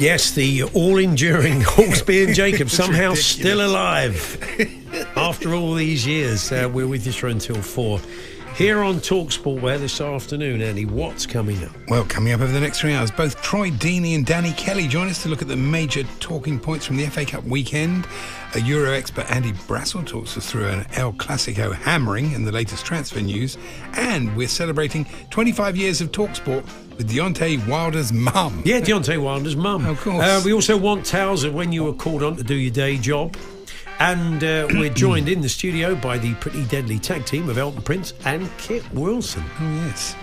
Yes, the all-enduring Hawksbee and Jacobs somehow still alive after all these years. We're with you through until 4. Here on talkSPORT, where this afternoon, Andy, what's coming up? Well, coming up over the next 3 hours, both Troy Deeney and Danny Kelly join us to look at the major talking points from the FA Cup weekend. A Euro expert Andy Brassel talks us through an El Clasico hammering and the latest transfer news. And we're celebrating 25 years of talkSPORT with Deontay Wilder's mum. Yeah, Deontay Wilder's mum. Of course. We also want tales of when you were called on to do your day job. And we're joined in the studio by the pretty deadly tag team of Elton Prince and Kit Wilson. Oh, yes.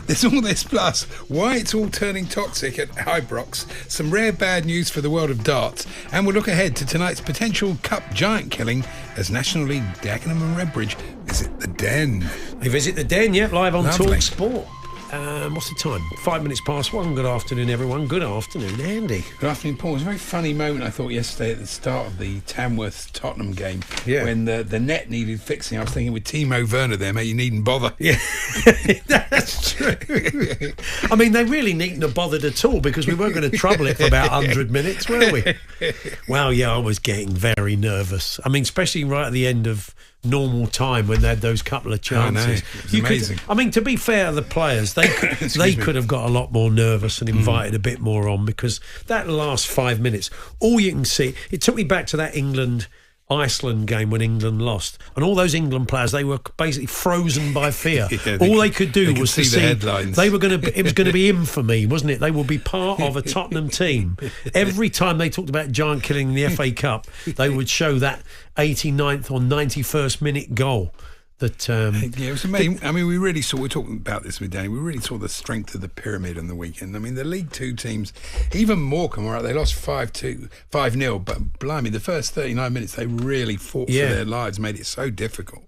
There's all this plus why it's all turning toxic at Ibrox, some rare bad news for the world of darts, and we'll look ahead to tonight's potential cup giant killing as National League Dagenham and Redbridge visit the Den. They visit the Den, yep, live on Lovely. talkSPORT. What's the time? 5 minutes past 1. Good afternoon, everyone. Good afternoon, Andy. Good afternoon, Paul. It was a very funny moment, I thought, yesterday at the start of the Tamworth-Tottenham game, Yeah. when the net needed fixing. I was thinking with Timo Werner there, mate, you needn't bother. Yeah, that's true. I mean, they really needn't have bothered at all because we weren't going to trouble it for about 100 minutes, were we? Well, yeah, I was getting very nervous. I mean, especially right at the end of normal time when they had those couple of chances. I know. It was amazing. I mean, to be fair to the players, they could have got a lot more nervous and invited a bit more on, because that last 5 minutes, all you can see, it took me back to that England-Iceland game when England lost, and all those England players, they were basically frozen by fear. Yeah, all they could do was see to the see headlines. they were going to. It was going to be infamy, wasn't it? They would be part of a Tottenham team. Every time they talked about giant killing in the FA Cup, they would show that 89th or 91st minute goal. That yeah, it was amazing. I mean, we were talking about this with Danny, we really saw the strength of the pyramid on the weekend. I mean, the League Two teams, even Morecambe, all right, they lost 5-0, but blimey, the first 39 minutes, they really fought for their lives, made it so difficult.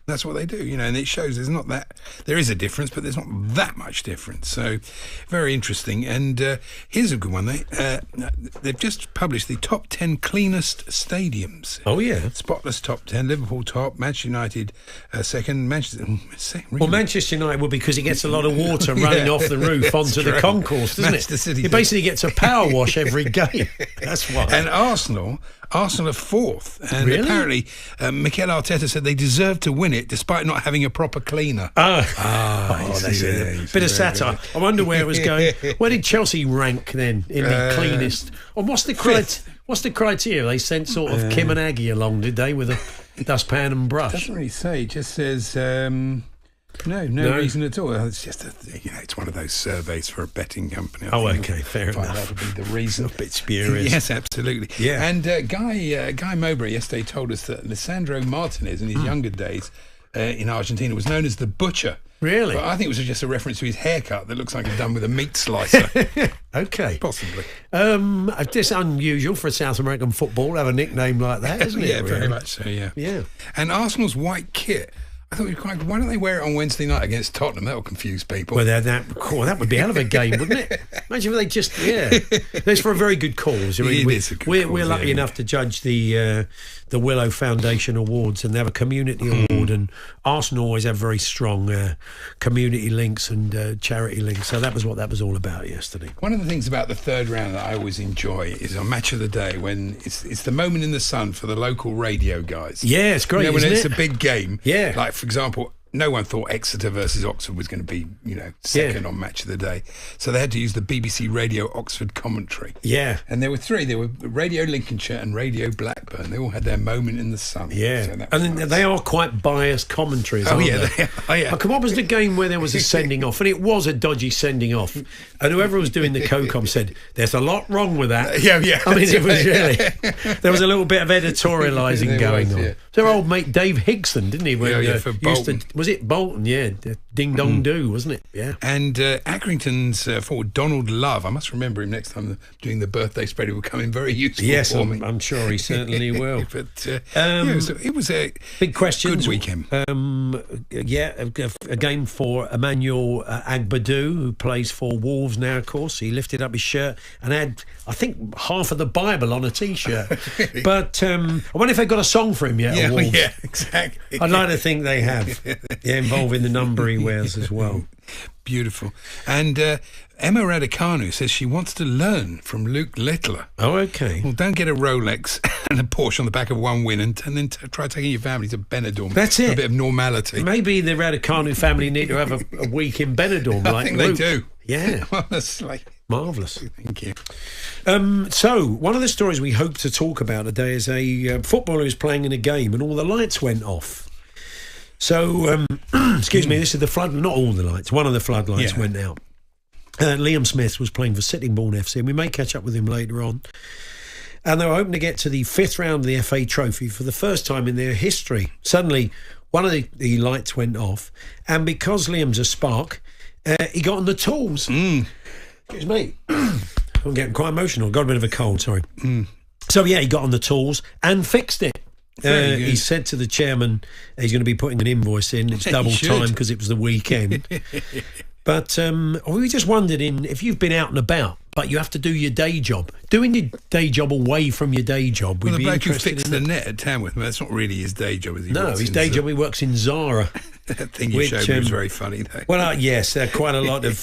That's what they do, and it shows there is a difference, but there's not that much difference. So, very interesting. And here's a good one. They've just published the top 10 cleanest stadiums. Oh, yeah. Spotless top 10. Liverpool top, Manchester United second, Manchester. Well, Manchester United will, because it gets a lot of water running off the roof onto the concourse, doesn't Manchester it? City It basically gets a power wash every game. That's why. And Arsenal are fourth. And Really? apparently, Mikel Arteta said they deserve to win it despite not having a proper cleaner. That's see a there, bit of satire. I wonder where it was going. Where did Chelsea rank then in the cleanest? And what's the criteria? They sent sort of Kim and Aggie along, did they, with a dustpan and brush? Doesn't really say. It just says no reason at all. It's just it's one of those surveys for a betting company. I think. Okay, fair enough. That would be the reason. A bit spurious. Yes, absolutely. Yeah. And Guy Mowbray yesterday told us that Lisandro Martinez, in his younger days in Argentina, was known as the Butcher. Really? But I think it was just a reference to his haircut that looks like it's done with a meat slicer. Okay. Possibly. It's unusual for a South American football to have a nickname like that, isn't it? Yeah, very really? much so, yeah. Yeah. And Arsenal's white kit, I thought, why don't they wear it on Wednesday night against Tottenham? That'll confuse people. Well, that would be a hell of a game, wouldn't it? Imagine if they just, It's for a very good cause. I mean, is a good we're cause, lucky enough to judge the Willow Foundation Awards, and they have a community award, and Arsenal always have very strong community links and charity links. So that was what that was all about yesterday. One of the things about the third round that I always enjoy is on Match of the Day, when it's the moment in the sun for the local radio guys. Yeah, it's great, when isn't it's it? a big game. Yeah. Like, for example, no one thought Exeter versus Oxford was going to be, second on Match of the Day. So they had to use the BBC Radio Oxford commentary. Yeah. And there were three. There were Radio Lincolnshire and Radio Blackburn. They all had their moment in the sun. Yeah. So that was and nice. they are quite biased commentaries, aren't they? They are. Oh, yeah. What was the game where there was a sending off? And it was a dodgy sending off. And whoever was doing the COCOM said, there's a lot wrong with that. Yeah. I mean, it was really... There was a little bit of editorialising going on. Yeah. So our old mate Dave Higson, didn't he? When, for Bolton. Was it Bolton? Yeah. Ding Dong Do, wasn't it? Yeah. And Accrington's forward Donald Love, I must remember him next time doing the birthday spread. It will come in very useful Yes, for me. I'm sure he certainly will. But it was a big question. Good weekend. A game for Emmanuel Agbadou, who plays for Wolves now, of course. He lifted up his shirt and had, I think, half of the Bible on a T-shirt. But I wonder if they've got a song for him yet. Yeah, exactly. I'd like to think they have. Yeah, involving the number he wears as well. Beautiful. And Emma Raducanu says she wants to learn from Luke Littler. Oh, okay. Well, don't get a Rolex and a Porsche on the back of one win and then try taking your family to Benidorm. That's it. For a bit of normality. Maybe the Raducanu family need to have a week in Benidorm. I think Luke. they do. Yeah. Honestly. Marvellous. Thank you. So, one of the stories we hope to talk about today is a footballer who's playing in a game and all the lights went off. So, excuse me, this is the flood. Not all the lights. One of the floodlights went out. Liam Smith was playing for Sittingbourne FC, and we may catch up with him later on. And they were hoping to get to the 5th round of the FA Trophy for the first time in their history. Suddenly, one of the lights went off, and because Liam's a spark, he got on the tools. Excuse me. I'm getting quite emotional. Got a bit of a cold, sorry. So, yeah, he got on the tools and fixed it. He said to the chairman he's going to be putting an invoice in. It's double time because it was the weekend. But we just wondered if you've been out and about, but you have to do your day job. Doing your day job away from your day job. Well, the bloke who fixed the net at Tamworth, that's not really his day job, is he? No, his day job, he works in Zara. That thing you showed me was very funny, though. Well, yes, quite a lot of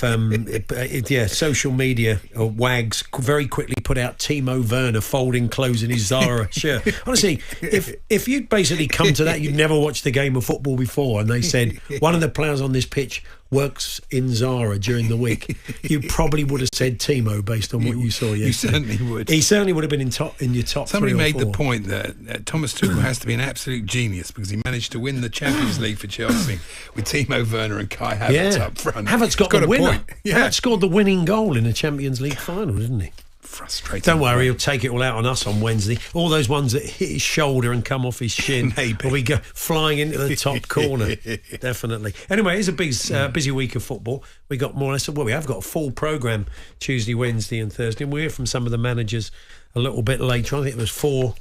social media wags very quickly put out Timo Werner folding clothes in his Zara shirt. Honestly, if you'd basically come to that, you'd never watched a game of football before, and they said one of the players on this pitch works in Zara during the week, you probably would have said Timo based on what you saw yesterday. You certainly would. He certainly would have been in your top Somebody 3 or 4. made the point that Thomas Tuchel has to be an absolute genius because he managed to win the Champions League for Chelsea with Timo Werner and Kai Havertz up front. Havertz got the winner. Point. Yeah. Havertz scored the winning goal in the Champions League final, didn't he? Frustrating. Don't worry, he'll take it all out on us on Wednesday. All those ones that hit his shoulder and come off his shin will be flying into the top corner. Definitely. Anyway, it's a busy week of football. We got more or less. Well, we have got a full programme Tuesday, Wednesday, and Thursday. And we'll hear from some of the managers a little bit later. I think it was 4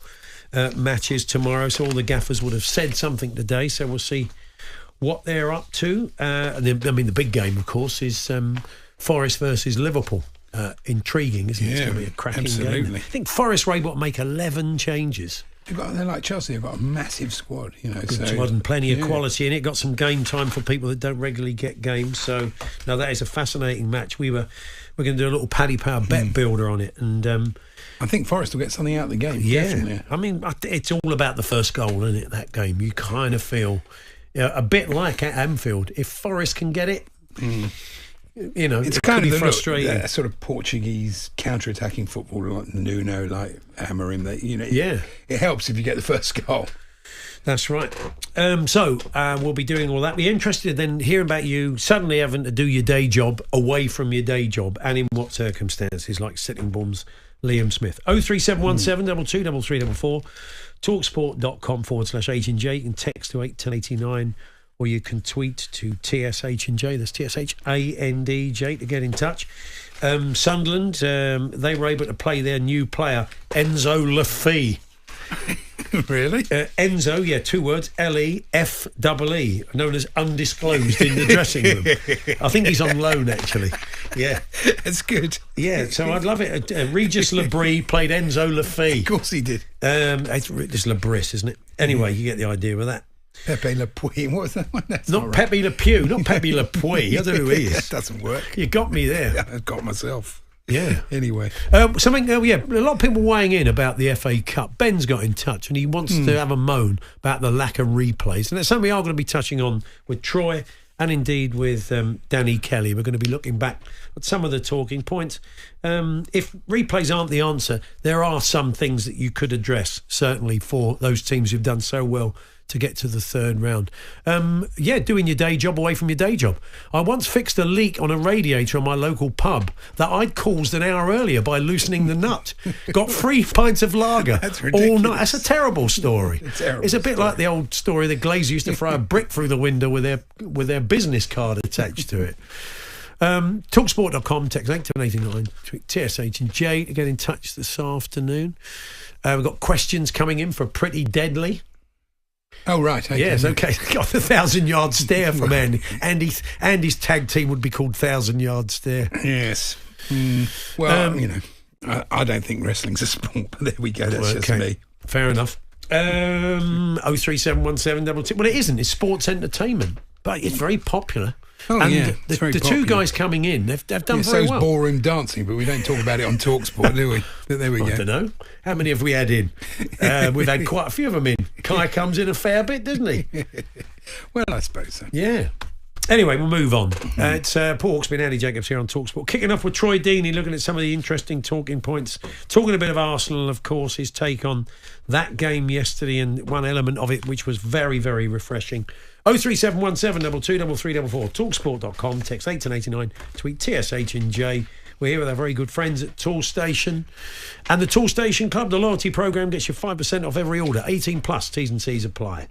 matches tomorrow, so all the gaffers would have said something today. So we'll see what they're up to. And then, the big game, of course, is Forest versus Liverpool. Intriguing, isn't it? It's going to be a cracking game. I think Forest were able to make 11 changes. They're like Chelsea. They've got a massive squad, Good squad and plenty of quality in it. Got some game time for people that don't regularly get games. So, no, that is a fascinating match. We're going to do a little Paddy Power bet builder on it, and I think Forest will get something out of the game. Yeah, definitely. It's all about the first goal, isn't it? That game, you kind of feel a bit like at Anfield. If Forest can get it. It's kind of frustrating. That sort of Portuguese counter-attacking football, like Nuno, like Amorim. It helps if you get the first goal. That's right. So we'll be doing all that. Be interested then hearing about you suddenly having to do your day job away from your day job, and in what circumstances, like Sittingbourne's Liam Smith. 03717 22 3344 talksport.com/H&J. You can text to 81089. Or you can tweet to TSH&J, that's TSHANDJ, to get in touch. Sunderland, they were able to play their new player, Enzo Lafee. Really? Enzo, 2 words, Lefee, known as undisclosed in the dressing room. I think he's on loan, actually. Yeah. That's good. Yeah, so I'd love it. Regis Labrie played Enzo Lafee. Of course he did. It's Labris, isn't it? Anyway, you get the idea with that. Pepe Le Puy. What was that one? That's not Pepe Le Pew, not Pepe Le Puy. I don't know who he is. That doesn't work. You got me there. Yeah, I got myself. Yeah. Anyway. A lot of people weighing in about the FA Cup. Ben's got in touch and he wants to have a moan about the lack of replays. And that's something we are going to be touching on with Troy and indeed with Danny Kelly. We're going to be looking back at some of the talking points. If replays aren't the answer, there are some things that you could address, certainly for those teams who've done so well to get to the 3rd round. Doing your day job away from your day job. I once fixed a leak on a radiator on my local pub that I'd caused an hour earlier by loosening the nut. Got 3 pints of lager That's ridiculous. all night. That's a terrible story. It's a bit like the old story the Glazers used to throw a brick through the window with their business card attached to it. Talksport.com, text 81089, TSH&J to get in touch this afternoon. We've got questions coming in for Pretty Deadly. Oh, right. Okay. Yes, okay. Got the 1,000-yard stare from Andy. Andy's tag team would be called 1,000-yard stare. Yes. Well, I don't think wrestling's a sport, but there we go. That's just me. Fair enough. 03717 Well, it isn't. It's sports entertainment, but it's very popular. Oh, and yeah. the two guys coming in, they've done very well. So ballroom dancing, but we don't talk about it on talkSPORT, do we? But there we go. I don't know. How many have we had in? We've had quite a few of them in. Kai comes in a fair bit, doesn't he? Well, I suppose so. Yeah. Anyway, we'll move on. It's Paul Hawksbee and Andy Jacobs here on talkSPORT. Kicking off with Troy Deeney, looking at some of the interesting talking points. Talking a bit of Arsenal, of course, his take on that game yesterday and one element of it which was very, very refreshing. 03717 223344 talksport.com, text 81089, tweet TSH and J. We're here with our very good friends at Tool Station. And the Tool Station Club, the loyalty programme, gets you 5% off every order. 18 plus, T's and C's apply.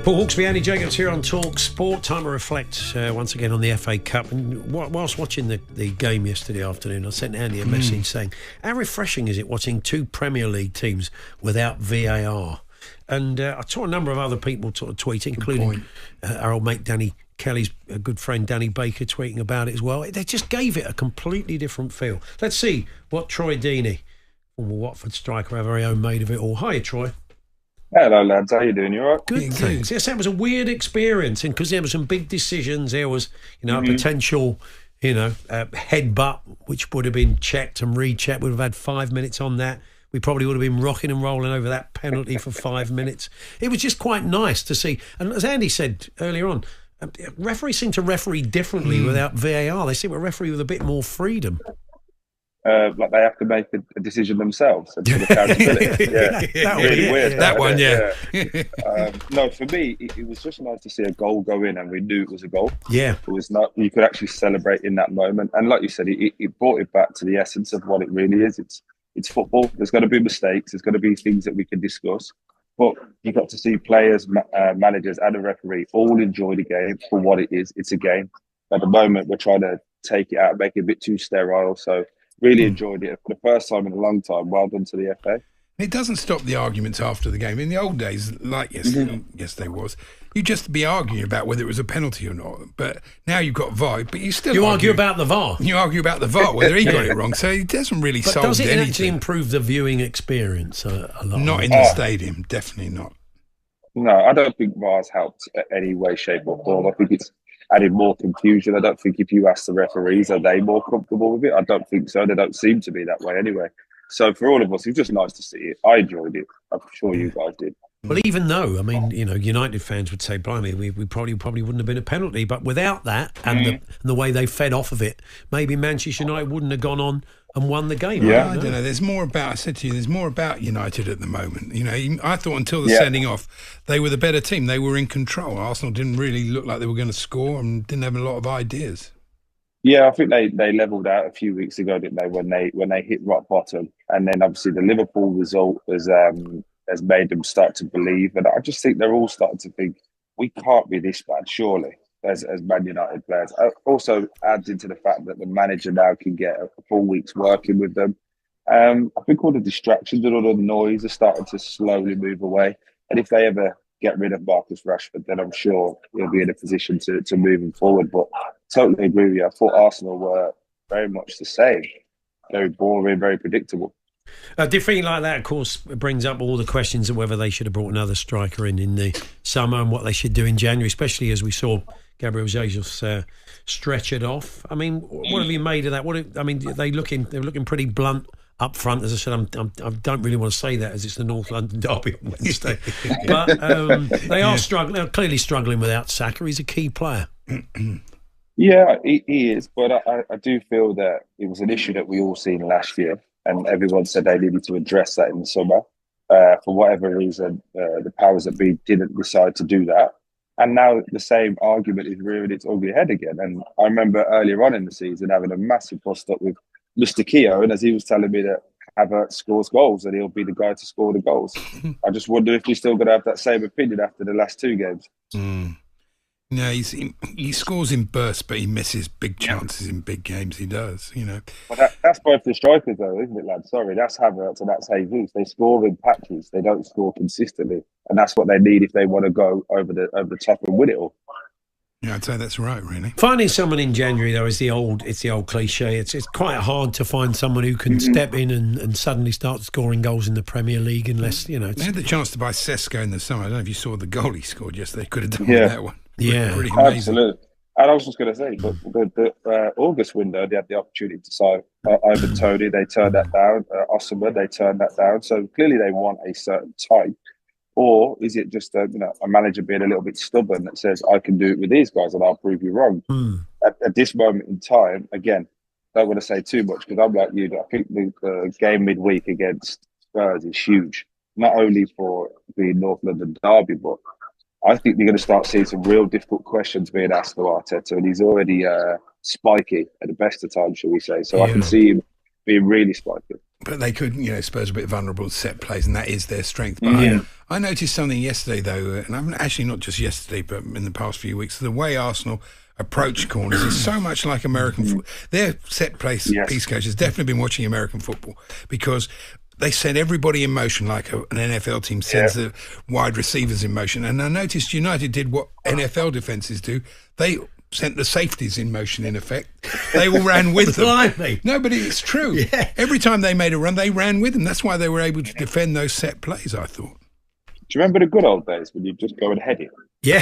Paul Hawksbee Andy Jacobs here on talkSPORT. Time to reflect once again on the FA Cup. And whilst watching the game yesterday afternoon, I sent Andy a message saying, how refreshing is it watching two Premier League teams without VAR? And I saw a number of other people sort of tweeting, including our old mate Danny Kelly's a good friend Danny Baker tweeting about it as well. They just gave it a completely different feel. Let's see what Troy Deeney, former Watford striker, our very own, made of it all. Hiya, Troy. Hello, lads. How you doing? You all right? Good, thanks. Yes, that was a weird experience, and because there were some big decisions, there was, a potential, headbutt, which would have been checked and rechecked. We'd have had 5 minutes on that. We probably would have been rocking and rolling over that penalty for 5 minutes. It was just quite nice to see. And as Andy said earlier on, referees seem to referee differently without VAR. They seem to referee with a bit more freedom. Like they have to make a decision themselves. And sort of accountability. Really weird. That one, yeah. No, for me, it was just nice to see a goal go in, and we knew it was a goal. Yeah, it was not. You could actually celebrate in that moment, and like you said, it brought it back to the essence of what it really is. It's football. There's going to be mistakes. There's going to be things that we can discuss, but you got to see players, managers, and a referee all enjoy the game for what it is. It's a game. At the moment, we're trying to take it out, make it a bit too sterile. So. Really enjoyed it for the first time in a long time. Well done to the FA. It doesn't stop the arguments after the game. In the old days, like yesterday was, you'd just be arguing about whether it was a penalty or not. But now you've got VAR, but you still argue about the VAR. You argue about the VAR, whether he got it wrong. So it doesn't really solve anything. Does it actually improve the viewing experience a lot? Not in the stadium, definitely not. No, I don't think VAR's helped in any way, shape or form. I think it's added more confusion. I don't think if you ask the referees, are they more comfortable with it? I don't think so. They don't seem to be that way anyway. So for all of us, it's just nice to see it. I enjoyed it. I'm sure you guys did. Well, even though, United fans would say, blimey, we probably wouldn't have been a penalty. But without that and the way they fed off of it, maybe Manchester United wouldn't have gone on and won the game. Yeah, I don't know. There's more about, I said to you, there's more about United at the moment. I thought until the sending off, they were the better team. They were in control. Arsenal didn't really look like they were going to score and didn't have a lot of ideas. Yeah, I think they levelled out a few weeks ago, didn't they, when they hit rock bottom. And then obviously the Liverpool result has made them start to believe. And I just think they're all starting to think, we can't be this bad, surely, as Man United players. Also adds into the fact that the manager now can get a full week's working with them. I think all the distractions and all the noise are starting to slowly move away. And if they ever get rid of Marcus Rashford, then I'm sure he'll be in a position to move him forward. But totally agree with you. I thought Arsenal were very much the same. Very boring, very predictable. Defeat like that, of course, brings up all the questions of whether they should have brought another striker in the summer and what they should do in January, especially as we saw Gabriel Jesus stretchered off. I mean, what have you made of that? They're looking pretty blunt up front. As I said, I don't really want to say that as it's the North London derby on Wednesday, but they are struggling. They're clearly struggling without Saka. He's a key player. Yeah, he is, but I do feel that it was an issue that we all seen last year, and everyone said they needed to address that in the summer. For whatever reason, the powers that be didn't decide to do that. And now the same argument is rearing its ugly head again. And I remember earlier on in the season having a massive bust-up with Mr. Keogh, and as he was telling me that Havertz scores goals and he'll be the guy to score the goals. I just wonder if you're still going to have that same opinion after the last two games. No, he scores in bursts, but he misses big chances in big games. He does, Well, that's both the strikers, though, isn't it, lad? Sorry, that's Havertz and that's Jesus. They score in patches. They don't score consistently, and that's what they need if they want to go over the top and win it all. Yeah, I'd say that's right, really. Finding someone in January, though, is the old cliche. It's quite hard to find someone who can step in and suddenly start scoring goals in the Premier League, unless They had the chance to buy Sesko in the summer. I don't know if you saw the goal he scored yesterday. They could have done with that one. Yeah, pretty amazing. Absolutely. And I was just going to say, but the August window, they had the opportunity to sign Ivan Toney. They turned that down. Osama, they turned that down. So clearly they want a certain type. Or is it just a manager being a little bit stubborn that says, I can do it with these guys and I'll prove you wrong? At this moment in time, again, don't want to say too much because I'm like you. I think the game midweek against Spurs is huge, not only for the North London derby, but I think you're going to start seeing some real difficult questions being asked to Arteta, and he's already spiky at the best of times, shall we say. So I can see him being really spiky. But they could, Spurs are a bit vulnerable to set plays, and that is their strength. But I noticed something yesterday, though, and I'm actually not just yesterday, but in the past few weeks, the way Arsenal approach corners is so much like American football. Their set place piece coach has definitely been watching American football, because they set everybody in motion like an NFL team sends the wide receivers in motion. And I noticed United did what NFL defences do. They sent the safeties in motion, in effect. They all ran with them. No, but it's true. Yeah. Every time they made a run, they ran with them. That's why they were able to defend those set plays, I thought. Do you remember the good old days when you just go and head it? Yeah.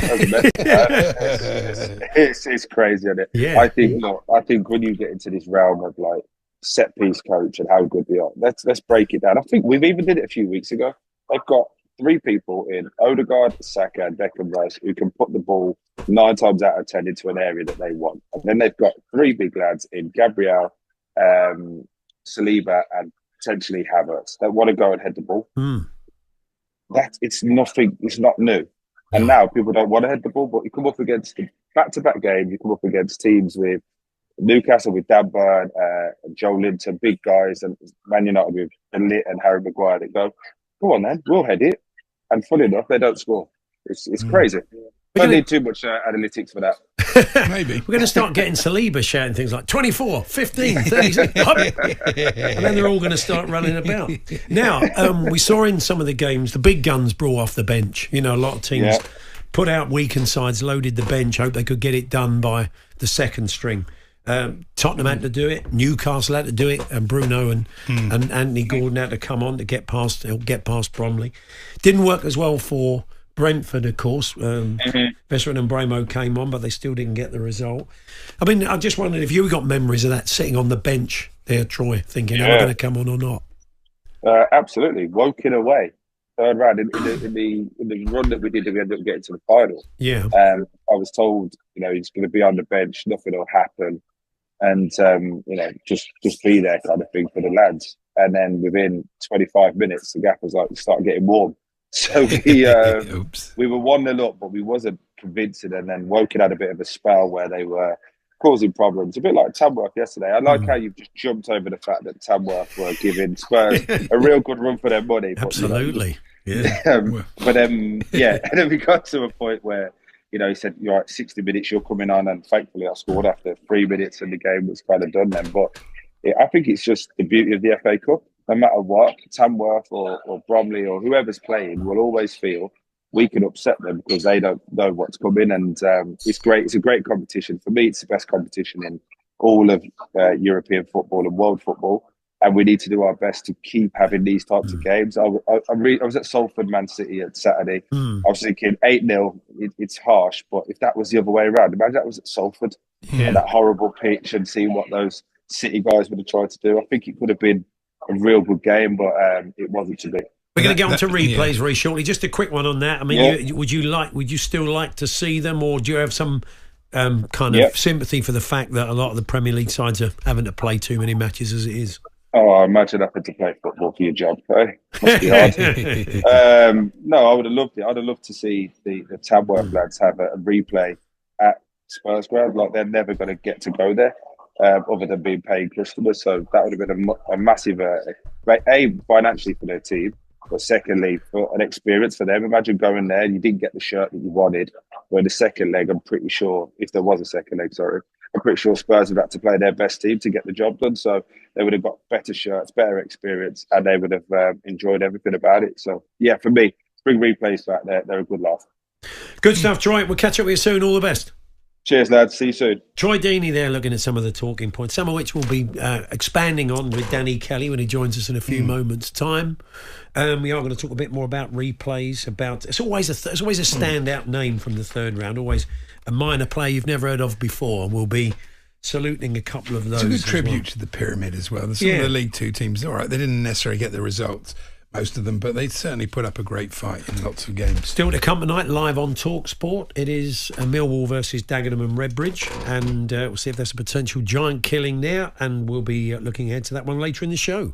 It's crazy, isn't it? Yeah. I think when you get into this realm of like set piece coach and how good they are, let's break it down. I think we've even did it a few weeks ago. They've got 3 people in Odegaard, Saka, and Declan Rice who can put the ball 9 times out of 10 into an area that they want. And then they've got 3 big lads in Gabriel, Saliba, and potentially Havertz that want to go and head the ball. It's nothing. It's not new. And now people don't want to head the ball, but you come up against the back-to-back game. You come up against teams with Newcastle with Dan Burn, Joe Linton, big guys, and Man United with Lit and Harry Maguire that go on then, we'll head it. And funny enough, they don't score. It's crazy. Don't need too much analytics for that. Maybe. We're going to start getting Saliba shouting things like 24, 15, 36, and then they're all going to start running about. Now, we saw in some of the games, the big guns brought off the bench. A lot of teams put out weakened sides, loaded the bench, hope they could get it done by the second string. Tottenham had to do it, Newcastle had to do it, and Bruno and Anthony Gordon had to come on to get past Bromley. Didn't work as well for Brentford, of course. Veteran and Bremo came on, but they still didn't get the result. I mean, I just wondered if you got memories of that, sitting on the bench there, Troy, thinking, am I going to come on or not? Absolutely. Woking away. Third round in the run that we did, we ended up getting to the final. Yeah. I was told, he's going to be on the bench, nothing will happen. And, just be there kind of thing for the lads. And then within 25 minutes, the gaffer's like, start getting warm. So we were 1-0 up, but we wasn't convincing. And then Woking had a bit of a spell where they were causing problems. A bit like Tamworth yesterday. I like how you've just jumped over the fact that Tamworth were giving Spurs a real good run for their money. Absolutely. But then we got to a point where, he said, you're at 60 minutes, you're coming on. And thankfully I scored after 3 minutes and the game was kind of done then. But I think it's just the beauty of the FA Cup. No matter what, Tamworth or Bromley or whoever's playing will always feel we can upset them because they don't know what's coming. And it's great. It's a great competition. For me, it's the best competition in all of European football and world football. And we need to do our best to keep having these types of games. I was at Salford, Man City at Saturday. I was thinking 8-0, it's harsh. But if that was the other way around, imagine that was at Salford and that horrible pitch and seeing what those City guys would have tried to do. I think it could have been a real good game, but it wasn't to be. We're going to get on to replays very shortly. Just a quick one on that. I mean, would you still like to see them, or do you have some kind of sympathy for the fact that a lot of the Premier League sides are having to play too many matches as it is? Oh, I imagine having to play football for your job. Must be hard. No, I would have loved it. I'd have loved to see the Tamworth lads have a replay at Spurs ground. Like, they're never going to get to go there. Other than being paying customers, so that would have been a massive, financially for their team, but secondly for an experience for them. Imagine going there and you didn't get the shirt that you wanted. Where the second leg, I'm pretty sure, if there was a second leg, I'm pretty sure Spurs would have to play their best team to get the job done. So they would have got better shirts, better experience, and they would have enjoyed everything about it. So yeah, for me, bring replays back there. They're a good laugh. Good stuff, Troy. We'll catch up with you soon. All the best. Cheers, lads. See you soon. Troy Deeney there looking at some of the talking points, some of which we'll be expanding on with Danny Kelly when he joins us in a few moments' time. We are going to talk a bit more about replays. It's always a standout name from the third round, always a minor player you've never heard of before, and we'll be saluting a couple of those. It's a good tribute to the pyramid as well. Some of the League Two teams, all right, they didn't necessarily get the results, most of them, but they certainly put up a great fight in lots of games. Still to come tonight, live on talkSPORT. It is Millwall versus Dagenham and Redbridge, and we'll see if there's a potential giant killing there, and we'll be looking ahead to that one later in the show.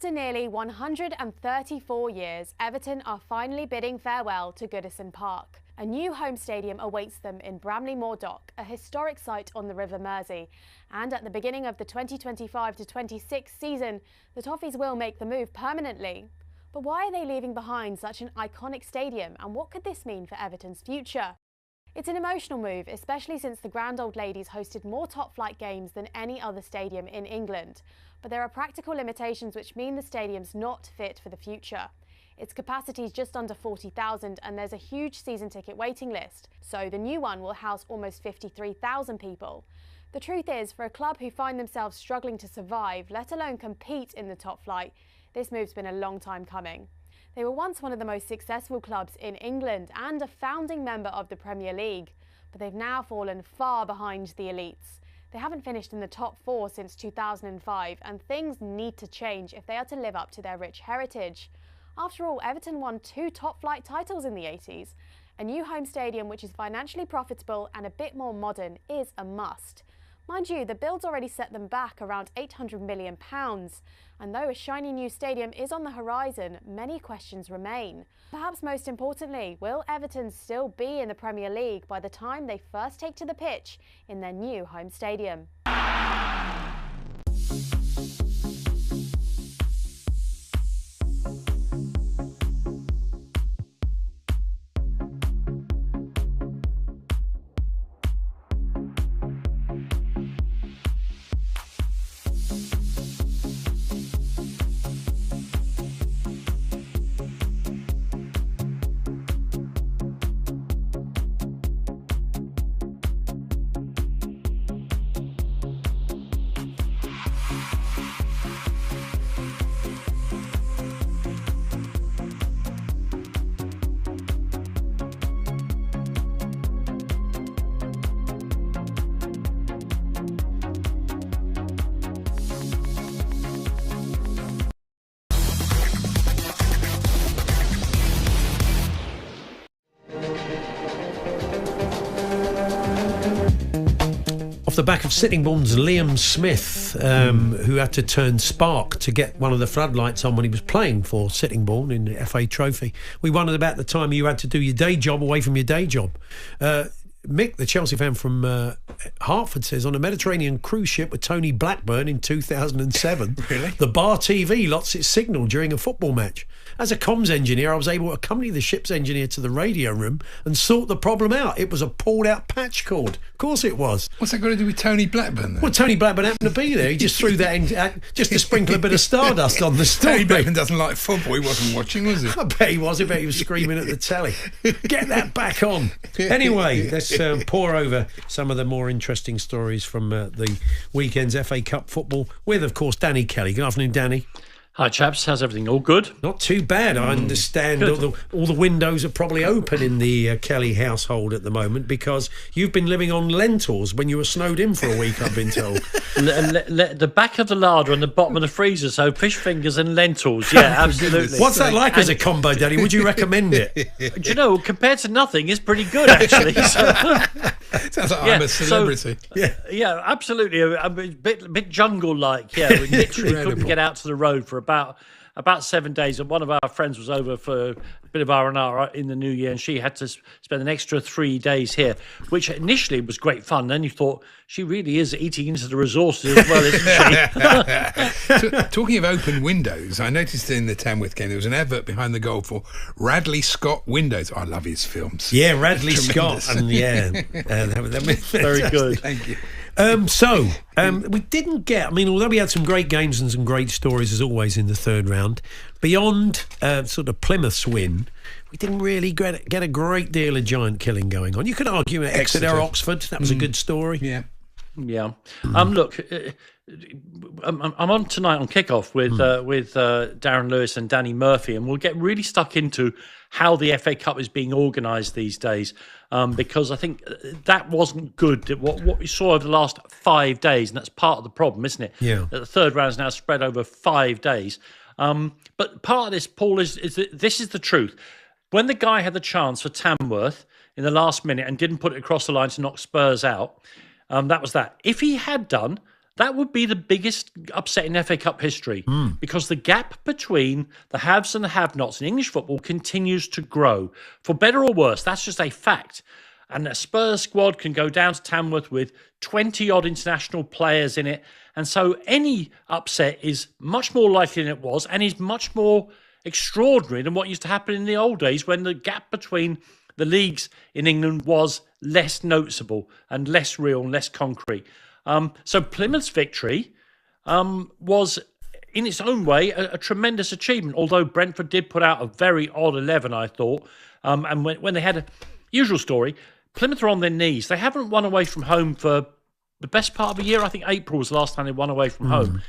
After nearly 134 years, Everton are finally bidding farewell to Goodison Park. A new home stadium awaits them in Bramley Moor Dock, a historic site on the River Mersey. And at the beginning of the 2025-26 season, the Toffees will make the move permanently. But why are they leaving behind such an iconic stadium, and what could this mean for Everton's future? It's an emotional move, especially since the Grand Old Ladies hosted more top-flight games than any other stadium in England. But there are practical limitations which mean the stadium's not fit for the future. Its capacity is just under 40,000 and there's a huge season ticket waiting list, so the new one will house almost 53,000 people. The truth is, for a club who find themselves struggling to survive, let alone compete in the top flight, this move's been a long time coming. They were once one of the most successful clubs in England and a founding member of the Premier League, but they've now fallen far behind the elites. They haven't finished in the top 4 since 2005, and things need to change if they are to live up to their rich heritage. After all, Everton won 2 top-flight titles in the 80s. A new home stadium which is financially profitable and a bit more modern is a must. Mind you, the build's already set them back around £800 million. And though a shiny new stadium is on the horizon, many questions remain. Perhaps most importantly, will Everton still be in the Premier League by the time they first take to the pitch in their new home stadium? Off the back of Sittingbourne's Liam Smith, who had to turn spark to get one of the floodlights on when he was playing for Sittingbourne in the FA Trophy. We wondered about the time you had to do your day job away from your day job. Mick, the Chelsea fan from Hertford, says, on a Mediterranean cruise ship with Tony Blackburn in 2007, Really? the bar TV lost its signal during a football match. As a comms engineer, I was able to accompany the ship's engineer to the radio room and sort the problem out. It was a pulled out patch cord. Of course it was. What's that got to do with Tony Blackburn then? Well, Tony Blackburn happened to be there. He just threw that in just to sprinkle a bit of stardust on the story. Tony Blackburn doesn't like football. He wasn't watching, was he? I bet he was. I bet he was screaming at the telly. Get that back on. Anyway, let's pour over some of the more interesting stories from the weekend's FA Cup football with, of course, Danny Kelly. Good afternoon, Danny. Hi chaps, how's everything? All good? Not too bad. I understand all the windows are probably open in the Kelly household at the moment because you've been living on lentils when you were snowed in for a week, I've been told. The back of the larder and the bottom of the freezer, so fish fingers and lentils. Yeah, absolutely. What's that like as a combo, Danny? Would you recommend it? Do you know, compared to nothing, it's pretty good actually. Sounds like I'm a celebrity. Yeah, absolutely. A bit jungle-like. Yeah, we literally couldn't get out to the road for about 7 days, and one of our friends was over for a bit of R&R in the new year, and she had to spend an extra 3 days here, which initially was great fun. Then you thought, she really is eating into the resources as well, isn't she? Talking of open windows, I noticed in the Tamworth game there was an advert behind the goal for Radley Scott Windows. I love his films. Yeah, Radley Scott, and very good. Thank you. We didn't get, although we had some great games and some great stories as always in the third round, beyond sort of Plymouth's win, we didn't really get a great deal of giant killing going on. You could argue at Exeter, Oxford, that was a good story. Yeah. Yeah. Look, I'm on tonight on Kickoff with Darren Lewis and Danny Murphy, and we'll get really stuck into how the FA Cup is being organised these days, because I think that wasn't good. What we saw over the last 5 days, and that's part of the problem, isn't it? Yeah. The third round is now spread over 5 days. But part of this, Paul, is that this is the truth. When the guy had the chance for Tamworth in the last minute and didn't put it across the line to knock Spurs out, that was that. If he had done, that would be the biggest upset in FA Cup history because the gap between the haves and the have-nots in English football continues to grow. For better or worse, that's just a fact. And a Spurs squad can go down to Tamworth with 20-odd international players in it. And so any upset is much more likely than it was and is much more extraordinary than what used to happen in the old days when the gap between the leagues in England was less noticeable and less real and less concrete. So Plymouth's victory was, in its own way, a tremendous achievement, although Brentford did put out a very odd 11, I thought. And when they had a usual story, Plymouth are on their knees. They haven't won away from home for the best part of a year. I think April was the last time they won away from home.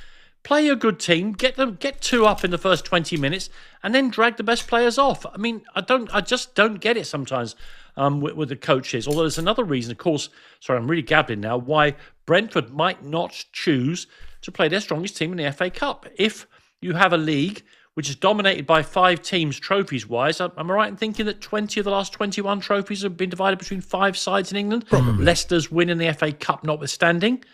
Play a good team, get 2 up in the first 20 minutes, and then drag the best players off. I mean, I just don't get it sometimes with the coaches. Although there's another reason, of course. Sorry, I'm really gabbling now. Why Brentford might not choose to play their strongest team in the FA Cup? If you have a league which is dominated by 5 teams trophies-wise, am I right in thinking that 20 of the last 21 trophies have been divided between 5 sides in England? Probably. Leicester's win in the FA Cup notwithstanding.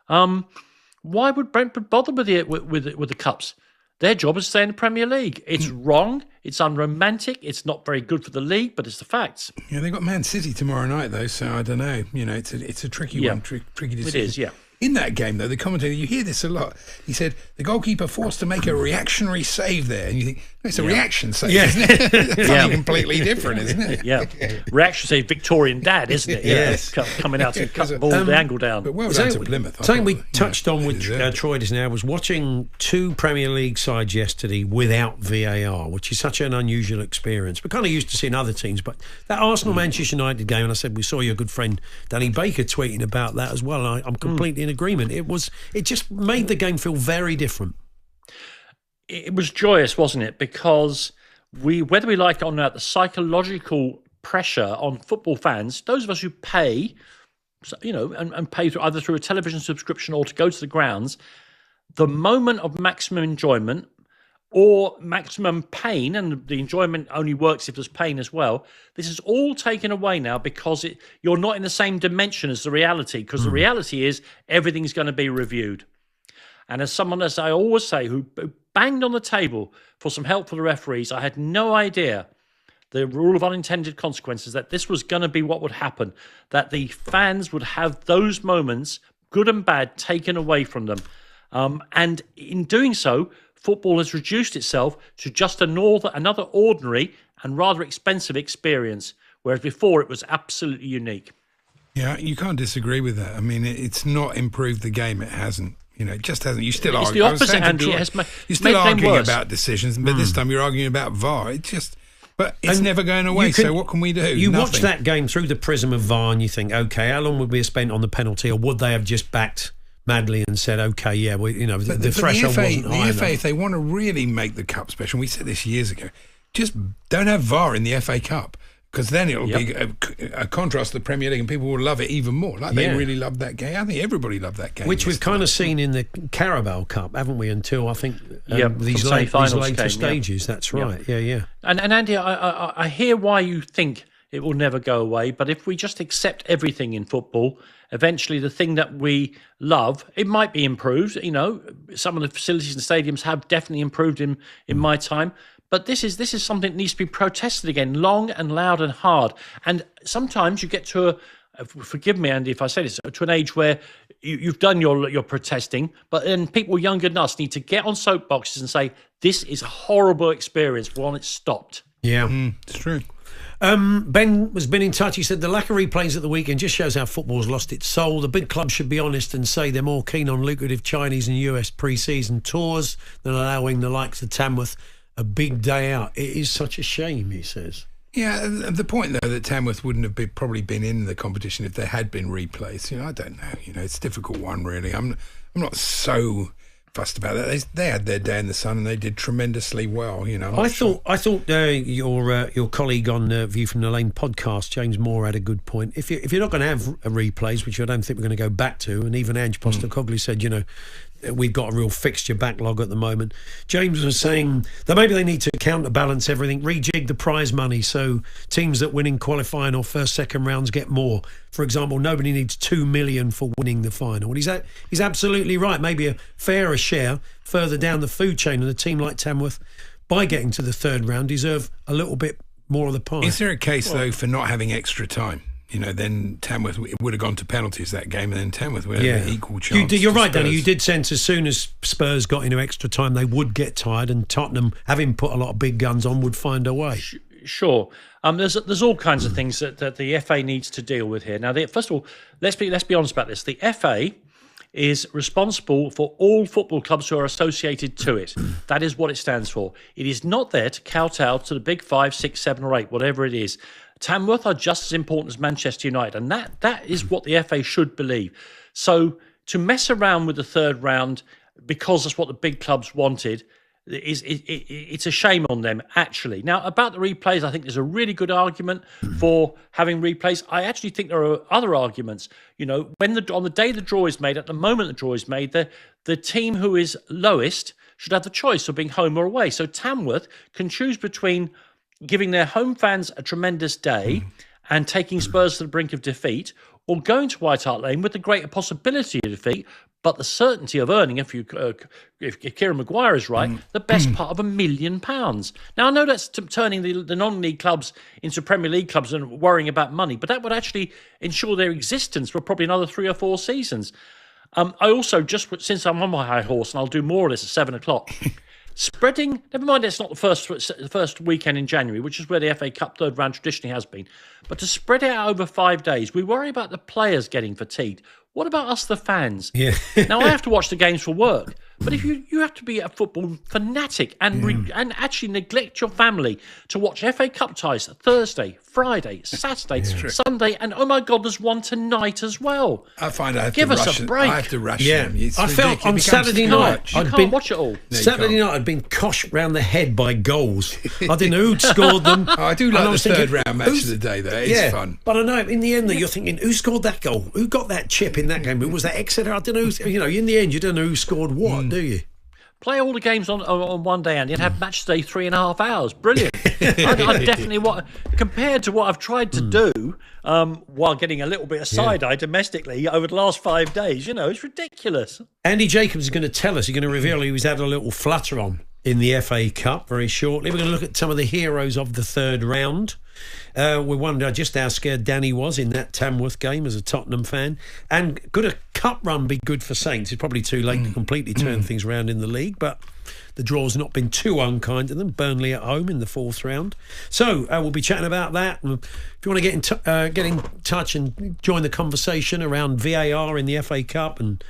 Why would Brentford bother with the cups? Their job is to stay in the Premier League. It's wrong. It's unromantic. It's not very good for the league, but it's the facts. Yeah, they've got Man City tomorrow night, though, so I don't know. You know, it's a tricky one, tricky decision. It is, yeah. In that game, though, the commentator, you hear this a lot. He said, the goalkeeper forced to make a reactionary save there. And you think, no, it's a reaction save, isn't it? It's something completely different, isn't it? Yeah. Reaction save, Victorian dad, isn't it? Yes. Coming out to cut the ball, the angle down. But well done to Plymouth. Something we touched on with Troy just now was watching 2 Premier League sides yesterday without VAR, which is such an unusual experience. We're kind of used to seeing other teams, but that Arsenal-Manchester United game, and I said we saw your good friend Danny Baker tweeting about that as well, and I'm completely in agreement. It just made the game feel very different. It was joyous, wasn't it? Because whether we like it or not, the psychological pressure on football fans, those of us who pay, and pay either through a television subscription or to go to the grounds, the moment of maximum enjoyment or maximum pain, and the enjoyment only works if there's pain as well, this is all taken away now because you're not in the same dimension as the reality, because the reality is everything's going to be reviewed. And as someone, as I always say, who banged on the table for some help for the referees, I had no idea the rule of unintended consequences, that this was going to be what would happen, that the fans would have those moments, good and bad, taken away from them. And in doing so, football has reduced itself to just another ordinary and rather expensive experience, whereas before it was absolutely unique. Yeah, you can't disagree with that. I mean, it's not improved the game. It hasn't. It just hasn't. You still argue. It's the opposite, Andy. You're still arguing about decisions, but this time you're arguing about VAR. But it's never going away, so what can we do? You watch that game through the prism of VAR and you think, OK, how long would we have spent on the penalty, or would they have just backed madly and said, OK, yeah, the threshold wasn't high enough. The FA, if they want to really make the Cup special, and we said this years ago, just don't have VAR in the FA Cup, because then it'll be a contrast to the Premier League and people will love it even more. They really loved that game. I think everybody loved that game. Which we've kind of seen in the Carabao Cup, haven't we, until I think these later stages. That's right, yeah. And Andy, I hear why you think it will never go away, but if we just accept everything in football, eventually the thing that we love, it might be improved. Some of the facilities and stadiums have definitely improved in my time. But this is something that needs to be protested again, long and loud and hard. And sometimes you get to forgive me, Andy, if I say this, to an age where you've done your protesting, but then people younger than us need to get on soapboxes and say, this is a horrible experience. We want it stopped. Yeah, it's true. Ben has been in touch. He said the lack of replays at the weekend just shows how football's lost its soul. The big clubs should be honest and say they're more keen on lucrative Chinese and US pre-season tours than allowing the likes of Tamworth a big day out. It is such a shame, he says. Yeah, the point, though, that Tamworth wouldn't have probably been in the competition if there had been replays. I don't know. It's a difficult one, really. I'm not so fussed about that. They had their day in the sun and they did tremendously well. I thought your colleague on View from the Lane podcast, James Moore, had a good point. If you're not going to have replays, which I don't think we're going to go back to, and even Ange Postecoglou said, we've got a real fixture backlog at the moment. James was saying that maybe they need to counterbalance everything, rejig the prize money so teams that win in qualifying or first, second rounds get more. For example, nobody needs 2 million for winning the final. And he's absolutely right. Maybe a fairer share further down the food chain, and a team like Tamworth, by getting to the third round, deserve a little bit more of the pie. Is there a case, though, for not having extra time? You know, then Tamworth would have gone to penalties that game, and then Tamworth would have an equal chance. You're right, Danny. You did sense as soon as Spurs got into extra time, they would get tired, and Tottenham, having put a lot of big guns on, would find a way. Sure. There's all kinds of things that the FA needs to deal with here. Now, first of all, let's be honest about this. The FA is responsible for all football clubs who are associated to it. That is what it stands for. It is not there to kowtow to the big 5, 6, 7 or 8, whatever it is. Tamworth are just as important as Manchester United, and that is what the FA should believe. So to mess around with the third round because that's what the big clubs wanted, it's a shame on them, actually. Now, about the replays, I think there's a really good argument for having replays. I actually think there are other arguments. You know, on the day the draw is made, at the moment the draw is made, the team who is lowest should have the choice of being home or away. So Tamworth can choose between giving their home fans a tremendous day and taking Spurs to the brink of defeat, or going to White Hart Lane with the greater possibility of defeat, but the certainty of earning, if Kieran Maguire is right, the best part of £1 million. Now, I know that's turning the non-league clubs into Premier League clubs and worrying about money, but that would actually ensure their existence for probably another 3 or 4 seasons. I also, since I'm on my high horse, and I'll do more of this at 7 o'clock, spreading, never mind it's not the first weekend in January, which is where the FA Cup third round traditionally has been, but to spread it out over 5 days, we worry about the players getting fatigued. What about us, the fans? Yeah. Now, I have to watch the games for work, but if you have to be a football fanatic and actually neglect your family to watch FA Cup ties Thursday, Friday, Saturday, Sunday, and oh my God, there's one tonight as well. I find I have Give to us rush a break. I have to rush them. I felt on Saturday night, you can't watch it all. Saturday night, I'd been coshed round the head by goals. I didn't know who'd scored them. I do like the third round match of the day, though. It's fun. But I know, in the end, you're thinking, who scored that goal? Who got that chip in that game? Was that Exeter? I don't know. You know, in the end, you don't know who scored what, do you? Play all the games on one day, and you'd have match day 3.5 hours. Brilliant. I definitely compared to what I've tried to do while getting a little bit of side eye domestically over the last 5 days. You know, it's ridiculous. Andy Jacobs is going to tell us. He's going to reveal he was had a little flutter on in the FA Cup very shortly. We're going to look at some of the heroes of the third round. We wonder just how scared Danny was in that Tamworth game as a Tottenham fan. And could a cup run be good for Saints? It's probably too late to completely turn things around in the league, but the draw's not been too unkind to them. Burnley at home in the fourth round. So we'll be chatting about that. And if you want to get in touch and join the conversation around VAR in the FA Cup and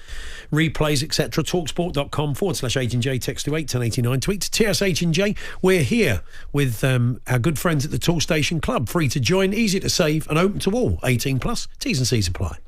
replays, etc., talksport.com/H&J, text to 81089, tweet to TSH&J. We're here with our good friends at the Toolstation Club. Free to join, easy to save, and open to all. 18 plus. T's and C's apply.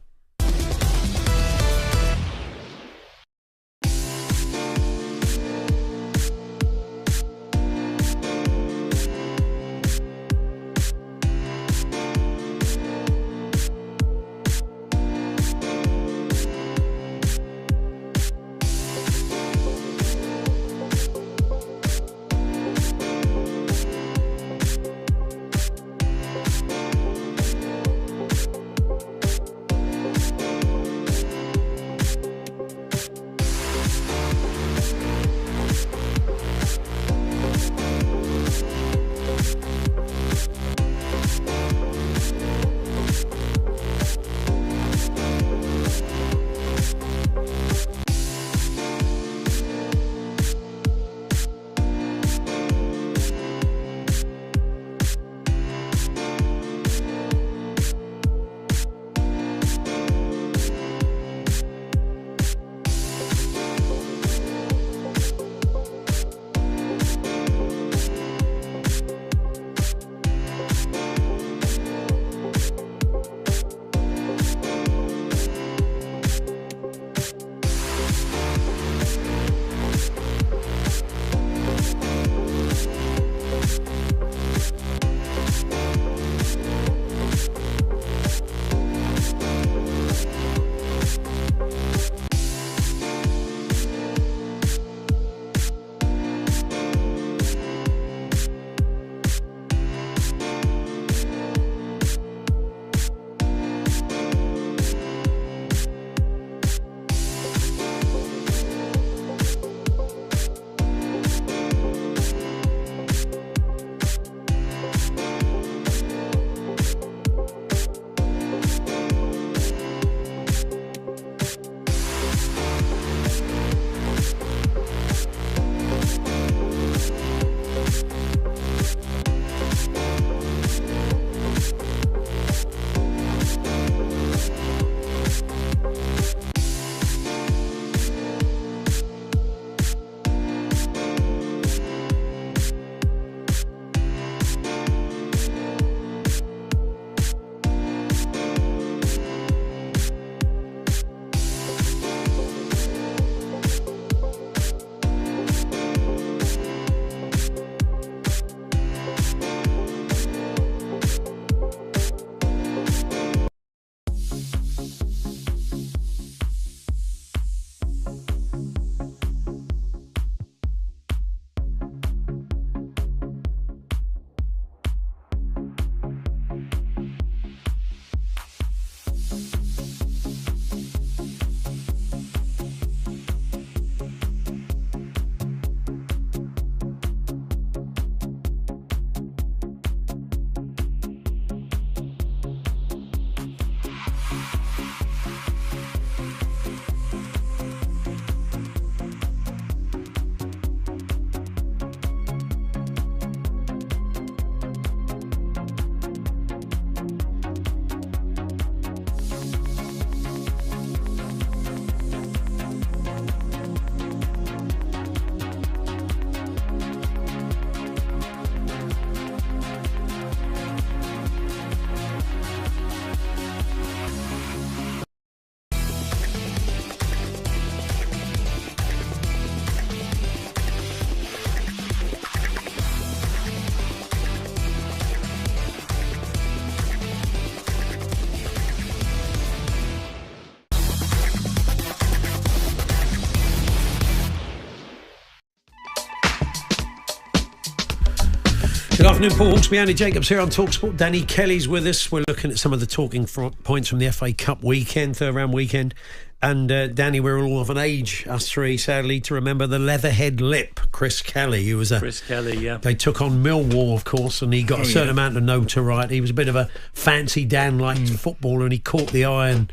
Good afternoon, Paul Hawksbee Andy Jacobs here on talkSPORT. Danny Kelly's with us. We're looking at some of the talking points from the FA Cup weekend, third round weekend. And Danny, we're all of an age, us three, sadly, to remember the leatherhead lip, Chris Kelly, who was Chris Kelly, yeah. They took on Millwall, of course, and he got a certain amount of notoriety. He was a bit of a fancy Dan-like footballer, and he caught the eye. And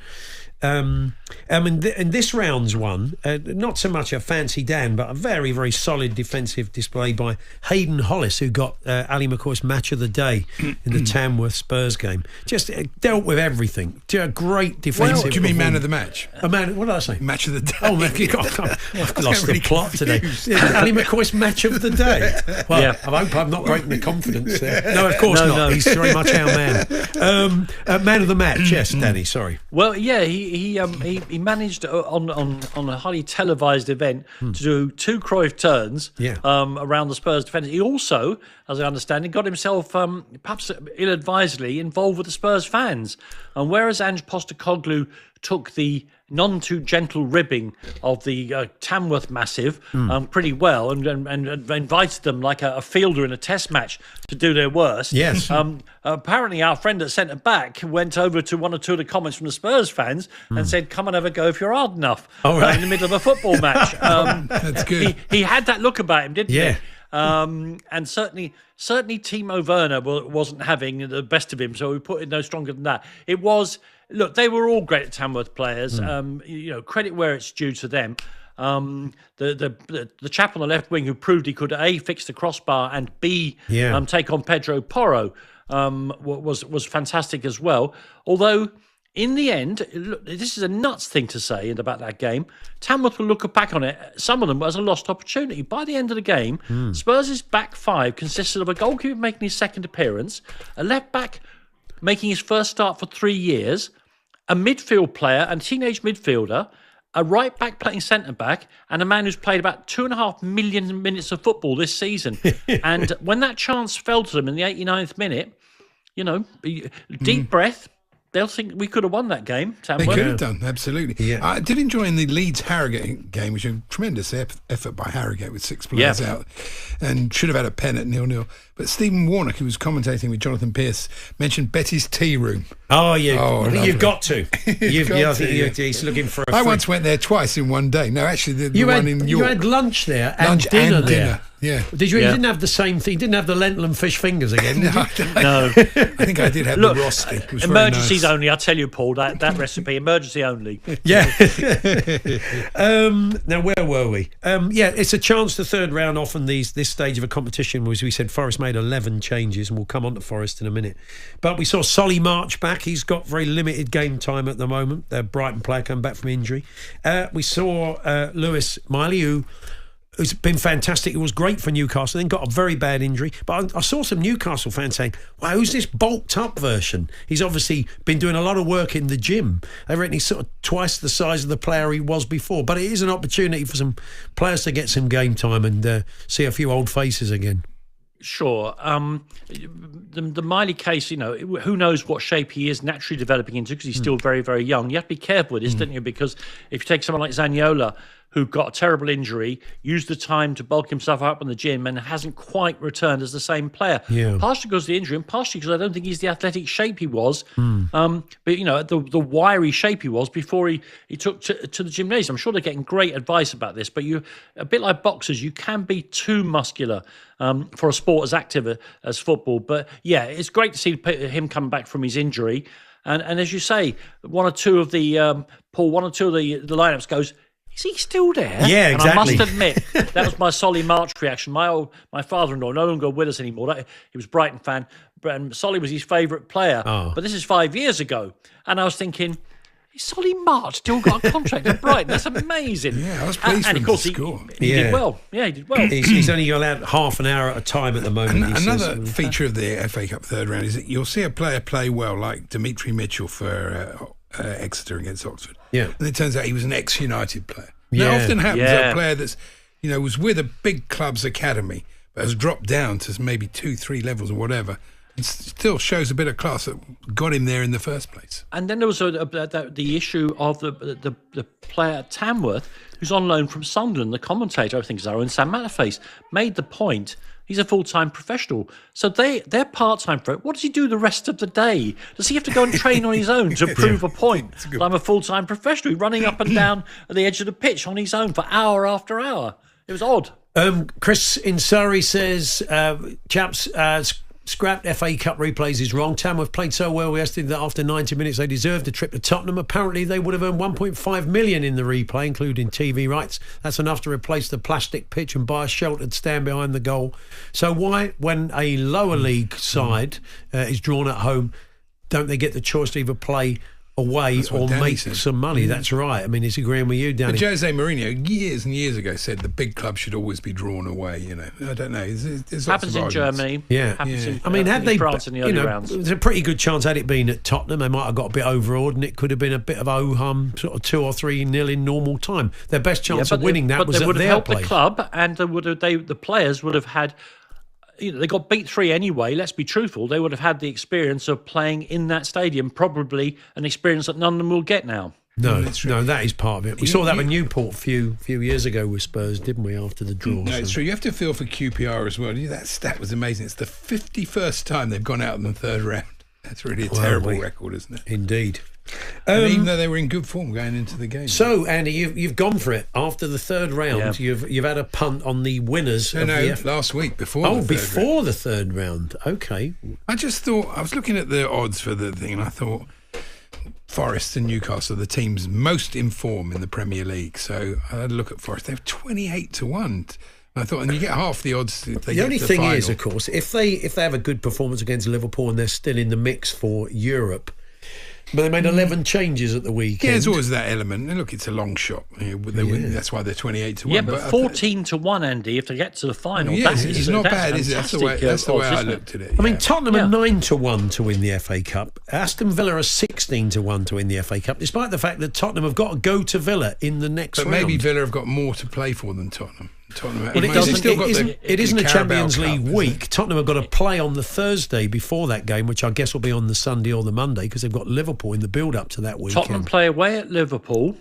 and this round's one, not so much a fancy Dan, but a very, very solid defensive display by Hayden Hollis, who got Ali McCoy's match of the day in the Tamworth Spurs game. Just dealt with everything. A great defensive. What do you mean man of the match? What did I say? Match of the day. Oh, man, I've lost the plot today. Ali McCoy's match of the day. Well, yeah. I hope I'm not breaking the confidence there. No, of course not. No. He's very much our man. Man of the match, yes, Danny, sorry. Well, yeah, he managed on a highly televised event to do 2 Cruyff turns around the Spurs defence. He also, as I understand it, got himself perhaps ill-advisedly involved with the Spurs fans. And whereas Ange Postecoglou took the none-too-gentle ribbing of the Tamworth Massive pretty well and invited them like a fielder in a test match to do their worst. Yes. Apparently our friend at centre-back went over to one or two of the comments from the Spurs fans and said, come and have a go if you're hard enough in the middle of a football match. That's good. He had that look about him, didn't he? And certainly Timo Werner wasn't having the best of him, so we put it no stronger than that. It was... Look, they were all great Tamworth players. Credit where it's due to them. The chap on the left wing who proved he could A, fix the crossbar, and B, take on Pedro Porro was fantastic as well. Although, in the end, look, this is a nuts thing to say about that game. Tamworth will look back on it, some of them, as a lost opportunity. By the end of the game, Spurs' back five consisted of a goalkeeper making his second appearance, a left back making his first start for 3 years, a midfield player and teenage midfielder, a right back playing centre back, and a man who's played about 2.5 million minutes of football this season. And when that chance fell to them in the 89th minute, deep breath. They'll think we could have won that game. Tamworth. They could have done, absolutely. Yeah. I did enjoy in the Leeds-Harrogate game, which was a tremendous effort by Harrogate with 6 players out, and should have had a pen at 0-0. But Stephen Warnock, who was commentating with Jonathan Pearce, mentioned Betty's Tea Room. Oh, yeah. I think you've got to. He's looking for a... I once went there twice in one day. No, actually, the one in York. You had lunch there and dinner there. Yeah. Did you? You didn't have the same thing. You didn't have the lentil and fish fingers again, did you? No. I think I did have the rosti. It was emergencies very nice. only. I tell you, Paul, that recipe, emergency only. Yeah. Now, where were we? It's a chance to third round off on this stage of a competition. As we said, Forest made 11 changes, and we'll come on to Forest in a minute. But we saw Solly March back. He's got very limited game time at the moment. Brighton player come back from injury. We saw Lewis Miley, who's been fantastic. It was great for Newcastle, then got a very bad injury. But I saw some Newcastle fans saying, wow, who's this bulked up version? He's obviously been doing a lot of work in the gym. They reckon he's sort of twice the size of the player he was before. But it is an opportunity for some players to get some game time and see a few old faces again. Sure. The Miley case, who knows what shape he is naturally developing into, because he's still very, very young. You have to be careful with this, don't you? Because if you take someone like Zaniolo, who got a terrible injury, used the time to bulk himself up in the gym and hasn't quite returned as the same player. Yeah. Partially because of the injury and partially because I don't think he's the athletic shape he was. But, the wiry shape he was before he took to the gymnasium. I'm sure they're getting great advice about this, but a bit like boxers, you can be too muscular for a sport as active as football. But, yeah, it's great to see him come back from his injury. And as you say, one or two of the lineups goes, is he still there? Yeah, exactly. And I must admit, that was my Solly March reaction. My father-in-law, no longer with us anymore. He was a Brighton fan, and Solly was his favourite player. Oh. But this is 5 years ago. And I was thinking, is Solly March still got a contract at Brighton? That's amazing. Yeah, I was pleased and with of course, him to score. He did well. Yeah, he did well. He's only allowed half an hour at a time at the moment. Another feature of the FA Cup third round is that you'll see a player play well, like Dimitri Mitchell for Exeter against Oxford. Yeah. And it turns out he was an ex-United player. That often happens. A player that's, was with a big club's academy, but has dropped down to maybe 2-3 levels or whatever, and still shows a bit of class that got him there in the first place. And then there was the issue of the player at Tamworth, who's on loan from Sunderland. The commentator, I think is our own Sam Matterface, made the point. He's a full-time professional. So they're part-time for it. What does he do the rest of the day? Does he have to go and train on his own to prove a point that I'm a full-time professional? He's running up and down at the edge of the pitch on his own for hour after hour. It was odd. Chris in Surrey says, chaps, scrapped FA Cup replays is wrong. Tamworth played so well yesterday that after 90 minutes they deserved a trip to Tottenham. Apparently they would have earned 1.5 million in the replay, including TV rights. That's enough to replace the plastic pitch and buy a sheltered stand behind the goal. So why, when a lower league side is drawn at home, don't they get the choice to either play away or make some money? That's right. I mean, he's agreeing with you, Danny. But Jose Mourinho years and years ago said the big club should always be drawn away. You know, I don't know. There's happens in Germany. Yeah, happens in, I mean, had they, France in the early rounds. There's a pretty good chance had it been at Tottenham, they might have got a bit overawed, and it could have been a bit of ho-hum, sort of 2 or 3-0 in normal time. Their best chance of winning that was at their place. But they would have helped the club, and the players would have had. They got beat 3 anyway. Let's be truthful. They would have had the experience of playing in that stadium, probably an experience that none of them will get now. No, that is part of it. We saw that with Newport a few years ago with Spurs, didn't we, after the draw? No, it's true. You have to feel for QPR as well. That stat was amazing. It's the 51st time they've gone out in the third round. That's really a terrible record, isn't it? Indeed. Even though they were in good form going into the game. So, Andy, you've gone for it after the third round. Yeah. You've had a punt on the winners. Last week before. The third round. Okay. I just thought I was looking at the odds for the thing, and I thought Forest and Newcastle are the teams most in form in the Premier League. So I had a look at Forest. They're 28 to 1. I thought, and you get half the odds. The only thing is, of course, if they have a good performance against Liverpool and they're still in the mix for Europe. But they made 11 changes at the weekend. Yeah, there's always that element. And look, it's a long shot. That's why they're 28 to 1. Yeah, but 14 to 1, Andy, if they get to the final. It's not bad, is it? That's the way I looked at it. I mean, Tottenham are 9 to 1 to win the FA Cup. Aston Villa are 16 to 1 to win the FA Cup, despite the fact that Tottenham have got to go to Villa in the next round. But maybe Villa have got more to play for than Tottenham. It isn't a Champions League week. Tottenham have got to play on the Thursday before that game, which I guess will be on the Sunday or the Monday, because they've got Liverpool in the build-up to that weekend. Tottenham play away at Liverpool,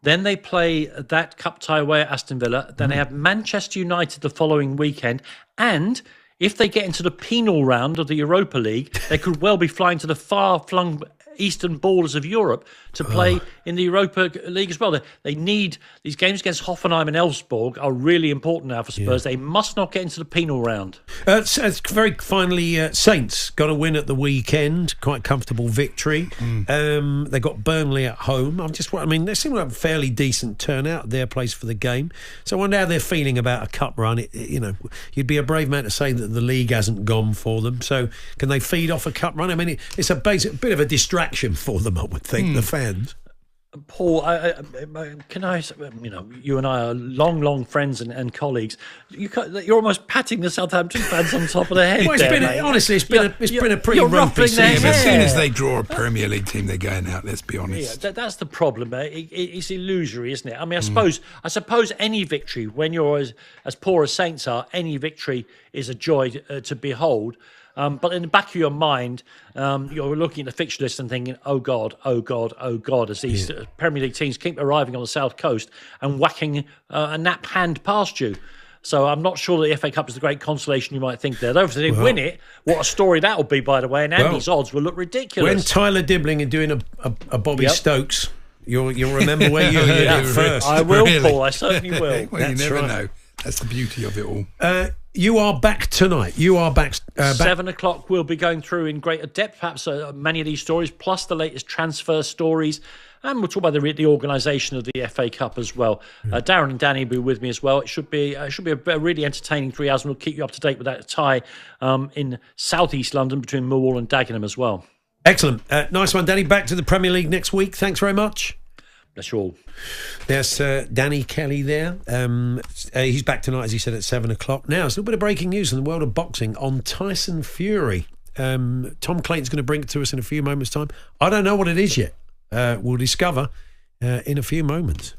then they play that cup tie away at Aston Villa, then they have Manchester United the following weekend, and if they get into the penal round of the Europa League, they could well be flying to the far-flung eastern borders of Europe to play in the Europa League as well. They need these games against Hoffenheim and Elfsborg are really important now for Spurs. They must not get into the penal round. Very finally, Saints got a win at the weekend, quite comfortable victory. They got Burnley at home. They seem to have a fairly decent turnout at their place for the game. So I wonder how they're feeling about a cup run. You'd be a brave man to say that the league hasn't gone for them. So can they feed off a cup run? I mean, it's a bit of a distraction for them, I would think, the fans. Paul, can I? You and I are long friends and colleagues. You're almost patting the Southampton fans on top of the head. Well, it's been a pretty ropey season. As soon as they draw a Premier League team, they're going out. Let's be honest. Yeah, that's the problem. It's illusory, isn't it? I mean, I suppose any victory, when you're as poor as Saints are, any victory is a joy to behold. But in the back of your mind, you're looking at the fixture list and thinking, oh God, as these Premier League teams keep arriving on the South Coast and whacking a nap hand past you. So I'm not sure that the FA Cup is the great consolation you might think there. Though if they win it, what a story that would be, by the way, and Andy's odds will look ridiculous. When Tyler Dibbling is doing a Bobby Stokes, you'll remember where you heard it first. I will, Paul, I certainly will. Well, you never know. That's the beauty of it all. You are back tonight. You are back. 7 o'clock. We'll be going through in greater depth, perhaps many of these stories, plus the latest transfer stories. And we'll talk about the organisation of the FA Cup as well. Darren and Danny will be with me as well. It should be a really entertaining 3 hours, and we'll keep you up to date with that tie in southeast London between Millwall and Dagenham as well. Excellent. Nice one, Danny. Back to the Premier League next week. Thanks very much. Bless you all. There's Danny Kelly there. He's back tonight, as he said, at 7 o'clock. Now, it's a little bit of breaking news in the world of boxing on Tyson Fury. Tom Clayton's going to bring it to us in a few moments' time. I don't know what it is yet. We'll discover in a few moments.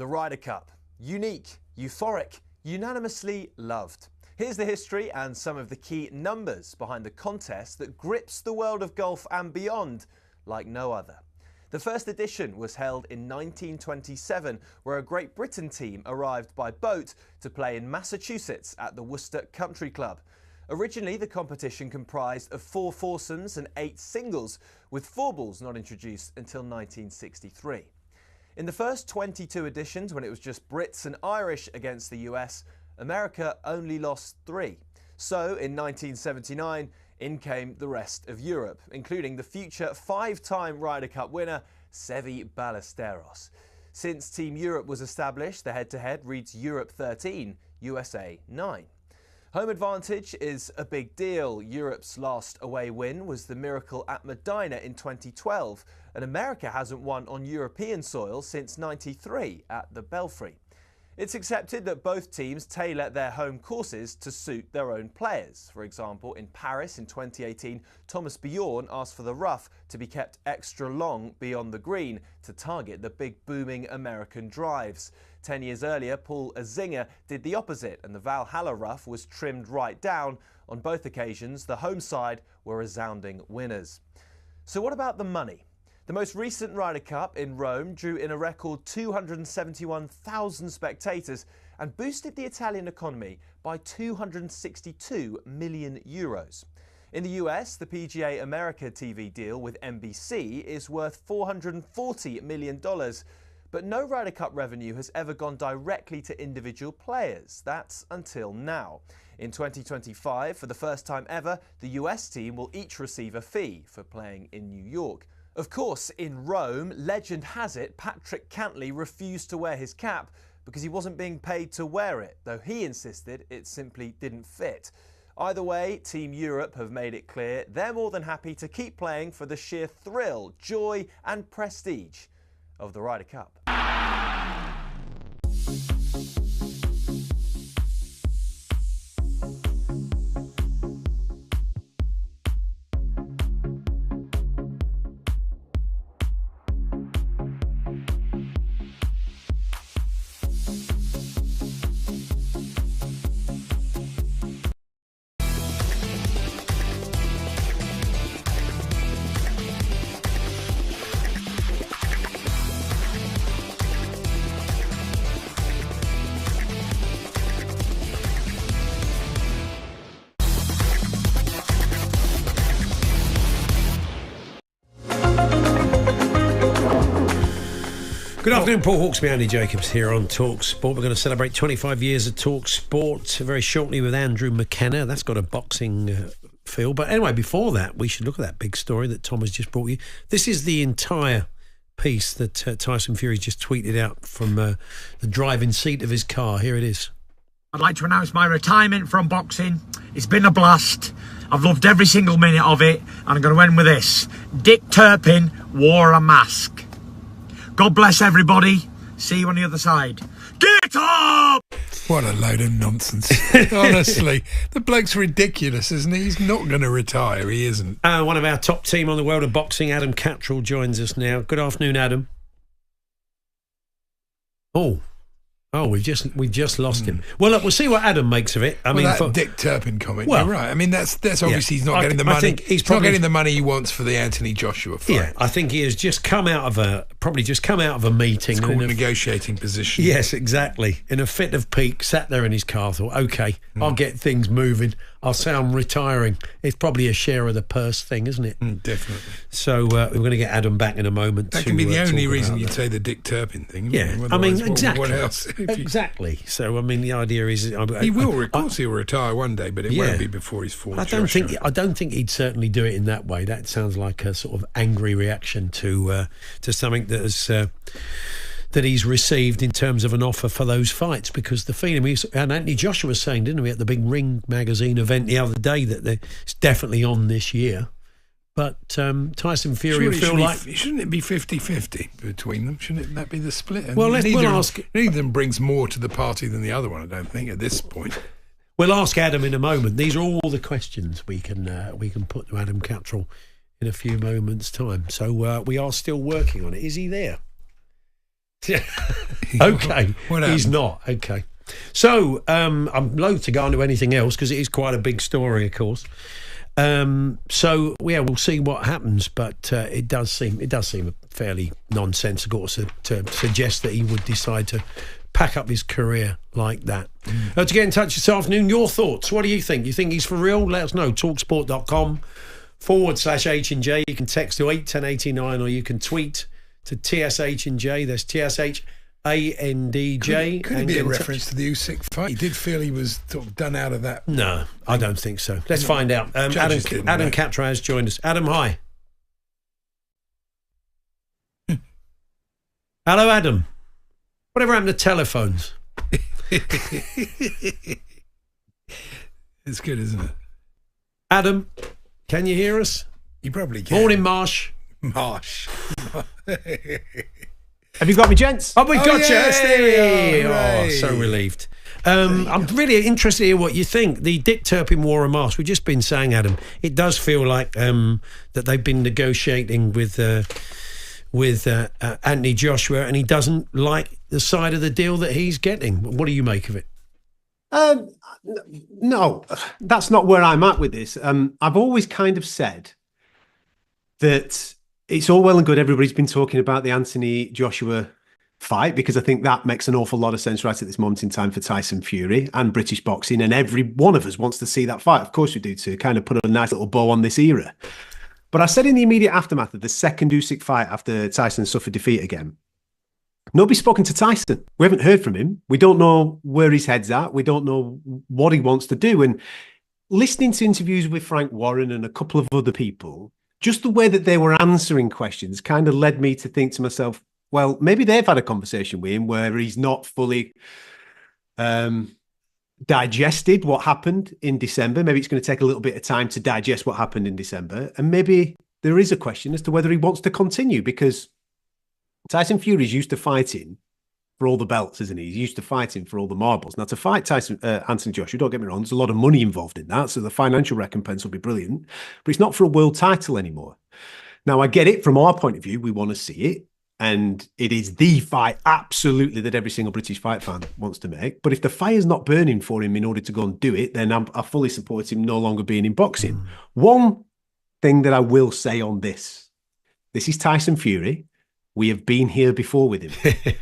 the Ryder Cup. Unique, euphoric, unanimously loved. Here's the history and some of the key numbers behind the contest that grips the world of golf and beyond like no other. The first edition was held in 1927, where a Great Britain team arrived by boat to play in Massachusetts at the Worcester Country Club. Originally, the competition comprised of 4 foursomes and 8 singles, with 4 balls not introduced until 1963. In the first 22 editions, when it was just Brits and Irish against the US, America only lost 3. So, in 1979, in came the rest of Europe, including the future 5-time Ryder Cup winner, Seve Ballesteros. Since Team Europe was established, the head-to-head reads Europe 13, USA 9. Home advantage is a big deal. Europe's last away win was the miracle at Medina in 2012, and America hasn't won on European soil since '93 at the Belfry. It's accepted that both teams tailor their home courses to suit their own players. For example, in Paris in 2018, Thomas Bjorn asked for the rough to be kept extra long beyond the green to target the big booming American drives. 10 years earlier, Paul Azinger did the opposite, and the Valhalla rough was trimmed right down. On both occasions, the home side were resounding winners. So what about the money? The most recent Ryder Cup in Rome drew in a record 271,000 spectators and boosted the Italian economy by €262 million. In the US, the PGA America TV deal with NBC is worth $440 million. But no Ryder Cup revenue has ever gone directly to individual players. That's until now. In 2025, for the first time ever, the US team will each receive a fee for playing in New York. Of course, in Rome, legend has it Patrick Cantley refused to wear his cap because he wasn't being paid to wear it, though he insisted it simply didn't fit. Either way, Team Europe have made it clear they're more than happy to keep playing for the sheer thrill, joy and prestige of the Ryder Cup. Good afternoon, Paul Hawksbee Andy Jacobs here on talkSPORT. We're going to celebrate 25 years of talkSPORT very shortly with Andrew McKenna. That's got a boxing feel. But anyway, before that, we should look at that big story that Tom has just brought you. This is the entire piece that Tyson Fury just tweeted out from the driving seat of his car. Here it is. I'd like to announce my retirement from boxing. It's been a blast. I've loved every single minute of it. And I'm going to end with this. Dick Turpin wore a mask. God bless everybody. See you on the other side. Get up! What a load of nonsense. Honestly, the bloke's ridiculous, isn't he? He's not going to retire. He isn't. One of our top team on the world of boxing, Adam Cattrall, joins us now. Good afternoon, Adam. Oh, we've just lost him. Well, look, we'll see what Adam makes of it. I mean, that Dick Turpin comment. Well, you're right. I mean, that's obviously he's not getting the money. He's not getting the money he wants for the Anthony Joshua fight. Yeah, I think he has just come out of a meeting. It's called a negotiating position. Yes, exactly. In a fit of pique, sat there in his car, thought, okay, I'll get things moving. I'll say I'm retiring. It's probably a share of the purse thing, isn't it? Definitely. So we're going to get Adam back in a moment. That can be the only reason you'd say the Dick Turpin thing. Yeah, I mean, exactly. What else? Exactly. So I mean, the idea is he will. Of course, he'll retire one day, but it won't be before he's 40. I don't think he'd certainly do it in that way. That sounds like a sort of angry reaction to something that has. That he's received in terms of an offer for those fights, because the feeling and Anthony Joshua was saying, didn't we, at the big Ring magazine event the other day, that it's definitely on this year. But Tyson Fury shouldn't it be 50-50 between them? Shouldn't that be the split? And well, we'll ask. Neither of them brings more to the party than the other one, I don't think, at this point. We'll ask Adam in a moment. These are all the questions we can put to Adam Cattrall in a few moments' time. So we are still working on it. Is he there? Okay, What he's happened? not. Okay. So I'm loath to go into anything else because it is quite a big story, of course. So yeah, we'll see what happens, but it does seem fairly nonsensical to suggest that he would decide to pack up his career like that. To get in touch this afternoon, your thoughts. What do you think? You think he's for real? Let us know. talksport.com/H&J. You can text to 81089 or you can tweet to TSH&J. There's TSHANDJ. Could it be a reference to the Usyk fight? He did feel he was sort of done out of that. No, I don't think so. Let's find out. Adam Captra has joined us. Adam, hi. Hello, Adam. Whatever happened to telephones? It's good, isn't it? Adam, can you hear us? You probably can. Morning, Marsh. Marsh. Have you got me, gents? Oh, we got you. yes, there we are. Oh, Hooray. so relieved. I'm really interested to hear what you think. The Dick Turpin wore a mask. We've just been saying, Adam, it does feel like that they've been negotiating with Anthony Joshua, and he doesn't like the side of the deal that he's getting. What do you make of it? No, that's not where I'm at with this. I've always kind of said that it's all well and good. Everybody's been talking about the Anthony Joshua fight because I think that makes an awful lot of sense right at this moment in time for Tyson Fury and British boxing, and every one of us wants to see that fight. Of course we do, to kind of put a nice little bow on this era. But I said in the immediate aftermath of the second Usyk fight after Tyson suffered defeat again, nobody's spoken to Tyson. We haven't heard from him. We don't know where his head's at. We don't know what he wants to do. And listening to interviews with Frank Warren and a couple of other people, just the way that they were answering questions kind of led me to think to myself, well, maybe they've had a conversation with him where he's not fully digested what happened in December. Maybe it's going to take a little bit of time to digest what happened in December. And maybe there is a question as to whether he wants to continue, because Tyson Fury's used to fighting for all the belts, isn't he? He's used to fighting for all the marbles. Now, to fight Anthony Joshua, don't get me wrong, there's a lot of money involved in that, so the financial recompense will be brilliant, but it's not for a world title anymore. Now, I get it from our point of view. We want to see it, and it is the fight, absolutely, that every single British fight fan wants to make. But if the fire's not burning for him in order to go and do it, then I fully support him no longer being in boxing. One thing that I will say on this is Tyson Fury. We have been here before with him.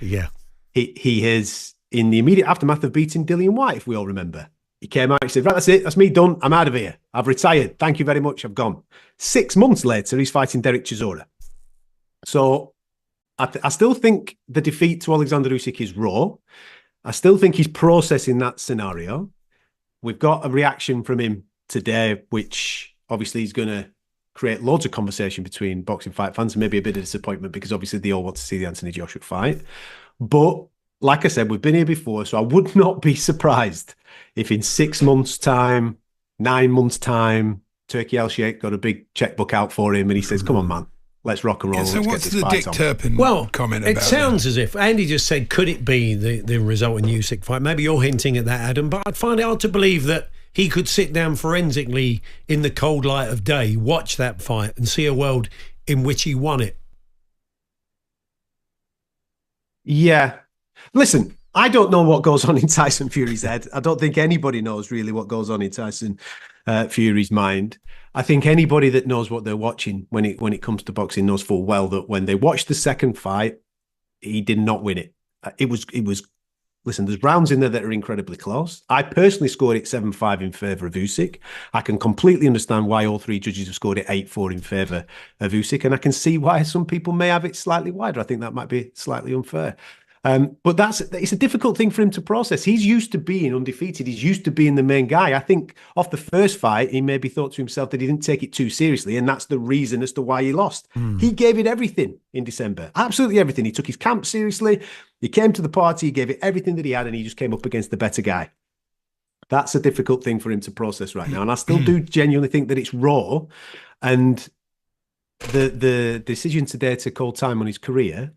Yeah. He has, in the immediate aftermath of beating Dillian White, if we all remember, he came out, he said, right, that's it, that's me done, I'm out of here, I've retired, thank you very much, I've gone. 6 months later, he's fighting Derek Chisora. So I still think the defeat to Alexander Usyk is raw. I still think he's processing that scenario. We've got a reaction from him today, which obviously is going to create loads of conversation between boxing fight fans and maybe a bit of disappointment, because obviously they all want to see the Anthony Joshua fight. But like I said, we've been here before, so I would not be surprised if in 6 months' time, 9 months' time, Turkey El Sheikh got a big checkbook out for him and he says, come on, man, let's rock and roll. Yeah, so let's what's get this the fight Dick on. Turpin comment about it sounds as if Andy just said, could it be the result in Usyk fight? Maybe you're hinting at that, Adam, but I'd find it hard to believe that he could sit down forensically in the cold light of day, watch that fight and see a world in which he won it. Yeah. Listen, I don't know what goes on in Tyson Fury's head. I don't think anybody knows really what goes on in Tyson Fury's mind. I think anybody that knows what they're watching when it comes to boxing knows full well that when they watched the second fight, he did not win it. It was. Listen, there's rounds in there that are incredibly close. I personally scored it 7-5 in favour of Usyk. I can completely understand why all three judges have scored it 8-4 in favour of Usyk, and I can see why some people may have it slightly wider. I think that might be slightly unfair. But it's a difficult thing for him to process. He's used to being undefeated. He's used to being the main guy. I think off the first fight, he maybe thought to himself that he didn't take it too seriously, and that's the reason as to why he lost. He gave it everything in December, absolutely everything. He took his camp seriously. He came to the party, he gave it everything that he had, and he just came up against the better guy. That's a difficult thing for him to process right now. And I still do genuinely think that it's raw. And the decision today to call time on his career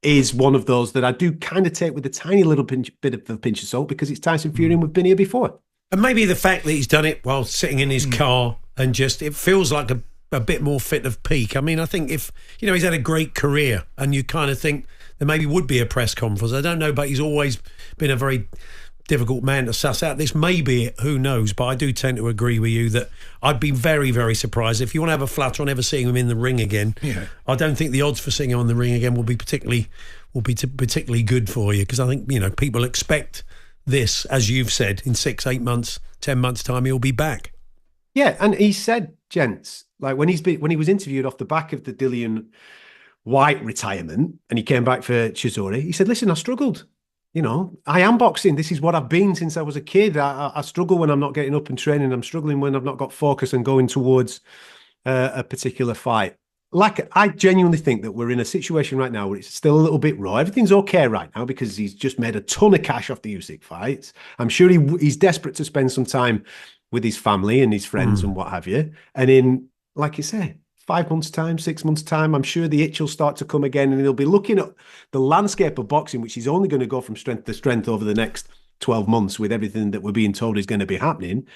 is one of those that I do kind of take with a tiny little bit of a pinch of salt, because it's Tyson Fury and we've been here before. And maybe the fact that he's done it while sitting in his car and just, it feels like a bit more fit of peak. I mean, I think if, he's had a great career and you kind of think there maybe would be a press conference. I don't know, but he's always been a very difficult man to suss out. This may be it, who knows, but I do tend to agree with you that I'd be very, very surprised if you want to have a flutter on ever seeing him in the ring again. Yeah. I don't think the odds for seeing him on the ring again will be particularly good for you, because I think, you know, people expect this, as you've said, in 6, 8 months, 10 months' time, he'll be back. Yeah, and he said, gents, like when he was interviewed off the back of the Dillian White retirement and he came back for Chisori, he said, listen, I struggled. You know, I am boxing. This is what I've been since I was a kid. I struggle when I'm not getting up and training. I'm struggling when I've not got focus and going towards a particular fight. Like, I genuinely think that we're in a situation right now where it's still a little bit raw. Everything's okay right now because he's just made a ton of cash off the Usyk fights. I'm sure he's desperate to spend some time with his family and his friends and what have you. And in, like you say, 5 months' time, 6 months' time, I'm sure the itch will start to come again, and he'll be looking at the landscape of boxing, which is only going to go from strength to strength over the next 12 months with everything that we're being told is going to be happening.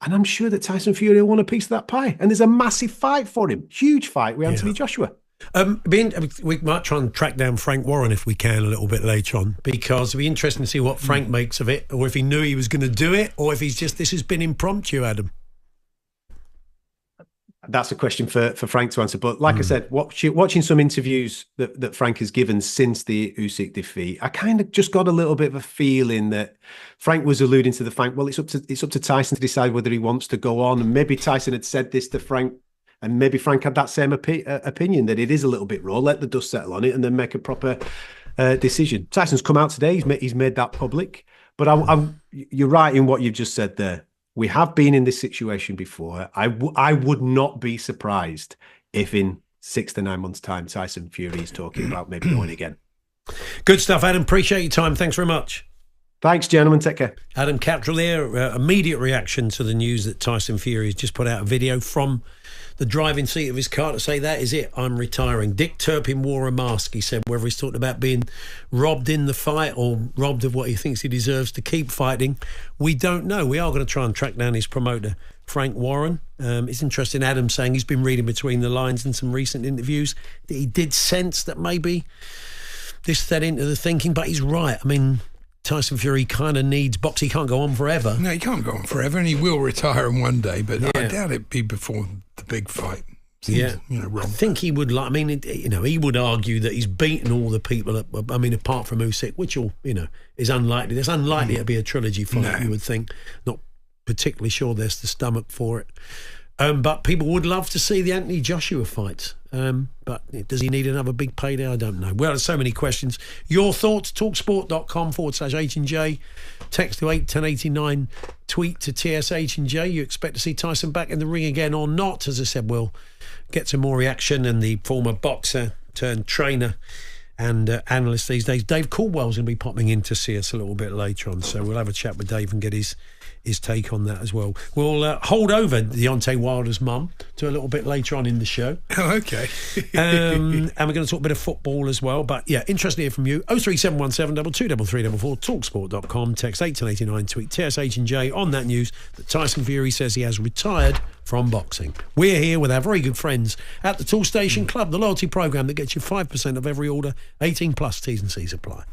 And I'm sure that Tyson Fury will want a piece of that pie. And there's a massive fight for him, huge fight with Anthony Joshua. We might try and track down Frank Warren if we can a little bit later on, because it'd be interesting to see what Frank makes of it, or if he knew he was going to do it, or if he's just, this has been impromptu, Adam. That's a question for Frank to answer. But like I said, watching some interviews that Frank has given since the Usyk defeat, I kind of just got a little bit of a feeling that Frank was alluding to the fact, well, it's up to Tyson to decide whether he wants to go on. And maybe Tyson had said this to Frank, and maybe Frank had that same opinion, that it is a little bit raw, let the dust settle on it, and then make a proper decision. Tyson's come out today. He's made that public. But you're right in what you've just said there. We have been in this situation before. I would not be surprised if in 6 to 9 months' time, Tyson Fury is talking about maybe going again. Good stuff, Adam. Appreciate your time. Thanks very much. Thanks, gentlemen. Take care. Adam Cattrall there. Immediate reaction to the news that Tyson Fury has just put out a video from the driving seat of his car to say, that is it, I'm retiring. Dick Turpin wore a mask, he said, whether he's talking about being robbed in the fight or robbed of what he thinks he deserves to keep fighting, we don't know. We are going to try and track down his promoter, Frank Warren. It's interesting, Adam saying he's been reading between the lines in some recent interviews that he did sense that maybe this fed into the thinking, but he's right. I mean, Tyson Fury kind of needs box. He can't go on forever. No, he can't go on forever, and he will retire in one day, but I doubt it'd be before the big fight. Seems, wrong. I think he would like. I mean, he would argue that he's beaten all the people. Apart from Usyk, which is unlikely. It's unlikely to be a trilogy fight. You would think. Not particularly sure there's the stomach for it. But people would love to see the Anthony Joshua fights. But does he need another big payday? I don't know. Well, there's so many questions. Your thoughts, talksport.com/H&J. Text to 81089. Tweet to TSH&J. You expect to see Tyson back in the ring again or not? As I said, we'll get some more reaction. And the former boxer turned trainer and analyst these days, Dave Caldwell's going to be popping in to see us a little bit later on. So we'll have a chat with Dave and get his take on that as well. We'll hold over Deontay Wilder's mum to a little bit later on in the show. Oh, okay. And we're going to talk a bit of football as well. But yeah, interested to hear from you. 03717 223344 talksport.com. Text 81089. Tweet TSH&J on that news that Tyson Fury says he has retired from boxing. We're here with our very good friends at the Tool Station Club, the loyalty programme that gets you 5% of every order. 18 plus T's and C's apply.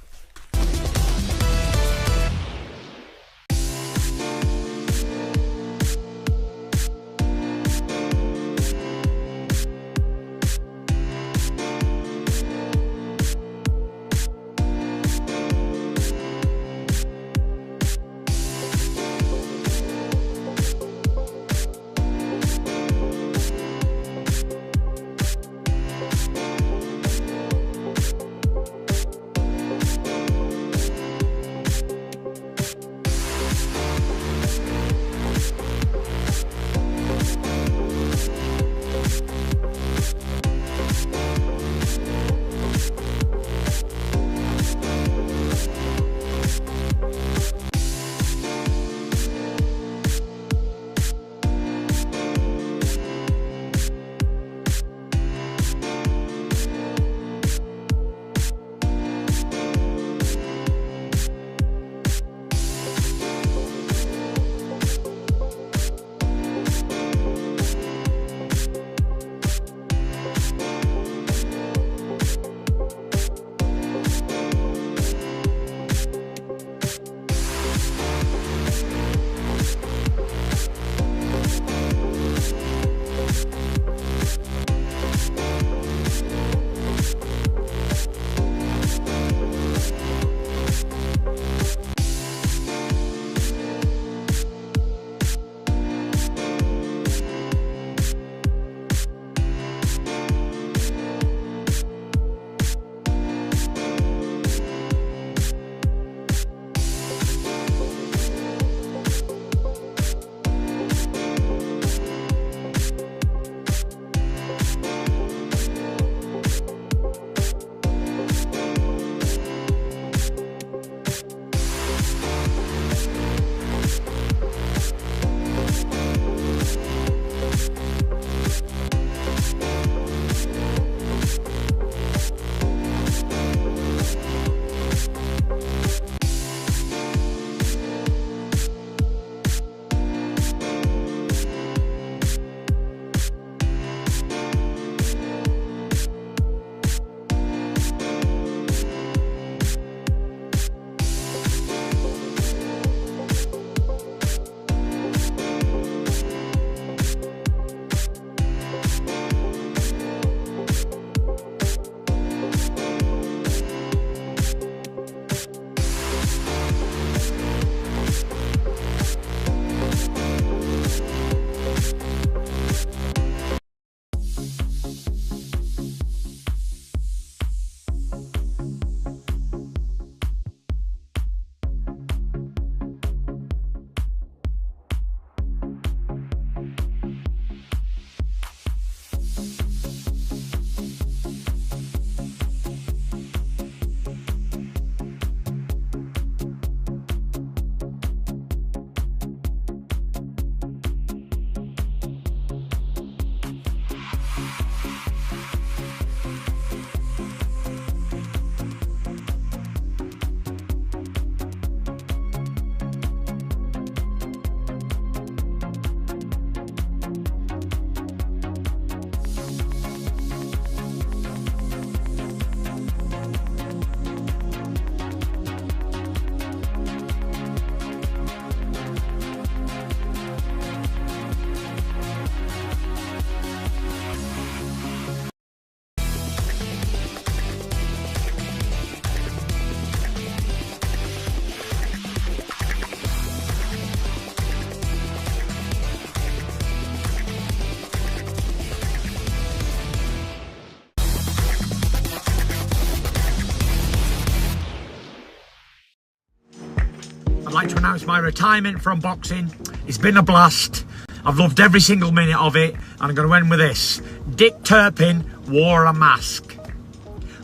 announce my retirement from boxing. It's been a blast. I've loved every single minute of it, and I'm going to end with this. Dick Turpin wore a mask.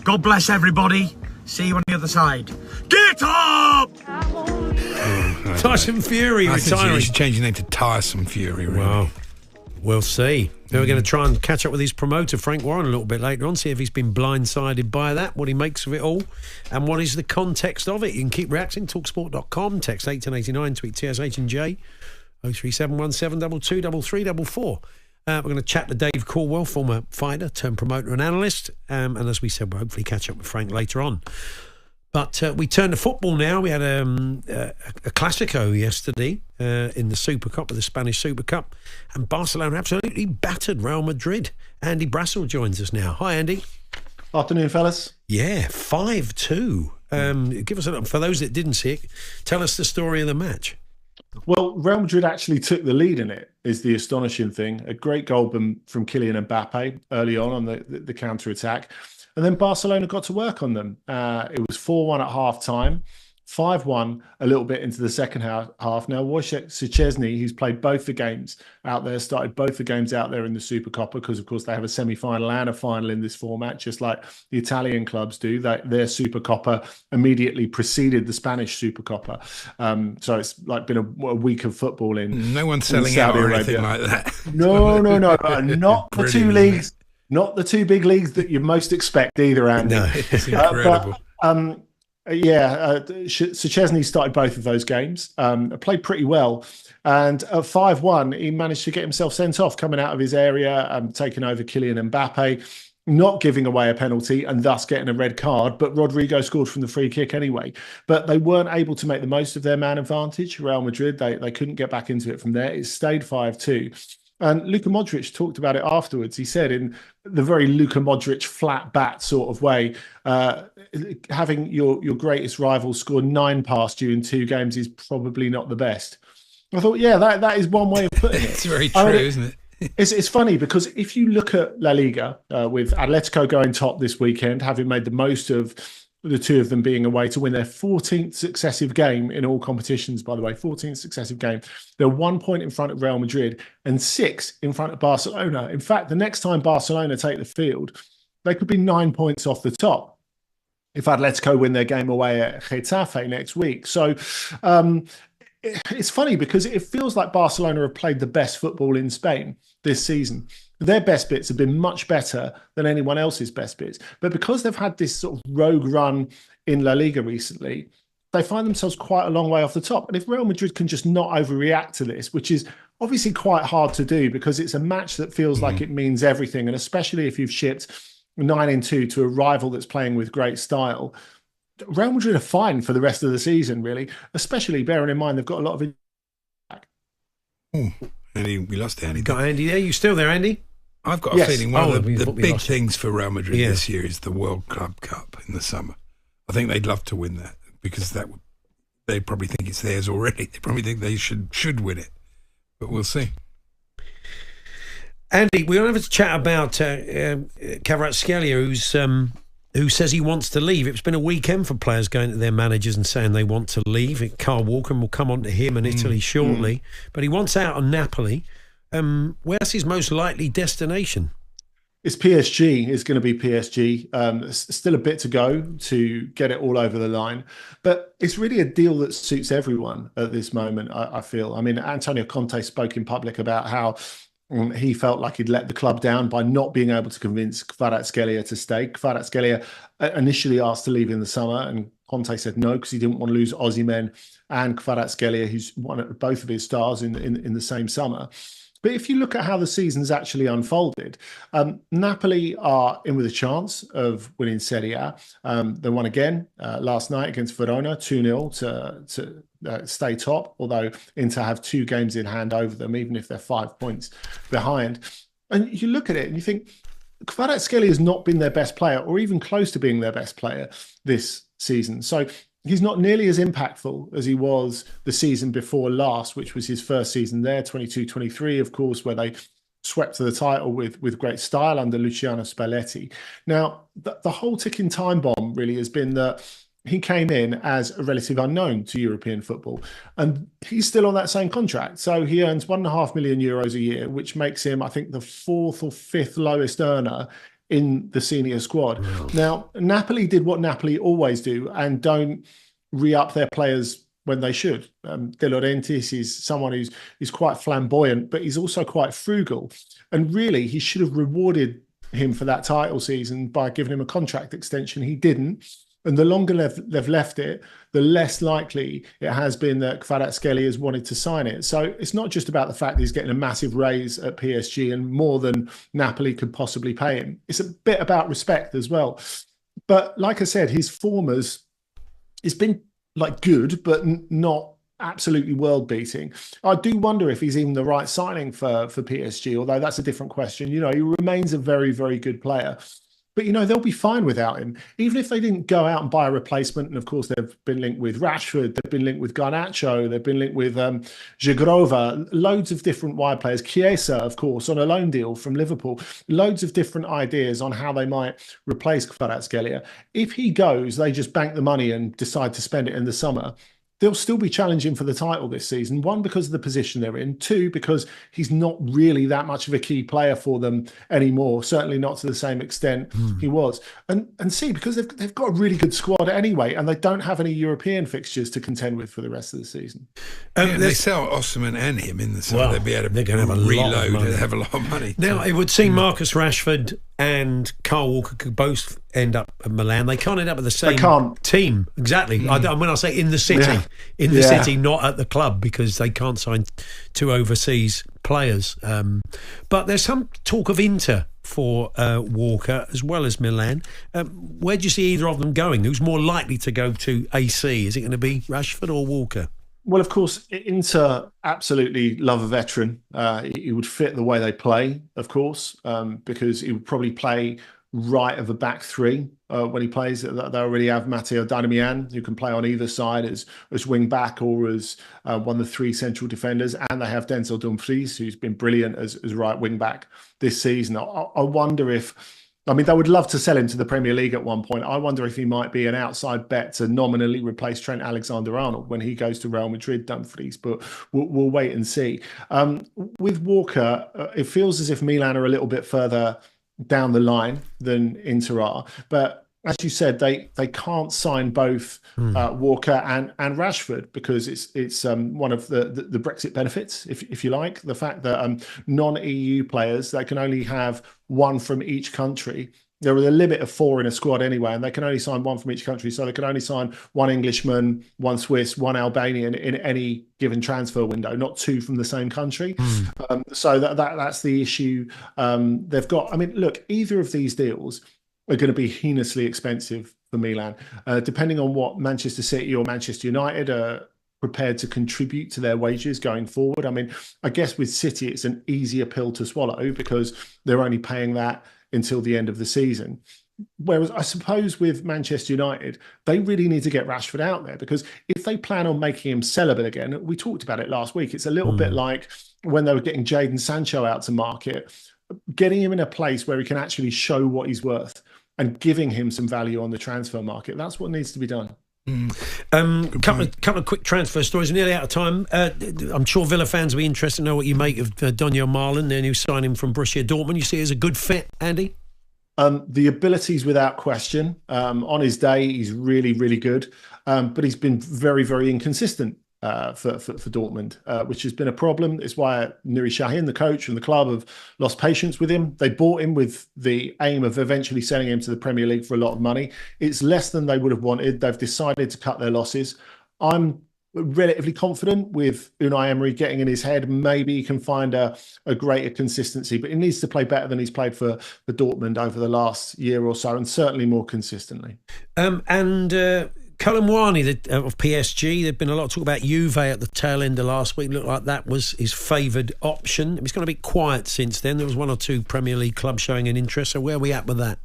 God bless everybody. See you on the other side. Get up! Tyson Fury I think retiring. he should change his name to Tyson Fury. Really. Well, we'll see. We're going to try and catch up with his promoter, Frank Warren, a little bit later on, see if he's been blindsided by that, what he makes of it all, and what is the context of it. You can keep reacting. talkSPORT.com, text 1889, tweet TSH and J, 03717223344. We're going to chat to Dave Caldwell, former fighter, turned promoter and analyst, and as we said, we'll hopefully catch up with Frank later on. But we turn to football now. We had a Clásico yesterday in the Super Cup, the Spanish Super Cup, and Barcelona absolutely battered Real Madrid. Andy Brassel joins us now. Hi, Andy. Afternoon, fellas. Yeah, 5-2. Give us for those that didn't see it, tell us the story of the match. Well, Real Madrid actually took the lead in it, is the astonishing thing. A great goal from Kylian Mbappe early on the counter-attack. And then Barcelona got to work on them. It was 4-1 at half-time, 5-1 a little bit into the second half. Now, Wojciech Szczesny, who's played both the games out there, started both the games out there in the Supercoppa because, of course, they have a semi-final and a final in this format, just like the Italian clubs do. Their Supercoppa immediately preceded the Spanish Supercoppa. So it's like been a week of football in No one's selling out or anything like that. No. Not the two leagues. Not the two big leagues that you most expect either, Andy. No, it's incredible. Szczesny started both of those games, played pretty well. And at 5-1, he managed to get himself sent off coming out of his area, taking over Kylian Mbappe, not giving away a penalty and thus getting a red card. But Rodrigo scored from the free kick anyway. But they weren't able to make the most of their man advantage. Real Madrid, they couldn't get back into it from there. It stayed 5-2. And Luka Modric talked about it afterwards. He said in the very Luka Modric flat bat sort of way, having your greatest rival score 9 past you in 2 games is probably not the best. I thought, yeah, that is one way of putting it. It's very true, isn't it? It's funny because if you look at La Liga, with Atletico going top this weekend, having made the most of the two of them being away to win their 14th successive game in all competitions, by the way, 14th successive game. They're 1 point in front of Real Madrid and 6 in front of Barcelona. In fact, the next time Barcelona take the field, they could be 9 points off the top if Atletico win their game away at Getafe next week. So it's funny because it feels like Barcelona have played the best football in Spain this season. Their best bits have been much better than anyone else's best bits. But because they've had this sort of rogue run in La Liga recently, they find themselves quite a long way off the top. And if Real Madrid can just not overreact to this, which is obviously quite hard to do because it's a match that feels like it means everything, and especially if you've shipped 9-2 to a rival that's playing with great style, Real Madrid are fine for the rest of the season, really, especially bearing in mind they've got a lot of... Andy, we lost Andy. Got Andy there? You still there, Andy? I've got a feeling one of the big lost things for Real Madrid this year is the World Club Cup in the summer. I think they'd love to win that because they probably think it's theirs already. They probably think they should win it, but we'll see. Andy, we're going to have a chat about Kvaratskhelia, who says he wants to leave. It's been a weekend for players going to their managers and saying they want to leave. Carl Walker will come on to him in Italy shortly, but he wants out on Napoli. Where's his most likely destination? It's PSG. It's going to be PSG. Still a bit to go to get it all over the line. But it's really a deal that suits everyone at this moment, I feel. I mean, Antonio Conte spoke in public about how he felt like he'd let the club down by not being able to convince Kvaratskhelia to stay. Kvaratskhelia initially asked to leave in the summer, and Conte said no because he didn't want to lose Osimhen and Kvaratskhelia, who's both of his stars in the same summer. But if you look at how the season's actually unfolded, Napoli are in with a chance of winning Serie A. They won again last night against Verona, 2-0 to stay top, although Inter have 2 games in hand over them, even if they're 5 points behind. And you look at it and you think, Kvaratskhelia has not been their best player or even close to being their best player this season. So he's not nearly as impactful as he was the season before last, which was his first season there, 22-23, of course, where they swept to the title with great style under Luciano Spalletti. Now, the whole ticking time bomb really has been that he came in as a relative unknown to European football, and he's still on that same contract. So he earns €1.5 million a year, which makes him, I think, the 4th or 5th lowest earner in the senior squad. Wow. Now, Napoli did what Napoli always do and don't re-up their players when they should. De Laurentiis is someone who's quite flamboyant, but he's also quite frugal. And really, he should have rewarded him for that title season by giving him a contract extension. He didn't. And the longer they've left it, the less likely it has been that Kvaratskhelia has wanted to sign it. So it's not just about the fact that he's getting a massive raise at PSG and more than Napoli could possibly pay him. It's a bit about respect as well. But like I said, his form it's been like good, but not absolutely world-beating. I do wonder if he's even the right signing for PSG, although that's a different question. You know, he remains a very, very good player. But, you know, they'll be fine without him. Even if they didn't go out and buy a replacement, and of course they've been linked with Rashford, they've been linked with Garnacho, they've been linked with Zhigrova, loads of different wide players. Chiesa, of course, on a loan deal from Liverpool. Loads of different ideas on how they might replace Kvaratskhelia. If he goes, they just bank the money and decide to spend it in the summer. They'll still be challenging for the title this season. One, because of the position they're in. Two, because he's not really that much of a key player for them anymore. Certainly not to the same extent he was. And C, because they've got a really good squad anyway, and they don't have any European fixtures to contend with for the rest of the season. They sell Osimhen and him in the summer. Well, they'll be able to they're going to have a reload. lot of money. They'll have a lot of money. Now, it would seem Marcus Rashford and Kyle Walker could both end up at Milan. They can't end up at the same team. Exactly. When I say in the city, the city, not at the club, because they can't sign two overseas players. But there's some talk of Inter for Walker as well as Milan. Where do you see either of them going? Who's more likely to go to AC? Is it going to be Rashford or Walker? Well, of course, Inter absolutely love a veteran. He would fit the way they play, of course, because he would probably play right of a back three when he plays. They already have Matteo Darmian, who can play on either side as wing back or as one of the three central defenders, and they have Denzel Dumfries, who's been brilliant as right wing back this season. I wonder if, I mean, they would love to sell him to the Premier League at one point. I wonder if he might be an outside bet to nominally replace Trent Alexander-Arnold when he goes to Real Madrid, Dumfries, but we'll wait and see. With Walker, it feels as if Milan are a little bit further down the line than Inter are, but as you said, they can't sign both Walker and Rashford because it's one of the Brexit benefits, if you like, the fact that non-EU players, they can only have one from each country. There was a limit of 4 in a squad anyway, and they can only sign one from each country. So they can only sign one Englishman, one Swiss, one Albanian in any given transfer window, not 2 from the same country. So that's the issue they've got. I mean, look, either of these deals are going to be heinously expensive for Milan, depending on what Manchester City or Manchester United are prepared to contribute to their wages going forward. I mean, I guess with City, it's an easier pill to swallow because they're only paying that until the end of the season. Whereas I suppose with Manchester United, they really need to get Rashford out there, because if they plan on making him sellable again, we talked about it last week, it's a little bit like when they were getting Jadon Sancho out to market, getting him in a place where he can actually show what he's worth and giving him some value on the transfer market. That's what needs to be done. Couple of quick transfer stories. We're nearly out of time. I'm sure Villa fans will be interested to know what you make of Daniel Marlon, their new signing from Borussia Dortmund. You see it as a good fit, Andy? The abilities without question. On his day, he's really, really good. But he's been very, very inconsistent for Dortmund, which has been a problem. It's why Nuri Sahin, the coach and the club, have lost patience with him. They bought him with the aim of eventually selling him to the Premier League for a lot of money. It's less than they would have wanted. They've decided to cut their losses. I'm relatively confident with Unai Emery getting in his head. Maybe he can find a greater consistency, but he needs to play better than he's played for Dortmund over the last year or so, and certainly more consistently. Colin Wani of PSG, there'd been a lot of talk about Juve at the tail end of last week. Looked like that was his favoured option. It's going to be quiet since then. There was 1 or 2 Premier League clubs showing an interest. So where are we at with that?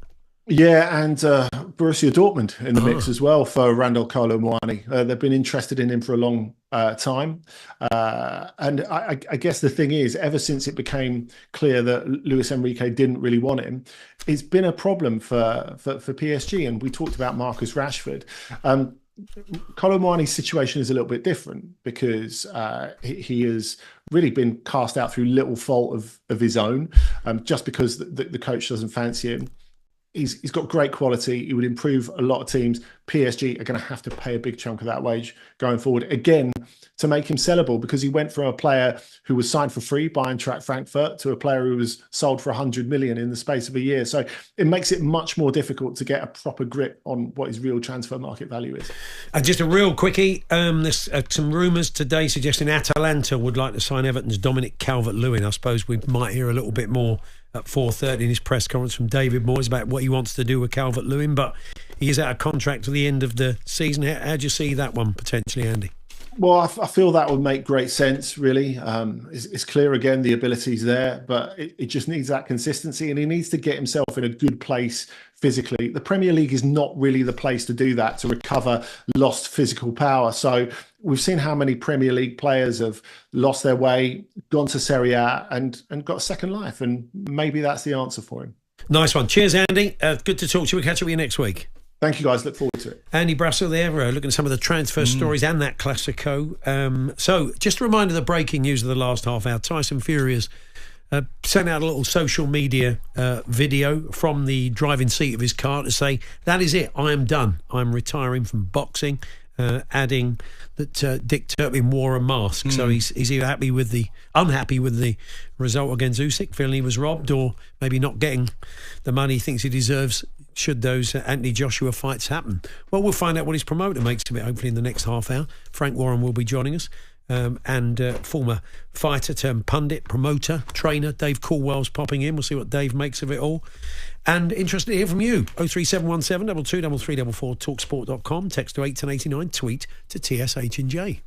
Yeah, and Borussia Dortmund in the mix as well for Randall Kolo Muani. They've been interested in him for a long time. And I guess the thing is, ever since it became clear that Luis Enrique didn't really want him, it's been a problem for PSG. And we talked about Marcus Rashford. Kolo Muani's situation is a little bit different because he has really been cast out through little fault of his own, just because the coach doesn't fancy him. He's got great quality. He would improve a lot of teams. PSG are going to have to pay a big chunk of that wage going forward, again, to make him sellable, because he went from a player who was signed for free by Eintracht Frankfurt to a player who was sold for 100 million in the space of a year. So it makes it much more difficult to get a proper grip on what his real transfer market value is. Just a real quickie, there's some rumours today suggesting Atalanta would like to sign Everton's Dominic Calvert-Lewin. I suppose we might hear a little bit more at 4:30 in his press conference from David Moyes about what he wants to do with Calvert-Lewin, but he is out of contract to the end of the season. How do you see that one potentially, Andy? Well, I feel that would make great sense, really. It's clear, again, the ability's there, but it just needs that consistency, and he needs to get himself in a good place physically. The Premier League is not really the place to do that, to recover lost physical power. So we've seen how many Premier League players have lost their way, gone to Serie A and got a second life, and maybe that's the answer for him. Nice one. Cheers, Andy. Good to talk to you. We'll catch up with you next week. Thank you, guys. Look forward to it. Andy Brassel there, looking at some of the transfer stories and that Classico. So just a reminder of the breaking news of the last half hour. Tyson Fury has sent out a little social media video from the driving seat of his car to say, that is it, I am done. I'm retiring from boxing, adding that Dick Turpin wore a mask. So he's either unhappy with the result against Usyk, feeling he was robbed, or maybe not getting the money he thinks he deserves should those Anthony Joshua fights happen. Well, we'll find out what his promoter makes of it, hopefully in the next half hour. Frank Warren will be joining us. And former fighter turned pundit, promoter, trainer, Dave Caldwell's popping in. We'll see what Dave makes of it all. And interested to hear from you. 03717 223344 talksport.com. Text to 81089. Tweet to TSH&J.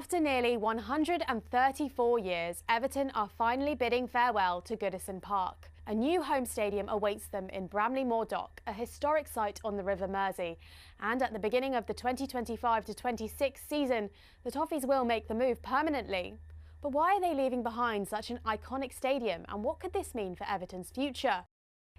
After nearly 134 years, Everton are finally bidding farewell to Goodison Park. A new home stadium awaits them in Bramley Moor Dock, a historic site on the River Mersey. And at the beginning of the 2025-26 season, the Toffees will make the move permanently. But why are they leaving behind such an iconic stadium, and what could this mean for Everton's future?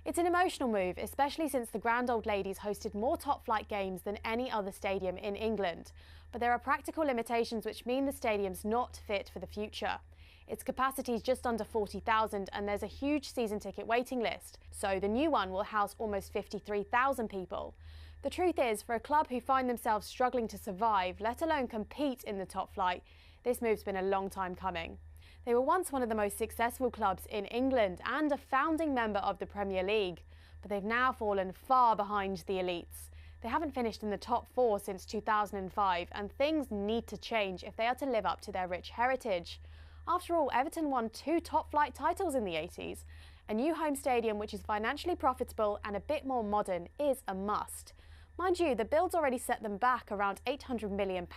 It's an emotional move, especially since the Grand Old Ladies hosted more top-flight games than any other stadium in England. But there are practical limitations which mean the stadium's not fit for the future. Its capacity is just under 40,000 and there's a huge season ticket waiting list, so the new one will house almost 53,000 people. The truth is, for a club who find themselves struggling to survive, let alone compete in the top flight, this move's been a long time coming. They were once one of the most successful clubs in England and a founding member of the Premier League, but they've now fallen far behind the elites. They haven't finished in the top 4 since 2005, and things need to change if they are to live up to their rich heritage. After all, Everton won 2 top-flight titles in the 80s. A new home stadium which is financially profitable and a bit more modern is a must. Mind you, the build's already set them back around £800 million.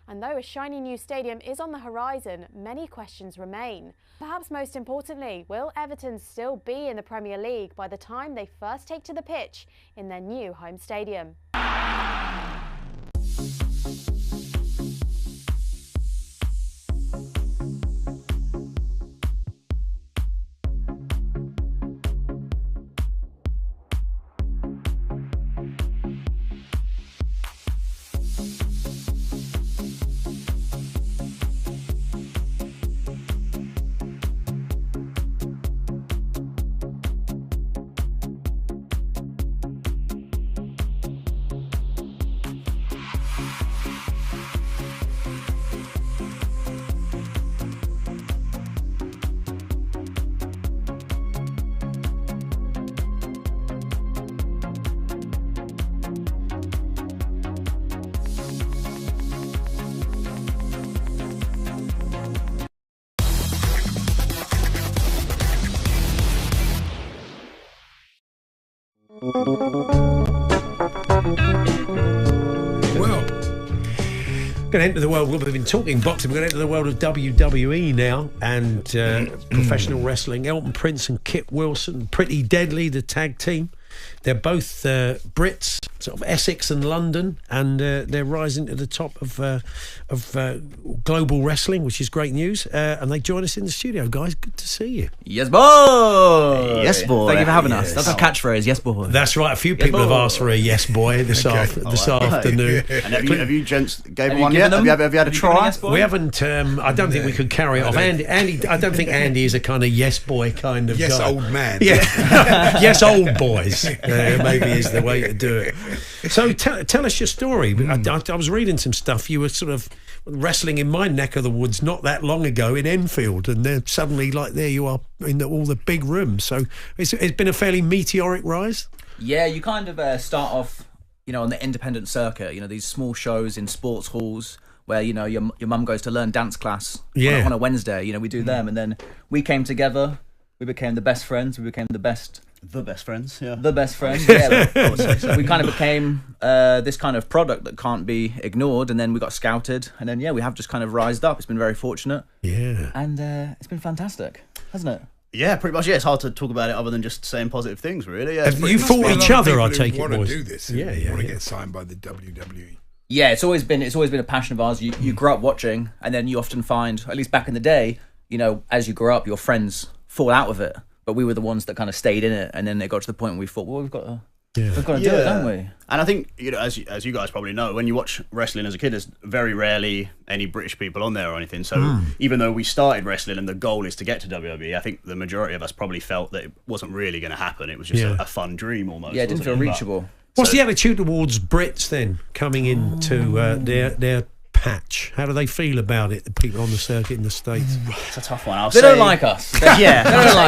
And though a shiny new stadium is on the horizon, many questions remain. Perhaps most importantly, will Everton still be in the Premier League by the time they first take to the pitch in their new home stadium? Going to enter the world. We've been talking boxing. We're going to enter the world of WWE now and professional wrestling. Elton Prince and Kit Wilson, Pretty Deadly, the tag team. They're both Brits, sort of Essex and London, and they're rising to the top of global wrestling, which is great news. And they join us in the studio, guys. Good to see you. Yes, boy. Yes, boy. Thank you for having us. That's our catchphrase. Yes, boy. That's right. A few people have asked for a yes, boy this afternoon. And have you gents gave one yet? Have you had a try? We haven't. I don't think we could carry it off. Andy, I don't think Andy is a kind of yes, boy kind of yes, guy. old man. Yeah. Yes, old boys. Maybe is the way to do it. So tell us your story. I was reading some stuff. You were sort of wrestling in my neck of the woods not that long ago in Enfield, and then suddenly, like, there you are in all the big rooms. So it's been a fairly meteoric rise. Yeah, you kind of start off, on the independent circuit. These small shows in sports halls where your mum goes to learn dance class on a Wednesday. We do them, and then we came together. We became the best friends. We became the best friends, yeah. The best friends, yeah. We kind of became this kind of product that can't be ignored, and then we got scouted, and then, we have just kind of rised up. It's been very fortunate. Yeah. And it's been fantastic, hasn't it? Yeah, pretty much, yeah. It's hard to talk about it other than just saying positive things, really. Yeah, you fought each other, I take it, want to boys. do this. Want to get signed by the WWE. Yeah, it's always been a passion of ours. You grow up watching, and then you often find, at least back in the day, as you grow up, your friends fall out of it. But we were the ones that kind of stayed in it, and then it got to the point where we thought, well, we've got to do it, don't we? And I think, as you guys probably know, when you watch wrestling as a kid, there's very rarely any British people on there or anything. So even though we started wrestling and the goal is to get to WWE, I think the majority of us probably felt that it wasn't really going to happen. It was just a fun dream almost. Yeah, it didn't feel reachable. What's the attitude towards Brits then, coming into their patch? How do they feel about it, the people on the circuit in the States? It's a tough one. They don't like us. They don't like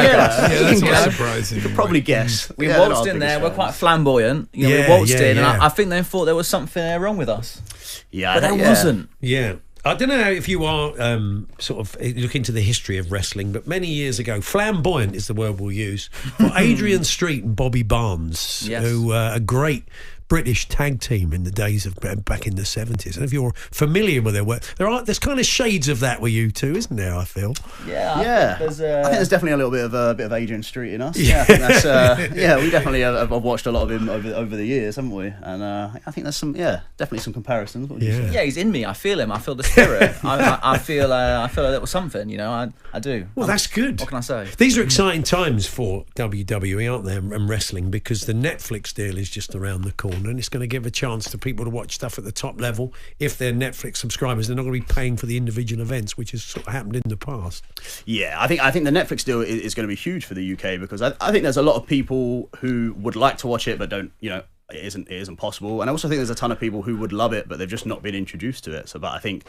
us. Yeah, that's not surprising. You could probably guess. We waltzed in there, we're quite flamboyant. We waltzed in, and I think they thought there was something wrong with us. Yeah, but there wasn't. Yeah. I don't know if you are sort of look into the history of wrestling, but many years ago, flamboyant is the word we'll use, for Adrian Street and Bobby Barnes, who are great British tag team in the days of back in the 70s. And if you're familiar with their work, there's kind of shades of that with you two, isn't there? I feel. I think there's definitely a little bit of Adrian Street in us. Yeah, I think that's, we definitely have watched a lot of him over the years, haven't we? And I think there's definitely some comparisons. Yeah, he's in me. I feel him. I feel the spirit. I feel a little something. I do. Well, that's good. What can I say? These are exciting times for WWE, aren't they, and wrestling, because the Netflix deal is just around the corner, and it's going to give a chance to people to watch stuff at the top level. If they're Netflix subscribers, they're not going to be paying for the individual events, which has sort of happened in the past. Yeah, I think the Netflix deal is going to be huge for the UK, because I think there's a lot of people who would like to watch it but don't, it isn't possible. And I also think there's a ton of people who would love it but they've just not been introduced to it. But I think,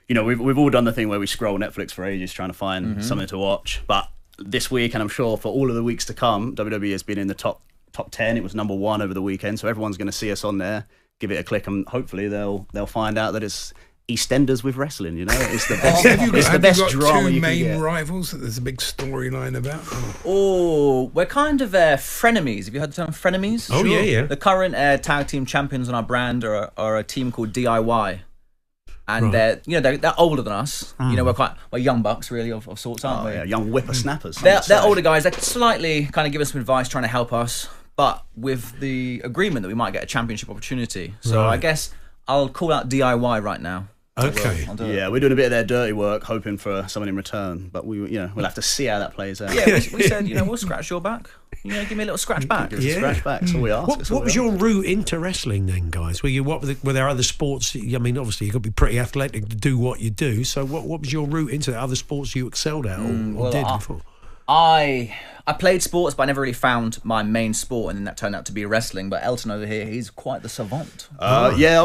we've all done the thing where we scroll Netflix for ages trying to find something to watch. But this week, and I'm sure for all of the weeks to come, WWE has been in the top 10. It was number 1 over the weekend, so everyone's going to see us on there, give it a click, and hopefully they'll find out that it's EastEnders with wrestling. It's the best. It's the best drama you can get. 2 main rivals that there's a big storyline about? Oh, we're kind of frenemies. Have you heard the term frenemies? Oh, sure. Yeah. The current tag team champions on our brand are a team called DIY. And Right. they're older than us. We're young bucks, really, of sorts, aren't we? Yeah, young whippersnappers. They're older guys. They slightly kind of give us some advice, trying to help us, but with the agreement that we might get a championship opportunity. So Right. I guess I'll call out DIY right now. Okay. I'll do it. Yeah, we're doing a bit of their dirty work, hoping for something in return. But we'll have to see how that plays out. Yeah, we said, we'll scratch your back. Give me a little scratch back. Give us a scratch back. That's all we ask. What was your route into wrestling then, guys? Were there other sports? I mean, obviously you've got to be pretty athletic to do what you do. So what was your route into other sports you excelled at or did before? I played sports, but I never really found my main sport, and then that turned out to be wrestling. But Elton over here, he's quite the savant. Yeah,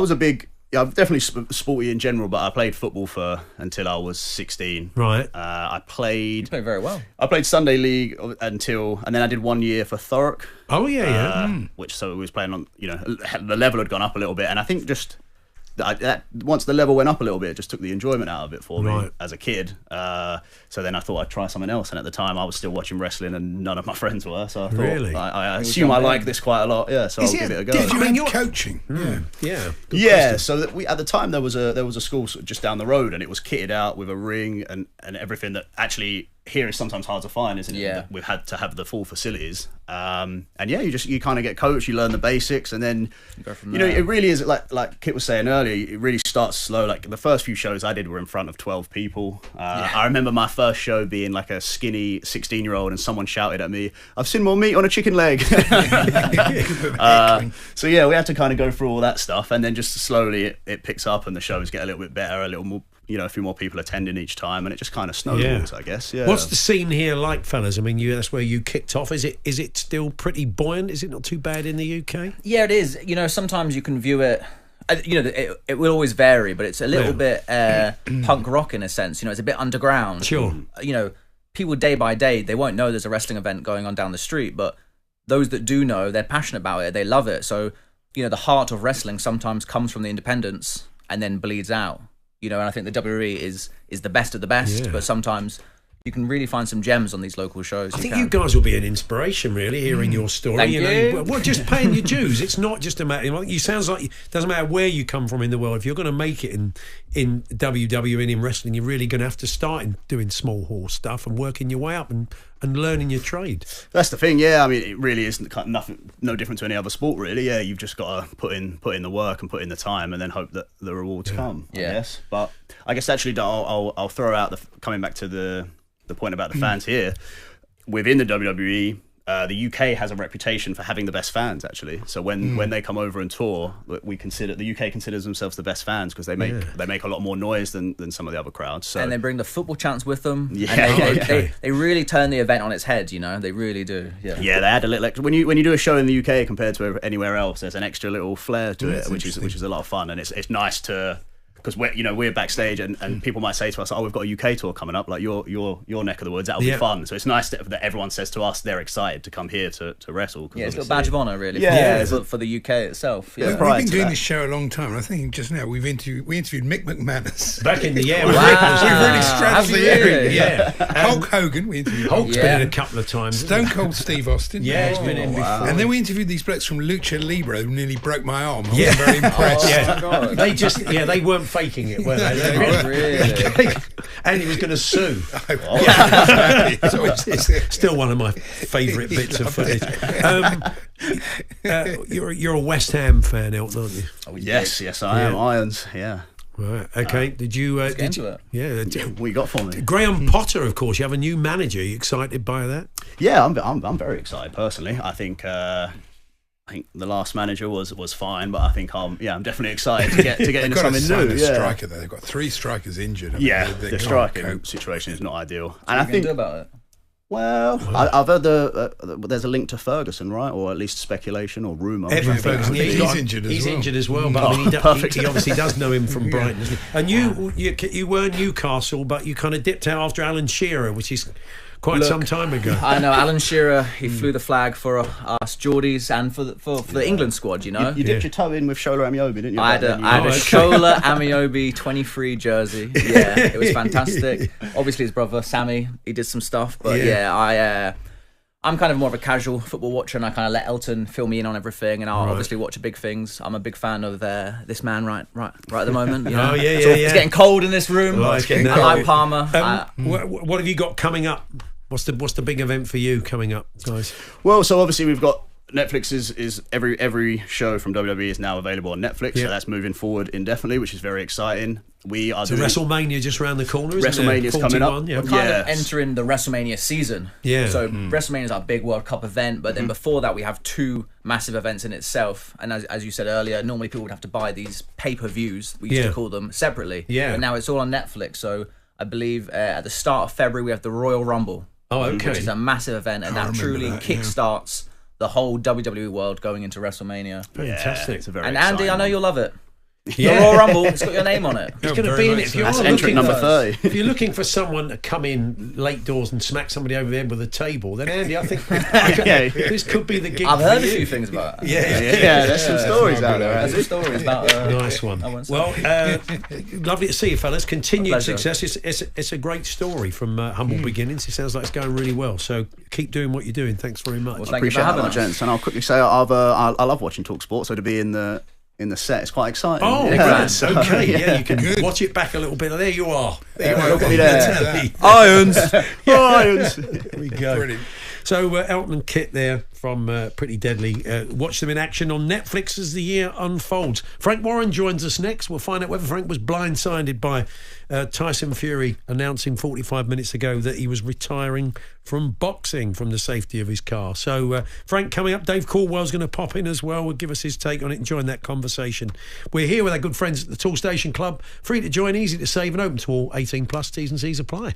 I'm definitely sporty in general, but I played football until I was 16. Right. You played very well. I played Sunday League and then I did 1 year for Thurrock. Oh yeah. So we was playing on, the level had gone up a little bit, and I think just that once the level went up a little bit, it just took the enjoyment out of it for me as a kid. So then I thought I'd try something else, and at the time I was still watching wrestling, and none of my friends were. So I thought, really, I assume I like this quite a lot. Yeah, so I'll give it a go. Did you mean coaching? Yeah. Yeah. So that at the time there was a school just down the road, and it was kitted out with a ring and everything that actually here is sometimes hard to find, isn't it? Yeah. We've had to have the full facilities. And yeah, you kind of get coached, you learn the basics, and then it really is like Kit was saying earlier, it really starts slow. Like the first few shows I did were in front of 12 people. I remember my first show being like a skinny 16-year-old, and someone shouted at me, "I've seen more meat on a chicken leg." So yeah, we had to kind of go through all that stuff, and then just slowly it picks up, and the shows get a little bit better, a little more, a few more people attending each time, and it just kind of snowballs, I guess. Yeah. What's the scene here like, fellas? I mean, that's where you kicked off. Is it still pretty buoyant? Is it not too bad in the UK? Yeah, it is. Sometimes you can view it. It will always vary, but it's a little bit punk rock in a sense. It's a bit underground. Sure. People day by day, they won't know there's a wrestling event going on down the street, but those that do know, they're passionate about it. They love it. So, the heart of wrestling sometimes comes from the independents and then bleeds out. And I think the WWE is the best of the best, but sometimes you can really find some gems on these local shows. I think you guys will be an inspiration, really, hearing your story. Thank you. Well, just paying your dues. It's not just a matter. You sounds like it doesn't matter where you come from in the world. If you're going to make it in WWE and in wrestling, you're really going to have to start in doing small hall stuff and working your way up and learning your trade. That's the thing. Yeah, I mean, it really isn't no different to any other sport, really. Yeah, you've just got to put in the work and put in the time, and then hope that the rewards come. I guess. But I guess actually, I'll throw out coming back to the point about the fans here. Within the WWE, the UK has a reputation for having the best fans, actually. So when they come over and tour, the UK considers themselves the best fans because they make a lot more noise than some of the other crowds. So. And they bring the football chants with them. Yeah, and they really turn the event on its head. They really do. Yeah, they add a little extra. When you do a show in the UK compared to anywhere else, there's an extra little flair to it, which is a lot of fun, and it's nice to because we're backstage and people might say to us, "Oh, we've got a UK tour coming up, like your neck of the woods. That'll be fun." So it's nice that everyone says to us they're excited to come here to wrestle. Yeah, it's a badge of honour, really. For the UK itself. Yeah. We've been doing this show a long time, and I think just now we interviewed Mick McManus back in the year. We've really stretched the area. Yeah, Hulk Hogan. We interviewed. Hulk's been in a couple of times. Stone Cold Steve Austin. Yeah, he's been in before. And then we interviewed these blokes from Lucha Libre who nearly broke my arm. I was very impressed. They weren't faking it, were they? Really? And he was going to sue. Still one of my favourite bits of footage. You're a West Ham fan, Elton, aren't you? Oh, yes, I am. Irons, yeah. Right. Okay. Did you? Yeah. What you got for me? Graham Potter, of course. You have a new manager. Are you excited by that? Yeah, I'm very excited personally. I think the last manager was fine, but I think I'm definitely excited to get into something new. Striker there. They've got 3 strikers injured. The striking situation is not ideal. And I think do about it. Well, I've heard there's a link to Ferguson, right? Or at least speculation or rumour. Evan Ferguson, he's injured as well. He's injured as well, but I mean, he obviously does know him from Brighton, doesn't he? And you were Newcastle, but you kind of dipped out after Alan Shearer, which is quite some time ago. I know Alan Shearer. He flew the flag for us Geordies and for the England squad. You know, you dipped your toe in with Shola Amiobi, didn't you? I had a Shola Amiobi 23 jersey. Yeah, it was fantastic. Obviously, his brother Sammy, he did some stuff, but I'm kind of more of a casual football watcher, and I kind of let Elton fill me in on everything, and I'll obviously watch the big things. I'm a big fan of this man right at the moment. You know? It's getting cold in this room. I like Palmer. What have you got coming up? What's the big event for you coming up, guys? Well, so obviously we've got Netflix is every show from WWE is now available on Netflix, so that's moving forward indefinitely, which is very exciting. We are doing WrestleMania just around the corner, isn't WrestleMania's coming up. We're kind of entering the WrestleMania season. Yeah. So WrestleMania is our big World Cup event, but then before that we have 2 massive events in itself. And as you said earlier, normally people would have to buy these pay-per-views, we used to call them, separately. Yeah. But now it's all on Netflix. So I believe at the start of February we have the Royal Rumble. Oh, okay. Which is a massive event, and that truly kickstarts the whole WWE world going into WrestleMania. Fantastic. It's a very and Andy, exciting I know you'll love it. Yeah. The Royal Rumble, it's got your name on it. It's going to be in it. That's entrant number 30. If you're looking for someone to come in late doors and smack somebody over the head with a table, then Andy, I think this could be the gig. I've heard a few things about it. Yeah, there's some stories out there. There's some stories about nice one. Well, lovely to see you, fellas. Continued success. It's a great story from humble beginnings. It sounds like it's going really well. So keep doing what you're doing. Thanks very much. Well, I appreciate that, gents. And I'll quickly say I love watching talkSPORT. So to be in the set, it's quite exciting. Oh, okay. You can watch it back a little bit. There you are. Look at me there. Irons. There we go. Brilliant. So Elton and Kit there from Pretty Deadly. Watch them in action on Netflix as the year unfolds. Frank Warren joins us next. We'll find out whether Frank was blindsided by Tyson Fury announcing 45 minutes ago that he was retiring from boxing from the safety of his car. So Frank coming up. Dave Caldwell's going to pop in as well. Will give us his take on it and join that conversation. We're here with our good friends at the Tool Station Club. Free to join, easy to save, and open to all 18 plus. T's and C's apply.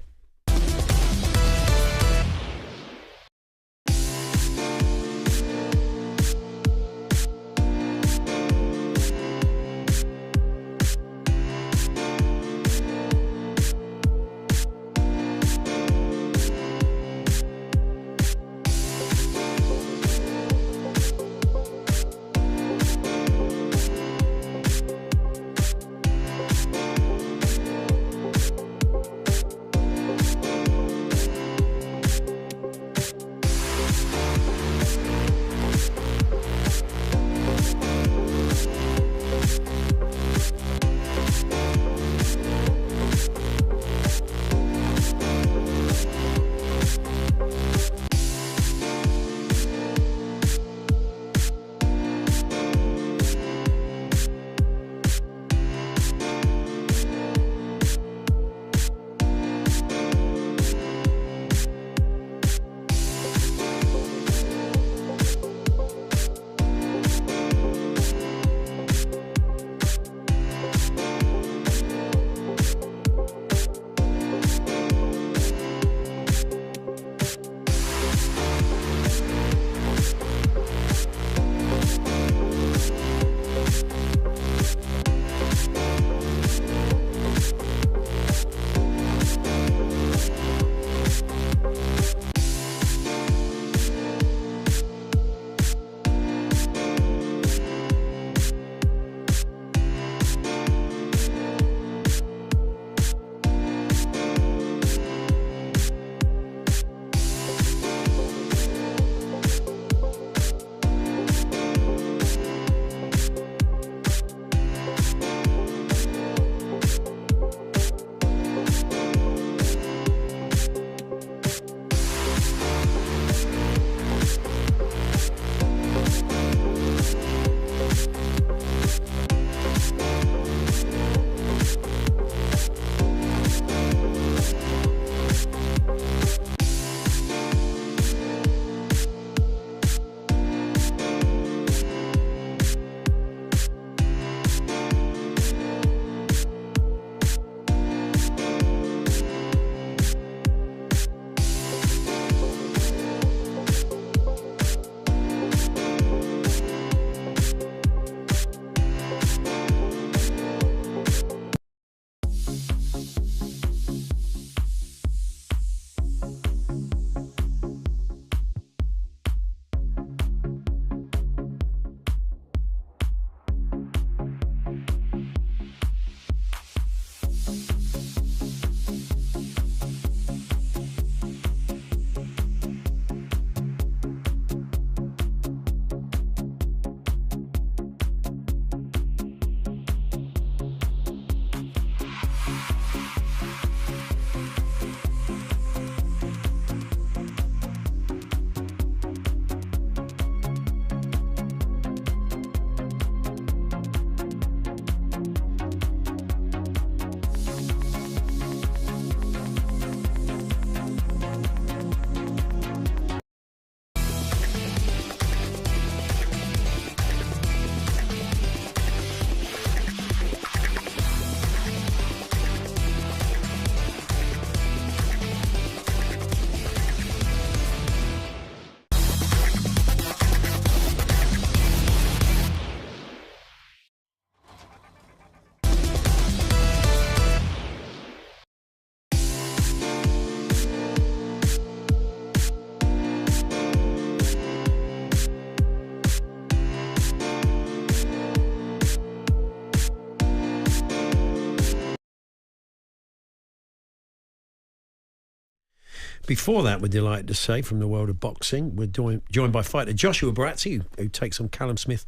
Before that, we're delighted to say, from the world of boxing, we're joined by fighter Joshua Barazzi, who takes on Callum Smith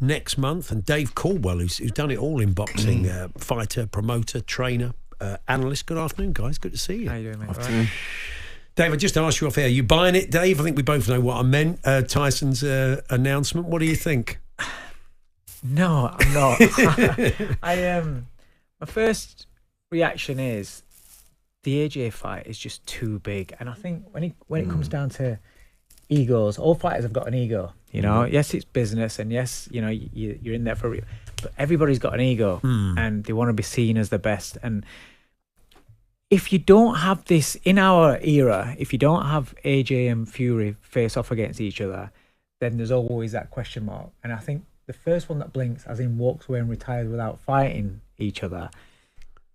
next month, and Dave Caldwell, who's done it all in boxing, fighter, promoter, trainer, analyst. Good afternoon, guys. Good to see you. How you doing, mate? Afternoon. Dave, I just asked you off air, are you buying it, Dave? I think we both know what I meant. Tyson's announcement. What do you think? No, I'm not. My first reaction is the AJ fight is just too big, and I think when it comes down to egos, all fighters have got an ego. You know, yes, it's business, and yes, you know, you're in there for, but everybody's got an ego, and they want to be seen as the best. And if you don't have this in our era, if you don't have AJ and Fury face off against each other, then there's always that question mark. And I think the first one that blinks, as in walks away and retires without fighting each other,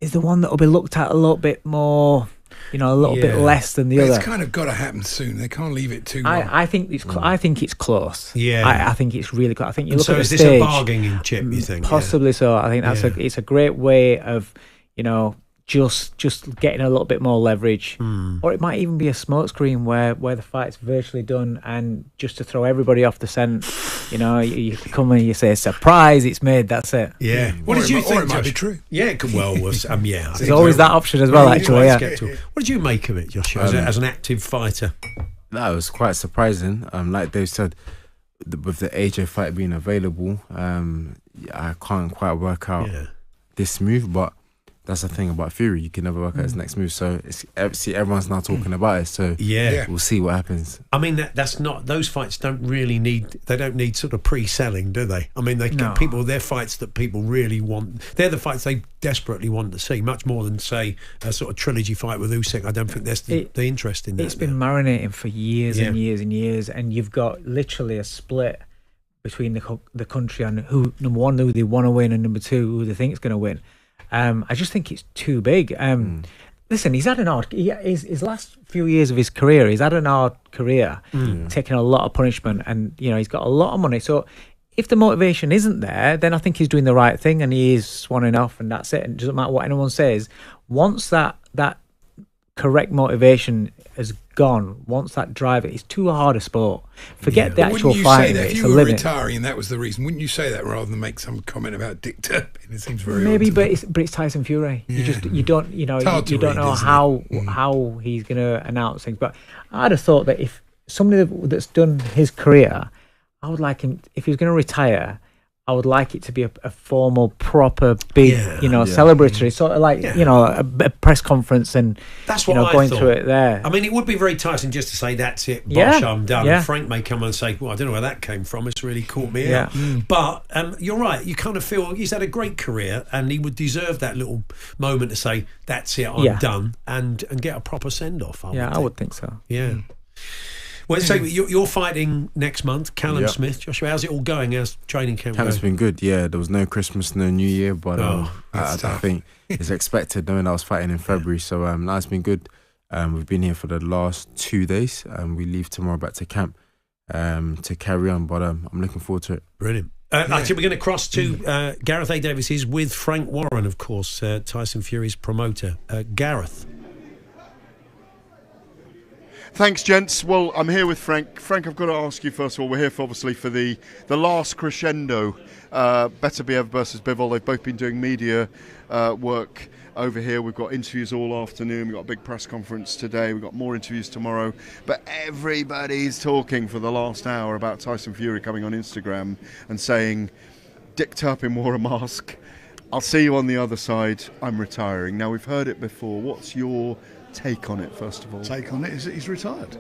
is the one that will be looked at a little bit more, you know, a little bit less than the other. It's kind of got to happen soon. They can't leave it too long. I think it's close. Yeah, I think it's really close. I think you look at the stage. So is this a bargaining chip, you think? Possibly so. I think it's a great way of, you know, just getting a little bit more leverage, or it might even be a smokescreen where the fight's virtually done, and just to throw everybody off the scent. You know, you come and you say, surprise, it's made, that's it. Yeah. What did you think? Or it might be true. Yeah, it could well was. There's always that option as well, actually. What did you make of it, Joshua, as an active fighter? That was quite surprising. Like Dave said, with the AJ fight being available, I can't quite work out this move, but that's the thing about Fury. You can never work out his next move. So everyone's now talking about it. So we'll see what happens. I mean, that's not, those fights don't need sort of pre-selling, do they? I mean, they're fights that people really want. They're the fights they desperately want to see, much more than, say, a sort of trilogy fight with Usyk. I don't think there's the interest in that. It's been marinating for years and years and years, and you've got literally a split between the country on who, number one, who they want to win, and number two, who they think is going to win. I just think it's too big. Listen, he's had his last few years of his career, he's had an hard career, taking a lot of punishment, and you know, he's got a lot of money. So if the motivation isn't there, then I think he's doing the right thing, and he is swanning off, and that's it. And it doesn't matter what anyone says. Once that correct motivation has gone, once that drive, it's too hard a sport. Forget the actual fighting. If you were retiring, that was the reason. Wouldn't you say that rather than make some comment about Dick Turpin? It seems very maybe, odd but it's Tyson Fury. You don't know how he's going to announce things. But I'd have thought that if somebody that's done his career, I would like him, if he's going to retire, I would like it to be a formal, proper, big, celebratory, sort of like, a press conference, and that's what going through it there. I mean, it would be very Tyson just to say, that's it, bosh, I'm done. And Frank may come and say, well, I don't know where that came from. It's really caught me out. But you're right. You kind of feel he's had a great career, and he would deserve that little moment to say, that's it, I'm done, and get a proper send-off. I would think so. Yeah. Well, so you're fighting next month, Callum Smith. Joshua, how's it all going? How's training camp going? It's been good, There was no Christmas, no New Year, but I think it's expected, knowing I was fighting in February. So it's been good. We've been here for the last 2 days. We leave tomorrow back to camp to carry on, but I'm looking forward to it. Brilliant. Actually, we're going to cross to Gareth A. Davis. He's with Frank Warren, of course, Tyson Fury's promoter. Gareth. Thanks, gents. Well, I'm here with Frank. Frank, I've got to ask you, first of all, we're here for the last crescendo, Better Be Ever versus Bivol. They've both been doing media work over here. We've got interviews all afternoon. We've got a big press conference today. We've got more interviews tomorrow. But everybody's talking for the last hour about Tyson Fury coming on Instagram and saying, Dick Turpin wore a mask. I'll see you on the other side. I'm retiring. Now, we've heard it before. What's your take on it, first of all? Take on it is that he's retired.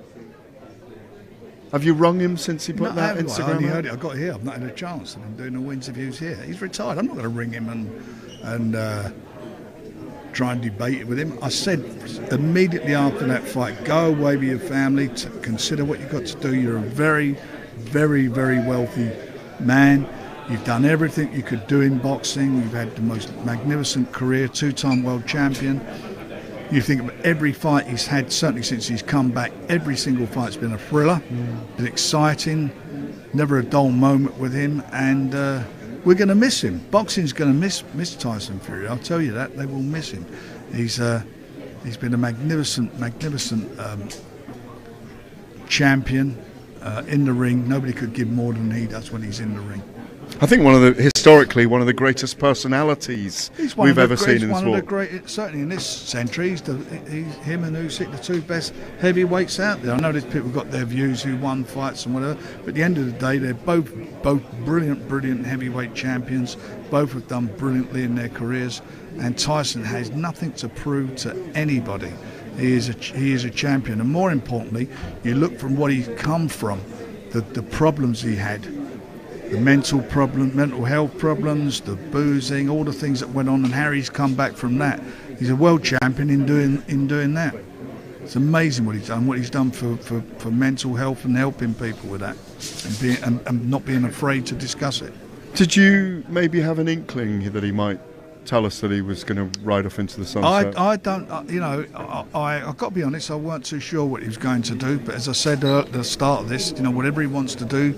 Have you rung him since he put that Instagram? I only heard it. I got here. I've not had a chance. I've been doing all interviews here. He's retired. I'm not going to ring him and try and debate it with him. I said immediately after that fight, go away with your family, consider what you've got to do. You're a very, very, very wealthy man. You've done everything you could do in boxing. You've had the most magnificent career, 2-time world champion. You think of every fight he's had, certainly since he's come back, every single fight's been a thriller, been exciting, never a dull moment with him, and we're going to miss him. Boxing's going to miss Tyson Fury, I'll tell you that. They will miss him. He's He's been a magnificent champion in the ring. Nobody could give more than he does when he's in the ring. I think historically one of the greatest personalities we've ever seen in the sport. Certainly in this century, he's him and Usyk, the two best heavyweights out there. I know there's people got their views who won fights and whatever, but at the end of the day, they're both brilliant heavyweight champions. Both have done brilliantly in their careers, and Tyson has nothing to prove to anybody. He is a champion, and more importantly, you look from what he's come from, the problems he had. The mental health problems, the boozing, all the things that went on, and Harry's come back from that. He's a world champion in doing that. It's amazing what he's done for mental health and helping people with that, and not being afraid to discuss it. Did you maybe have an inkling that he might tell us that he was going to ride off into the sunset? I don't, I've got to be honest, I weren't too sure what he was going to do, but as I said at the start of this, whatever he wants to do,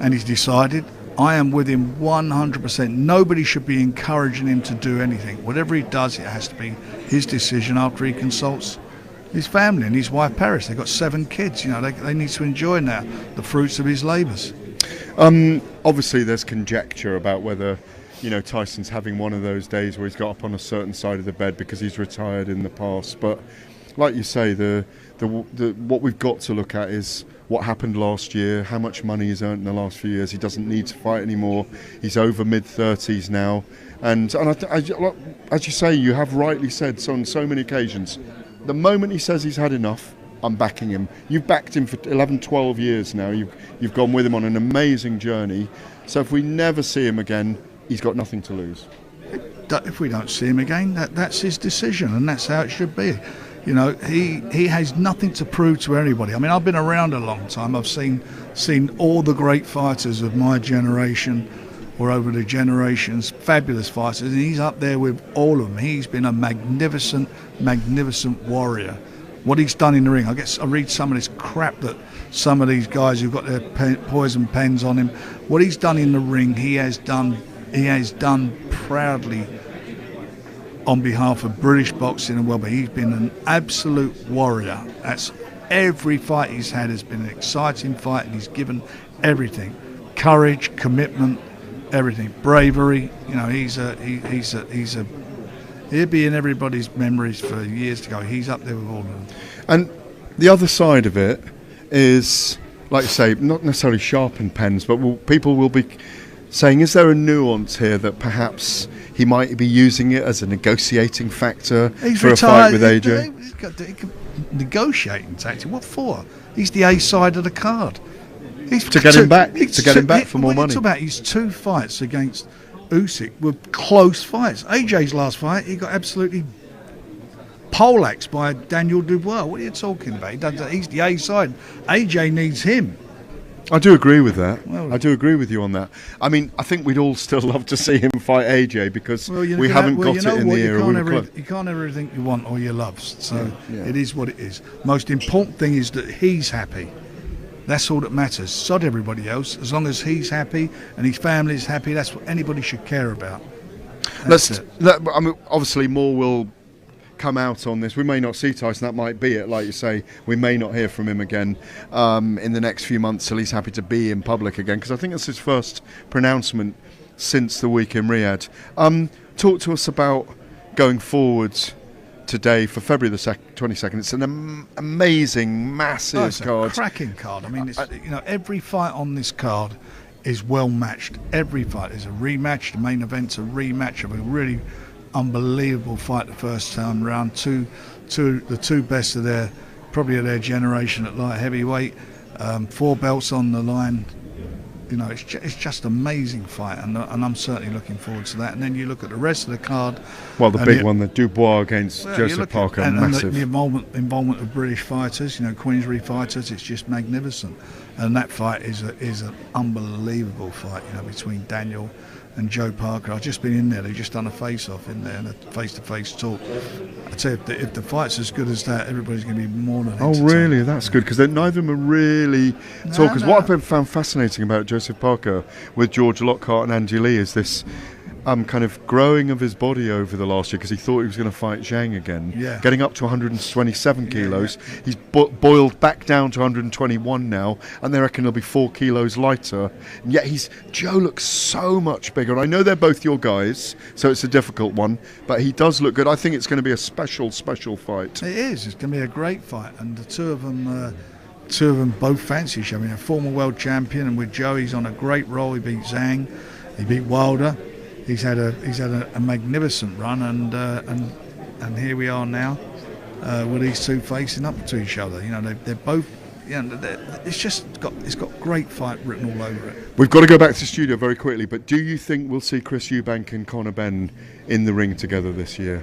and he's decided, I am with him 100%. Nobody should be encouraging him to do anything. Whatever he does, it has to be his decision after he consults his family and his wife Paris. They've got 7 kids. They need to enjoy now the fruits of his labours. Obviously, there's conjecture about whether Tyson's having one of those days where he's got up on a certain side of the bed because he's retired in the past. But like you say, the what we've got to look at is what happened last year, how much money he's earned in the last few years. He doesn't need to fight anymore. He's over mid-30s now. And as you say, you have rightly said on so many occasions, the moment he says he's had enough, I'm backing him. You've backed him for 11, 12 years now. You've gone with him on an amazing journey. So if we never see him again, he's got nothing to lose. If we don't see him again, that's his decision, and that's how it should be. He has nothing to prove to anybody. I mean, I've been around a long time. I've seen all the great fighters of my generation or over the generations, fabulous fighters, and he's up there with all of them. He's been a magnificent warrior. What he's done in the ring, I read some of this crap that some of these guys who've got their poison pens on him. What he's done in the ring, he has done proudly on behalf of British boxing and well-being. He's been an absolute warrior. That's every fight he's had has been an exciting fight, and he's given everything: courage, commitment, everything, bravery. He'll be in everybody's memories for years to go. He's up there with all of them. And the other side of it is, like you say, not necessarily sharpened pens, but people will be saying, is there a nuance here that perhaps he might be using it as a negotiating factor for a fight with AJ? He's got negotiating tactic. What for? He's the A side of the card. To get him back for more money. About his 2 fights against Usyk were close fights. AJ's last fight, he got absolutely poleaxed by Daniel Dubois. What are you talking about? He's the A side. AJ needs him. I do agree with that. I do agree with you on that. I mean, I think we'd all still love to see him fight AJ because we haven't got it in the era. You can't have everything you want or you love. So it is what it is. Most important thing is that he's happy. That's all that matters. Sod everybody else. As long as he's happy and his family's happy, that's what anybody should care about. I mean, obviously, more will come out on this. We may not see Tyson. That might be it. Like you say, we may not hear from him again in the next few months till he's happy to be in public again, because I think it's his first pronouncement since the week in Riyadh. Talk to us about going forwards today for February the 22nd. It's an amazing, massive card. A cracking card. I mean, it's, every fight on this card is well matched. Every fight is a rematch. The main event's a rematch of a really unbelievable fight the first time round. The two best of their generation at light heavyweight. 4 belts on the line. It's just amazing fight, and I'm certainly looking forward to that. And then you look at the rest of the card. Well, the big one, the Dubois against Joseph Parker, massive. And the involvement of British fighters, Queensberry fighters, it's just magnificent. And that fight is an unbelievable fight, between Daniel and Joe Parker. I've just been in there. They've just done a face-off in there and a face-to-face talk. I tell you, if the fight's as good as that, everybody's going to be more than entertained. Oh, really? That's good, because neither of them are really talkers. What I've found fascinating about Joseph Parker with George Lockhart and Andy Lee is this kind of growing of his body over the last year, because he thought he was going to fight Zhang again. Yeah. Getting up to 127 kilos. Yeah. He's boiled back down to 121 now, and they reckon he'll be 4 kilos lighter. And yet Joe looks so much bigger. I know they're both your guys, so it's a difficult one, but he does look good. I think it's going to be a special fight. It is. It's going to be a great fight, and the two of them both fancy each other. I mean, a former world champion, and with Joe, he's on a great roll. He beat Zhang, he beat Wilder. He's had a magnificent run, and here we are now with these two facing up to each other. You know, they're both. You know, it's got great fight written all over it. We've got to go back to the studio very quickly, but do you think we'll see Chris Eubank and Conor Benn in the ring together this year?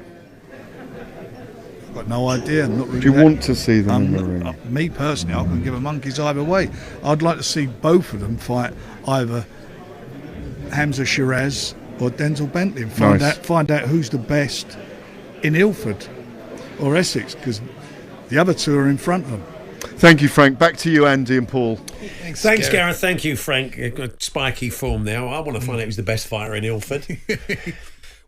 I've got no idea. I'm not really. Do you want to see them in the ring? Me personally, I couldn't give a monkey's either way. I'd like to see both of them fight either Hamza Shiraz or Denzel Bentley and find out who's the best in Ilford or Essex, because the other two are in front of them. Thank you, Frank. Back to you, Andy and Paul. Thanks, Gareth. Thank you, Frank. Spiky form now. I want to find out who's the best fighter in Ilford.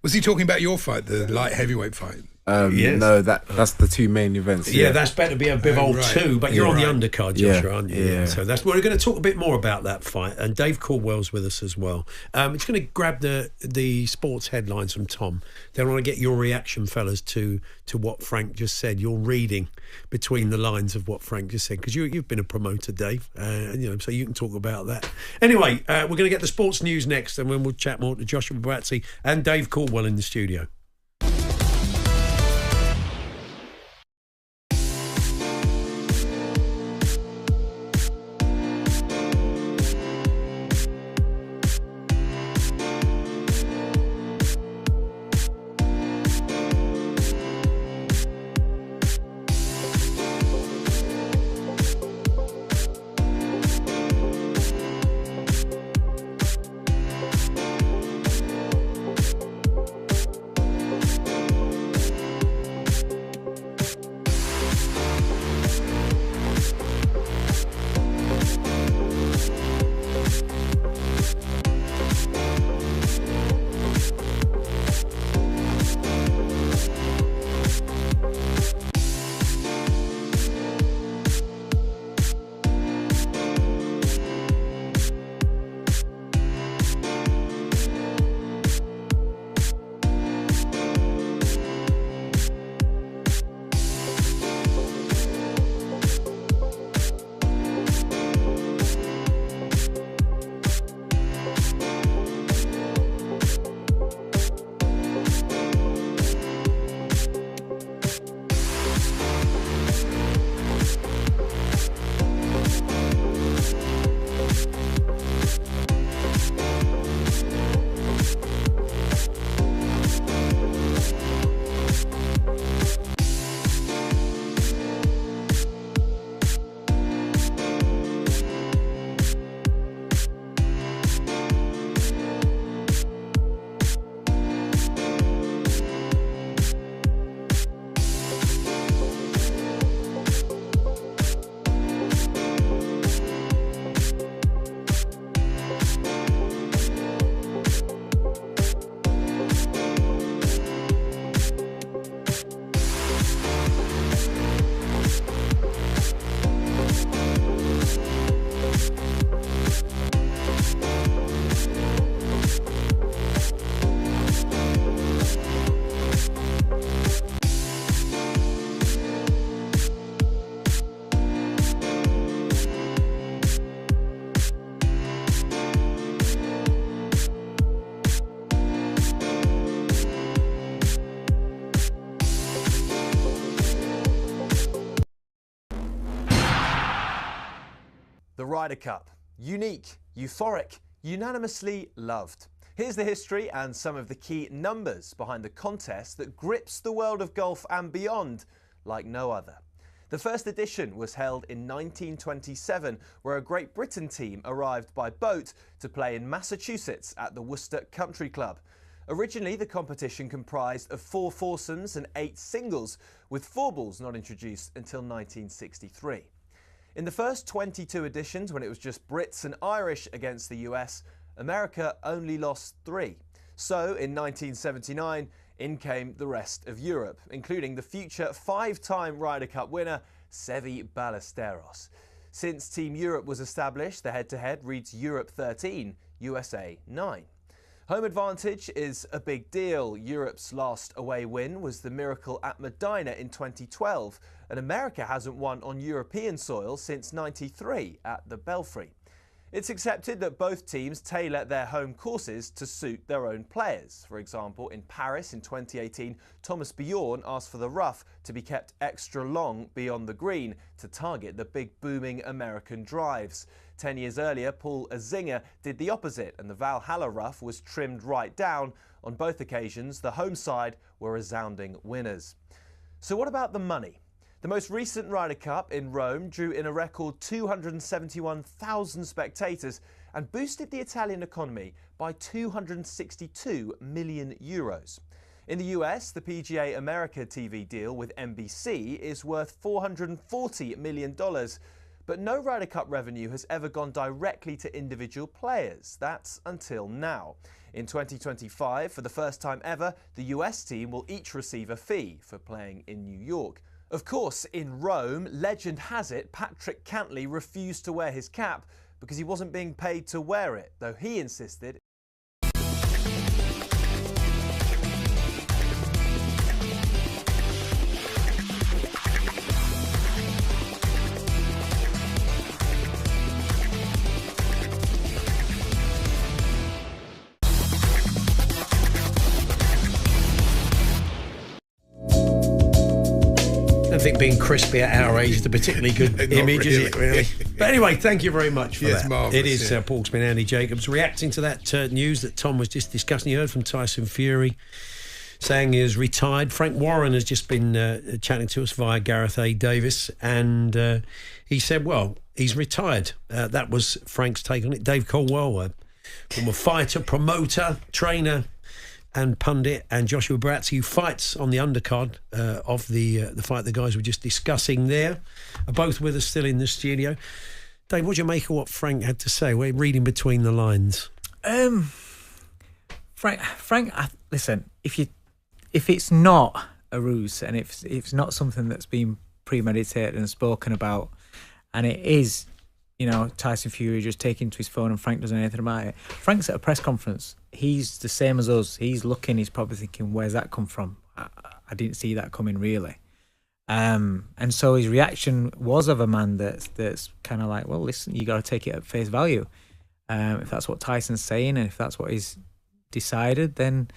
Was he talking about your fight, the light heavyweight fight? Yes. No, that's the two main events. Yeah, that's better to be a bit old too, but you're on the undercard, Joshua, aren't you? Yeah. So we're going to talk a bit more about that fight, and Dave Caldwell's with us as well. It's going to grab the sports headlines from Tom. Then I want to get your reaction, fellas, to what Frank just said. Your reading between the lines of what Frank just said, because you've been a promoter, Dave, so you can talk about that. Anyway, we're going to get the sports news next, and then we'll chat more to Joshua Barazzi and Dave Caldwell in the studio. The Ryder Cup. Unique, euphoric, unanimously loved. Here's the history and some of the key numbers behind the contest that grips the world of golf and beyond like no other. The first edition was held in 1927, where a Great Britain team arrived by boat to play in Massachusetts at the Worcester Country Club. Originally, the competition comprised of 4 foursomes and 8 singles, with 4 balls not introduced until 1963. In the first 22 editions, when it was just Brits and Irish against the US, America only lost 3. So, in 1979, in came the rest of Europe, including the future 5-time Ryder Cup winner, Seve Ballesteros. Since Team Europe was established, the head-to-head reads Europe 13, USA 9. Home advantage is a big deal. Europe's last away win was the miracle at Medina in 2012, and America hasn't won on European soil since '93 at the Belfry. It's accepted that both teams tailor their home courses to suit their own players. For example, in Paris in 2018, Thomas Bjorn asked for the rough to be kept extra long beyond the green to target the big booming American drives. 10 years earlier, Paul Azinger did the opposite, and the Valhalla rough was trimmed right down. On both occasions, the home side were resounding winners. So what about the money? The most recent Ryder Cup in Rome drew in a record 271,000 spectators and boosted the Italian economy by €262 million. In the US, the PGA America TV deal with NBC is worth $440 million. But no Ryder Cup revenue has ever gone directly to individual players. That's until now. In 2025, for the first time ever, the US team will each receive a fee for playing in New York. Of course, in Rome, legend has it Patrick Cantley refused to wear his cap because he wasn't being paid to wear it, though he insisted. I don't think being crispy at our age is a particularly good image, is it, really? But anyway, thank you very much for that. Marvellous, it is Paul Hawksbee Andy Jacobs reacting to that news that Tom was just discussing. You heard from Tyson Fury saying he is retired. Frank Warren has just been chatting to us via Gareth A. Davis, and he said, well, he's retired. That was Frank's take on it. Dave Colwell, former fighter, promoter, trainer, and pundit, and Joshua Bratz, who fights on the undercard of the fight the guys were just discussing there, are both with us still in the studio. Dave, what do you make of what Frank had to say? We're reading between the lines. Frank, listen, if it's not a ruse and if it's not something that's been premeditated and spoken about, and it is, you know, Tyson Fury just taking to his phone and Frank doesn't know anything about it. Frank's at a press conference. He's the same as us. He's looking, he's probably thinking, where's that come from? I didn't see that coming, really. And so his reaction was of a man that's kind of like, well, listen, you got to take it at face value. If that's what Tyson's saying and if that's what he's decided, then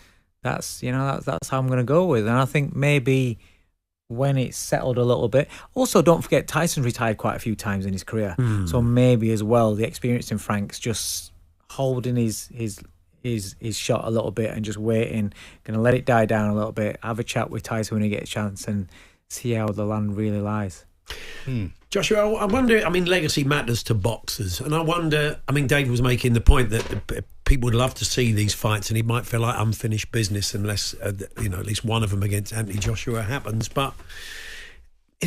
that's how I'm going to go with. And I think maybe when it's settled a little bit. Also, don't forget, Tyson retired quite a few times in his career. So maybe as well, the experience in Frank's just holding his shot a little bit and just waiting, going to let it die down a little bit, have a chat with Tyson when he gets a chance and see how the land really lies. Joshua, I wonder, I mean, legacy matters to boxers, and I wonder, I mean, Dave was making the point that people would love to see these fights and it might feel like unfinished business unless, at least one of them against Anthony Joshua happens. But,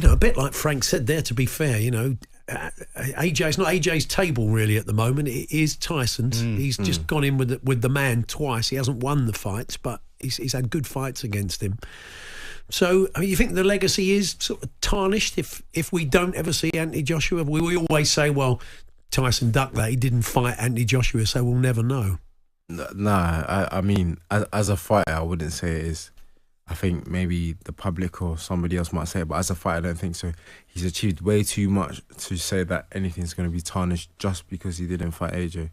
a bit like Frank said there, to be fair, AJ, it's not AJ's table really at the moment, it is Tyson's. He's just gone in with the man twice. He hasn't won the fights, but he's had good fights against him. So, you think the legacy is sort of tarnished if we don't ever see Anthony Joshua? We always say, well, Tyson ducked that. He didn't fight Anthony Joshua, so we'll never know. No, I mean, as a fighter, I wouldn't say it is. I think maybe the public or somebody else might say it, but as a fighter, I don't think so. He's achieved way too much to say that anything's going to be tarnished just because he didn't fight AJ.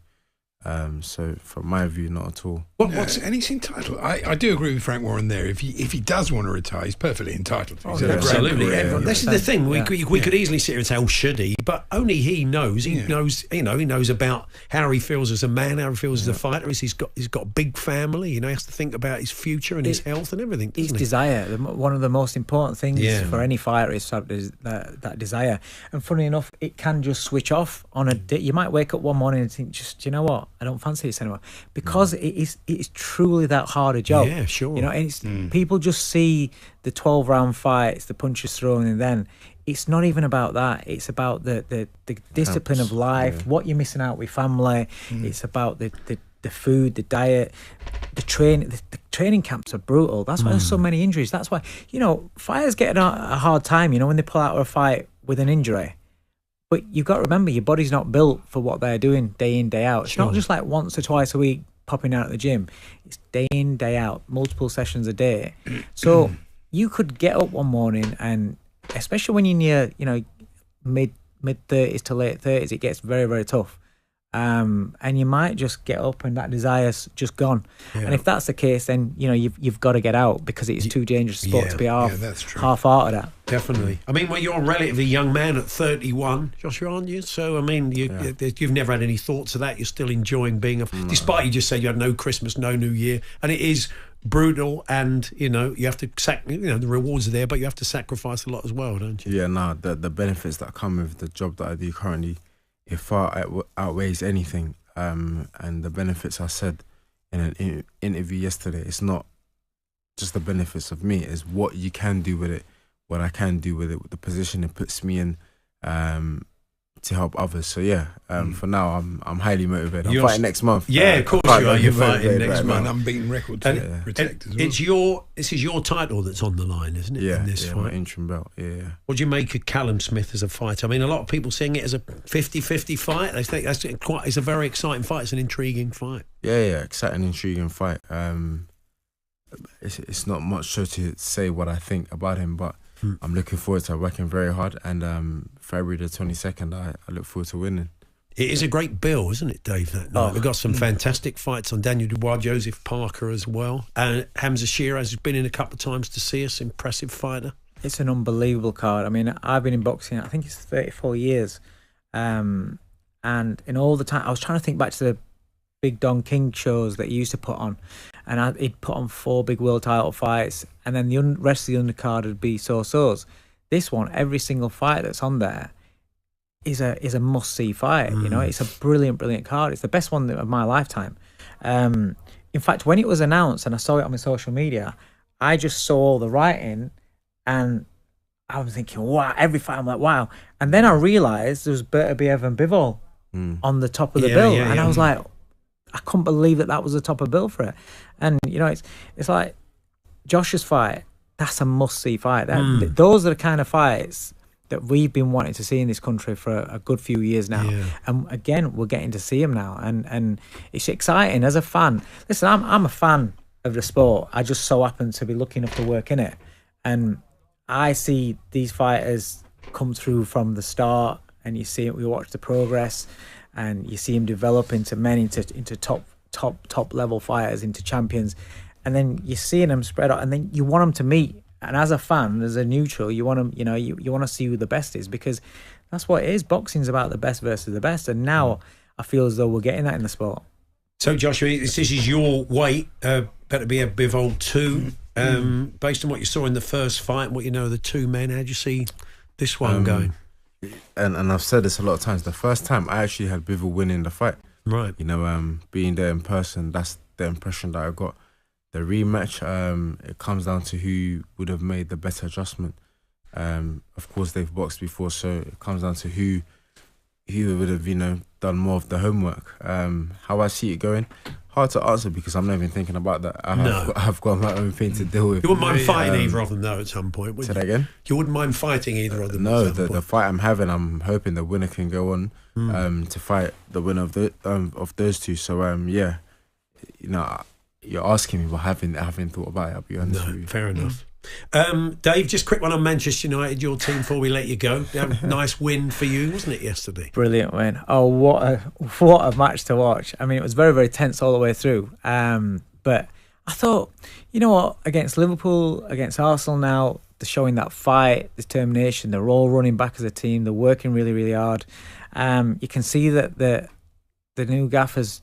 So from my view, not at all. And he's entitled. I do agree with Frank Warren there. If he does want to retire, he's perfectly entitled. Absolutely. This is the thing. We could easily sit here and say, "Oh, should he?" But only he knows. He knows. He knows about how he feels as a man, how he feels as a fighter. He's got a big family. He has to think about his future and his health and everything. His desire. One of the most important things for any fighter is that desire. And funny enough, it can just switch off on a day. You might wake up one morning and think, "Just, you know what? I don't fancy this anymore," because it is truly that hard a job. Yeah, sure. And it's people just see the 12-round fights, the punches thrown, and then it's not even about that. It's about the discipline of life, what you're missing out with family. It's about the food, the diet. the training camps are brutal. That's why there's so many injuries. That's why, fighters get a hard time, when they pull out of a fight with an injury. But you've got to remember, your body's not built for what they're doing day in, day out. It's not just like once or twice a week popping out at the gym. It's day in, day out, multiple sessions a day. So you could get up one morning, and especially when you're near, mid 30s to late 30s, it gets very, very tough. And you might just get up and that desire's just gone. Yeah. And if that's the case, then you've got to get out, because it's too dangerous a sport to be half-hearted at. Definitely. I mean, well, you're a relatively young man at 31, Joshua, aren't you? So, I mean, you've never had any thoughts of that. You're still enjoying being despite you just said you had no Christmas, no New Year, and it is brutal, and you have to the rewards are there, but you have to sacrifice a lot as well, don't you? Yeah, no, the benefits that come with the job that I do currently, it far outweighs anything. And the benefits, I said in an interview yesterday, it's not just the benefits of me, it's what you can do with it, what I can do with it, the position it puts me in to help others. So for now, I'm highly motivated. I'm fighting next month. Yeah, of course you are. You're fighting next month. An unbeaten record to protect as well. This is your title that's on the line, isn't it? Yeah, in this fight? My interim belt. Yeah. What do you make of Callum Smith as a fighter? I mean, a lot of people seeing it as a 50-50 fight. They think it's a very exciting fight. It's an intriguing fight. Yeah, exciting, intriguing fight. It's not much so to say what I think about him, but I'm looking forward to working very hard, and February the 22nd, I look forward to winning. It is a great bill, isn't it, Dave, that night? We've got some fantastic fights on. Daniel Dubois, Joseph Parker as well. And Hamza Shiraz has been in a couple of times to see us. Impressive fighter. It's an unbelievable card. I mean, I've been in boxing, I think it's 34 years. And in all the time, I was trying to think back to the big Don King shows that he used to put on. And he'd put on 4 big world title fights, and then the rest of the undercard would be so-sos. This one, every single fight that's on there is a must-see fight. It's a brilliant card. It's the best one of my lifetime. In fact, when it was announced and I saw it on my social media, I just saw all the writing, and I was thinking, wow, every fight, I'm like, wow. And then I realised there was Bertabiev and Bivol on the top of the bill, and I was like, I couldn't believe that was the top of bill for it. And it's like Josh's fight, that's a must-see fight. Those are the kind of fights that we've been wanting to see in this country for a good few years now. And again, we're getting to see them now, and it's exciting as a fan. Listen, I'm a fan of the sport. I just so happen to be lucky enough to work in it, and I see these fighters come through from the start, and we watch the progress, and you see them develop into men, into top level fighters, into champions, and then you're seeing them spread out, and then you want them to meet. And as a fan, as a neutral, you want them, you want to see who the best is, because that's what it is. Boxing's about the best versus the best, and now I feel as though we're getting that in the sport. So, Joshua, this is your weight. Bertabiev Bivol 2. Based on what you saw in the first fight and what you know of the two men, how do you see this one going? And I've said this a lot of times. The first time I actually had Bivol winning the fight. Right. Being there in person, that's the impression that I got. The rematch, it comes down to who would have made the better adjustment. Of course, they've boxed before, so it comes down to who would have, done more of the homework. How I see it going, hard to answer, because I'm not even thinking about that. I've got my own thing to deal with. You wouldn't mind fighting either of them, though, at some point, would you? Say that again? You wouldn't mind fighting either of them? No, the fight I'm having, I'm hoping the winner can go on to fight the winner of those two. So, you're asking me, but I haven't thought about it, I'll be honest with you. Fair enough. Dave, just quick one on Manchester United, your team, before we let you go. Nice win for you, wasn't it, yesterday? Brilliant win. Oh, what a match to watch. I mean, it was very, very tense all the way through. But I thought, you know what, against Liverpool, against Arsenal now, they're showing that fight, determination. They're all running back as a team. They're working really, really hard. You can see that the new gaffer's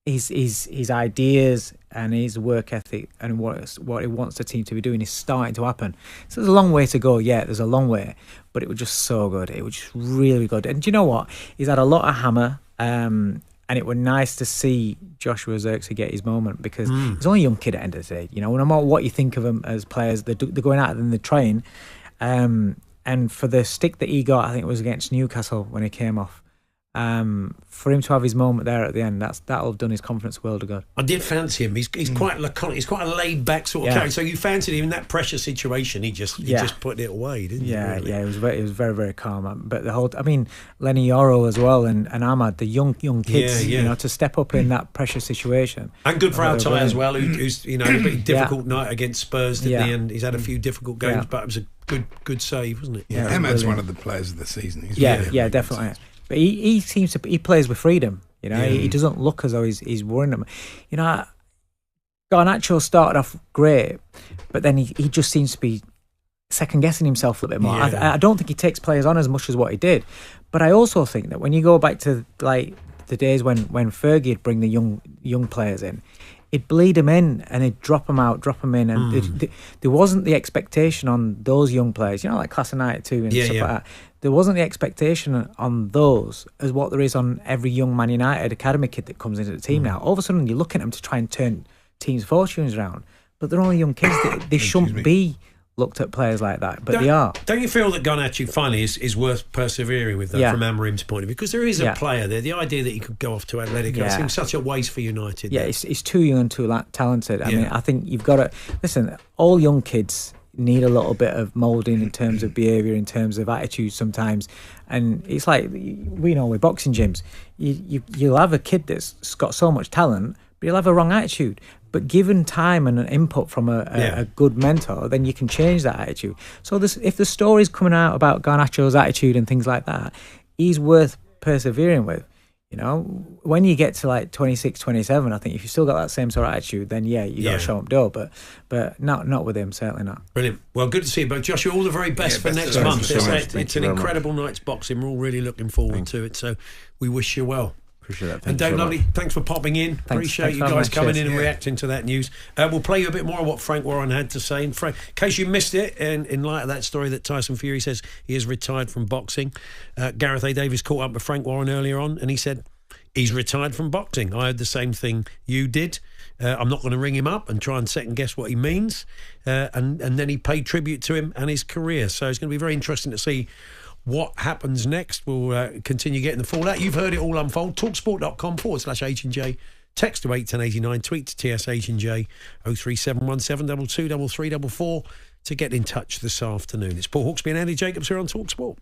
his ideas and his work ethic and what he wants the team to be doing is starting to happen. So there's a long way to go. Yeah, there's a long way, but it was just so good. It was just really good. And do you know what? He's had a lot of hammer, and it was nice to see Joshua Zirkzee get his moment, because he's only a young kid at the end of the day. No matter what you think of him as players, they're going out and they're trying. And for the stick that he got, I think it was against Newcastle when he came off. For him to have his moment there at the end, that'll have done his confidence a world of good. I did fancy him. He's quite laconic. He's quite a laid back sort of character. So you fancied him in that pressure situation. He just put it away, didn't he? Yeah, really? yeah. He was very, very calm. But Lenny Yoro as well, and Ahmad, the young kids, you know, to step up in that pressure situation. And good for Altay as well, who's you know, a bit difficult night against Spurs at the end. He's had a few difficult games, but it was a good save, wasn't it? Yeah, Ahmad's one of the players of the season. He's really definitely. But he seems to, he plays with freedom. You know, he doesn't look as though he's worrying them. You know, Garnacho started off great, but then he just seems to be second guessing himself a little bit more. I don't think he takes players on as much as what he did. But I also think that when you go back to like the days when Fergie'd bring the young players in, he'd bleed them in and he'd drop them out, drop them in, and there wasn't the expectation on those young players, you know, like Class of '92 and stuff like that. There wasn't the expectation on those as what there is on every young Man United academy kid that comes into the team now. All of a sudden, you're looking at them to try and turn teams' fortunes around, but they're only young kids. They shouldn't be looked at players like that, but they are. Don't you feel that Garnacho finally is worth persevering with, though, from Amorim's point of view? Because there is a player there. The idea that he could go off to Atletico seems such a waste for United. Yeah, he's too young and too talented. I mean, I think you've got to listen. All young kids need a little bit of moulding in terms of behaviour, in terms of attitude sometimes. And it's like, we know with boxing gyms, you'll have a kid that's got so much talent, but he'll have a wrong attitude. But given time and an input from a good mentor, then you can change that attitude. So if the story's coming out about Garnacho's attitude and things like that, he's worth persevering with. You know, when you get to like 26, 27, I think if you still got that same sort of attitude, then you got to show him door. But not with him, certainly not. Brilliant. Well, good to see you both. Joshua, all the very best for next month. It's an incredible night's boxing. We're all really looking forward to it. So we wish you well. Appreciate that. And Dave, lovely. Thanks for popping in. Appreciate you guys coming in and reacting to that news. We'll play you a bit more of what Frank Warren had to say. And Frank, in case you missed it, in light of that story that Tyson Fury says he is retired from boxing, Gareth A. Davies caught up with Frank Warren earlier on, and he said he's retired from boxing. I heard the same thing you did. I'm not going to ring him up and try and second guess what he means. And then he paid tribute to him and his career. So it's going to be very interesting to see what happens next. We'll continue getting the fallout. You've heard it all unfold. talksport.com/H&J. Text to 81089. Tweet to TSH&J 03717 223344 to get in touch this afternoon. It's Paul Hawksbee and Andy Jacobs here on talkSPORT.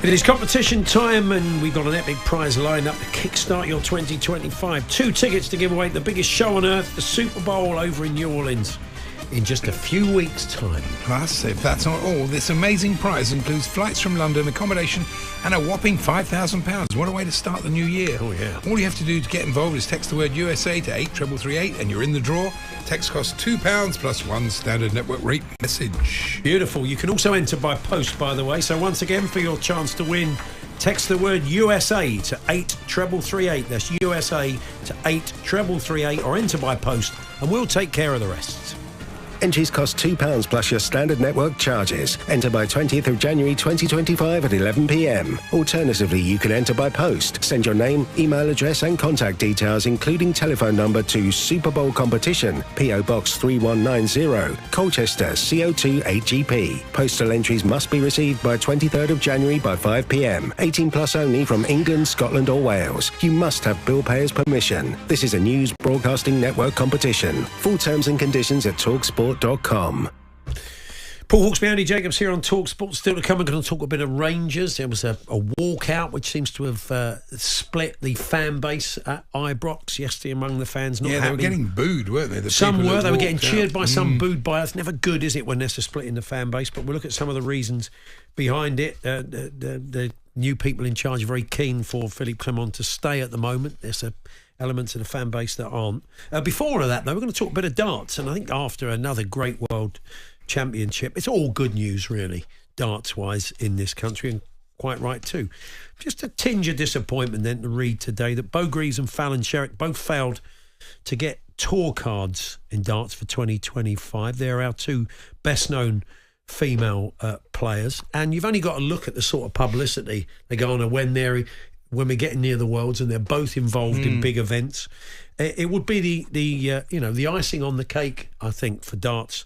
It is competition time, and we've got an epic prize lined up to kickstart your 2025. 2 tickets to give away at the biggest show on earth, the Super Bowl over in New Orleans, in just a few weeks' time. Plus, if that's not all, this amazing prize includes flights from London, accommodation, and a whopping £5,000. What a way to start the new year. Oh, yeah. All you have to do to get involved is text the word USA to 83338 and you're in the draw. Text costs £2 plus 1 standard network rate message. Beautiful. You can also enter by post, by the way. So once again, for your chance to win, text the word USA to 83338. That's USA to 83338, or enter by post, and we'll take care of the rest. Entries cost £2 plus your standard network charges. Enter by 20th of January 2025 at 11 p.m. Alternatively, you can enter by post. Send your name, email address and contact details, including telephone number, to Super Bowl Competition, P.O. Box 3190, Colchester, CO2 8GP. Postal entries must be received by 23rd of January by 5 p.m. 18 plus only from England, Scotland or Wales. You must have bill payers' permission. This is a news broadcasting network competition. Full terms and conditions at talkSPORT.com. Paul Hawksbee Andy Jacobs here on talkSPORT. Still to come, we're going to talk a bit of Rangers. There was a walkout which seems to have split the fan base at Ibrox yesterday among the fans. Not they happy. were getting booed, weren't they? Some were. They were getting cheered by some, booed by us. Never good, is it, when there's a split in the fan base? But we'll look at some of the reasons behind it. The new people in charge are very keen for Philippe Clement to stay at the moment. There's elements of the fan base that aren't. Before all of that, though, we're going to talk a bit of darts, and I think after another great World Championship, it's all good news, really, darts-wise, in this country, and quite right too. Just a tinge of disappointment then to read today that Bo Greaves and Fallon Sherrick both failed to get tour cards in darts for 2025. They're our 2 best-known female players, and you've only got to look at the sort of publicity they go on when we're getting near the Worlds, and they're both involved in big events. It would be the icing on the cake, I think, for darts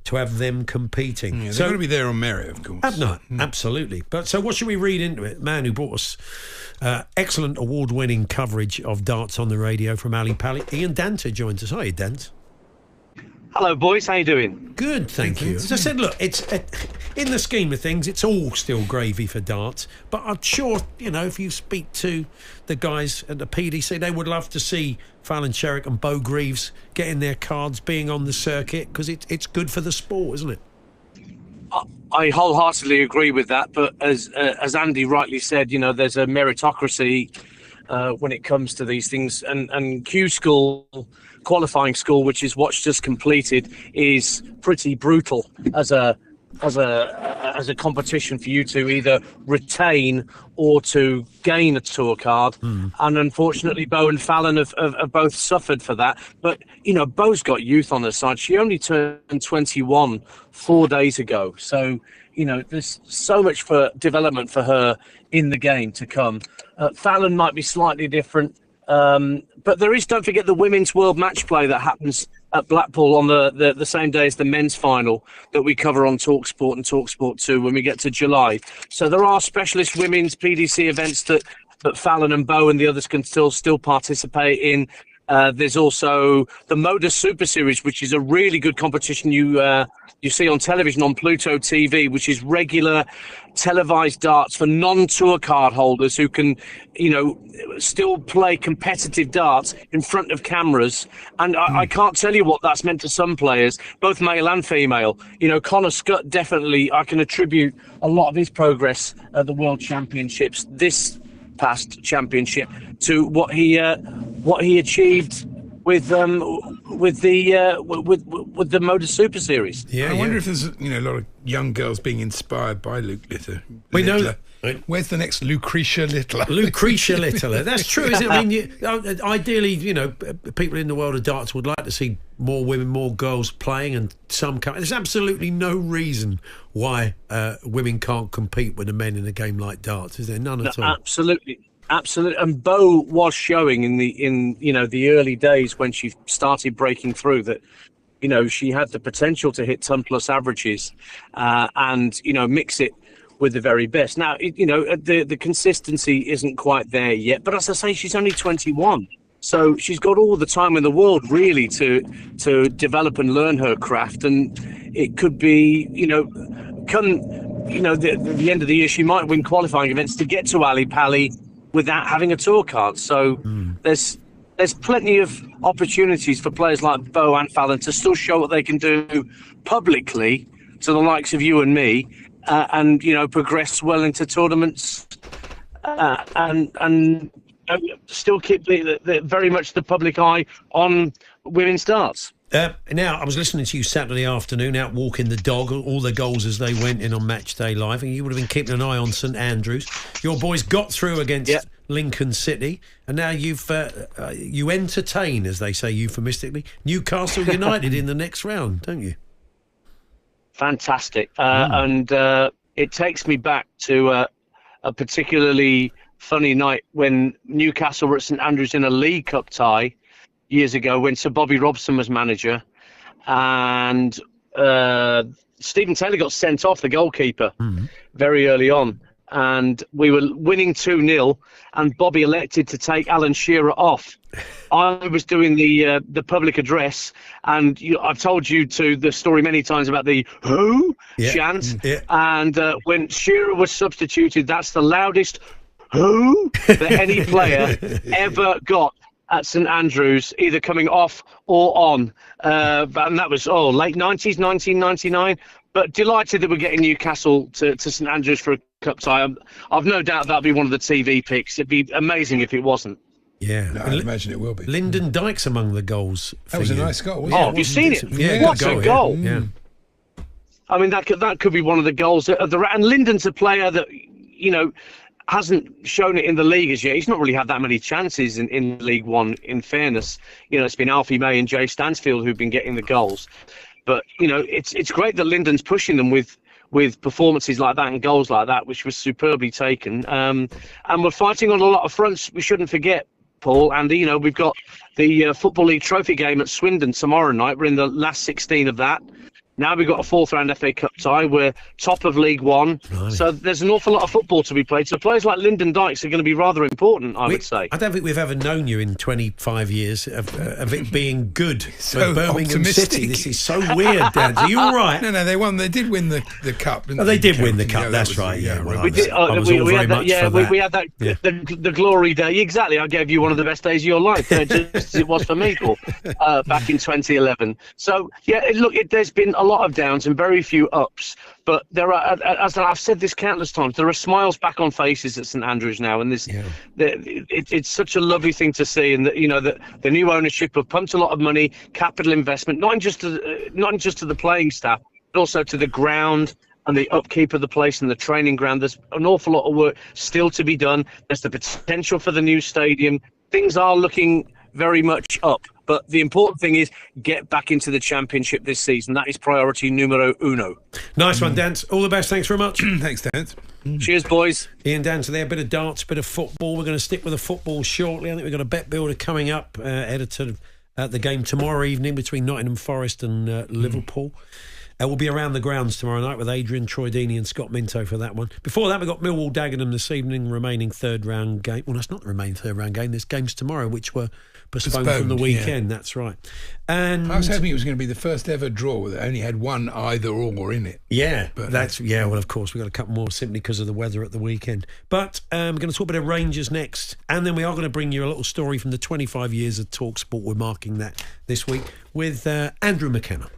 to have them competing. They're going to be there on merit, of course. No, absolutely. But so what should we read into it? Man who brought us excellent award-winning coverage of darts on the radio from Ali Pally. Ian Dante joins us. Hi, Dante. Hello, boys. How you doing? Good, thank you. As I said, look, it's in the scheme of things, it's all still gravy for darts. But I'm sure, if you speak to the guys at the PDC, they would love to see Fallon Sherrick and Bo Greaves getting their cards, being on the circuit, because it's good for the sport, isn't it? I wholeheartedly agree with that. But as Andy rightly said, there's a meritocracy when it comes to these things, and Q School, qualifying school, which is what's just completed, is pretty brutal as a competition for you to either retain or to gain a tour card. And unfortunately, Bo and Fallon have both suffered for that. But Bo's got youth on her side. She only turned 21 4 days ago, so there's so much for development for her in the game to come. Fallon might be slightly different. But there is, don't forget, the Women's World Match Play that happens at Blackpool on the same day as the men's final that we cover on talkSPORT and talkSPORT 2 when we get to July. So there are specialist women's PDC events that Fallon and Bo and the others can still participate in. There's also the Modus Super Series, which is a really good competition you see on television on Pluto TV, which is regular televised darts for non-tour card holders who can, still play competitive darts in front of cameras. And I can't tell you what that's meant to some players, both male and female. Connor Scott, definitely, I can attribute a lot of his progress at the World Championships, this past championship, to what he achieved with the Motor Super Series. I wonder if there's a lot of young girls being inspired by Luke Littler. We know that. Where's the next Lucretia Littler? Lucretia Littler. That's true, isn't it? I mean, ideally, people in the world of darts would like to see more women, more girls playing, and some come. There's absolutely no reason why women can't compete with the men in a game like darts, is there? None at all. Absolutely. And Bo was showing in the early days when she started breaking through that she had the potential to hit 10+ averages and mix it with the very best. Now the consistency isn't quite there yet, but as I say, she's only 21, so she's got all the time in the world really to develop and learn her craft, and it could be come the end of the year, she might win qualifying events to get to Ali Pali without having a tour card. So there's plenty of opportunities for players like Bo and Fallon to still show what they can do publicly to the likes of you and me, and progress well into tournaments, and still keep the very much the public eye on women's darts. Now, I was listening to you Saturday afternoon, out walking the dog, all the goals as they went in on Match Day Live, and you would have been keeping an eye on St Andrews. Your boys got through against Lincoln City, and now you entertain, as they say euphemistically, Newcastle United in the next round, don't you? Fantastic. And it takes me back to a particularly funny night when Newcastle were at St Andrews in a League Cup tie years ago when Sir Bobby Robson was manager, and Stephen Taylor got sent off, the goalkeeper, very early on, and we were winning 2-0, and Bobby elected to take Alan Shearer off. I was doing the public address, and I've told you the story many times about the who chant, and when Shearer was substituted, that's the loudest who that any player ever got at St Andrews, either coming off or on, and that was late 90s, 1999. But delighted that we're getting Newcastle to St Andrews for a cup tie. I've no doubt that'll be one of the TV picks. It'd be amazing if it wasn't. Yeah, no, I imagine it will be. Lyndon Dykes among the goals. That was a nice goal, wasn't it? Have you seen it? Yeah, what a goal! Yeah. I mean, that could be one of the goals of the. And Lyndon's a player that hasn't shown it in the league as yet. He's not really had that many chances in League One, in fairness. It's been Alfie May and Jay Stansfield who've been getting the goals. But, it's great that Lyndon's pushing them with performances like that and goals like that, which was superbly taken. And we're fighting on a lot of fronts. We shouldn't forget, Paul, Andy, we've got the Football League Trophy game at Swindon tomorrow night. We're in the last 16 of that. Now we've got a fourth round FA Cup tie. We're top of League One. Right. So there's an awful lot of football to be played. So players like Lyndon Dykes are going to be rather important, I would say. I don't think we've ever known you in 25 years of it being good. So Birmingham City. This is so weird, Dan. Are you all right? No, they won. They did win the cup. Didn't they did win the cup. That's right. Yeah, well, we did. We had that. The glory day. Exactly. I gave you one of the best days of your life, just as it was for me, Paul, back in 2011. So look, there's been a lot of downs and very few ups, but there are, as I've said this countless times, there are smiles back on faces at St Andrews now, and it's such a lovely thing to see. And that the new ownership have pumped a lot of money, capital investment, not just to the playing staff, but also to the ground and the upkeep of the place and the training ground. There's an awful lot of work still to be done. There's the potential for the new stadium. Things are looking very much up. But the important thing is get back into the Championship this season. That is priority numero uno. Nice one, Dance. All the best. Thanks very much. Thanks, Dance. Cheers, boys. Ian Dance there. A bit of darts, a bit of football. We're going to stick with the football shortly. I think we've got a bet builder coming up, edited at the game tomorrow evening between Nottingham Forest and Liverpool. We'll be around the grounds tomorrow night with Adrian Troy Deeney and Scott Minto for that one. Before that, we've got Millwall Dagenham this evening, remaining third round game. Well, that's not the remaining third round game. There's games tomorrow which were postponed from the weekend. Yeah. That's right. And I was hoping it was going to be the first ever draw that only had one either or in it. Yeah, but well, of course, we've got a couple more simply because of the weather at the weekend. But we're going to talk about Rangers next, and then we are going to bring you a little story from the 25 years of talkSPORT. We're marking that this week with Andrew McKenna.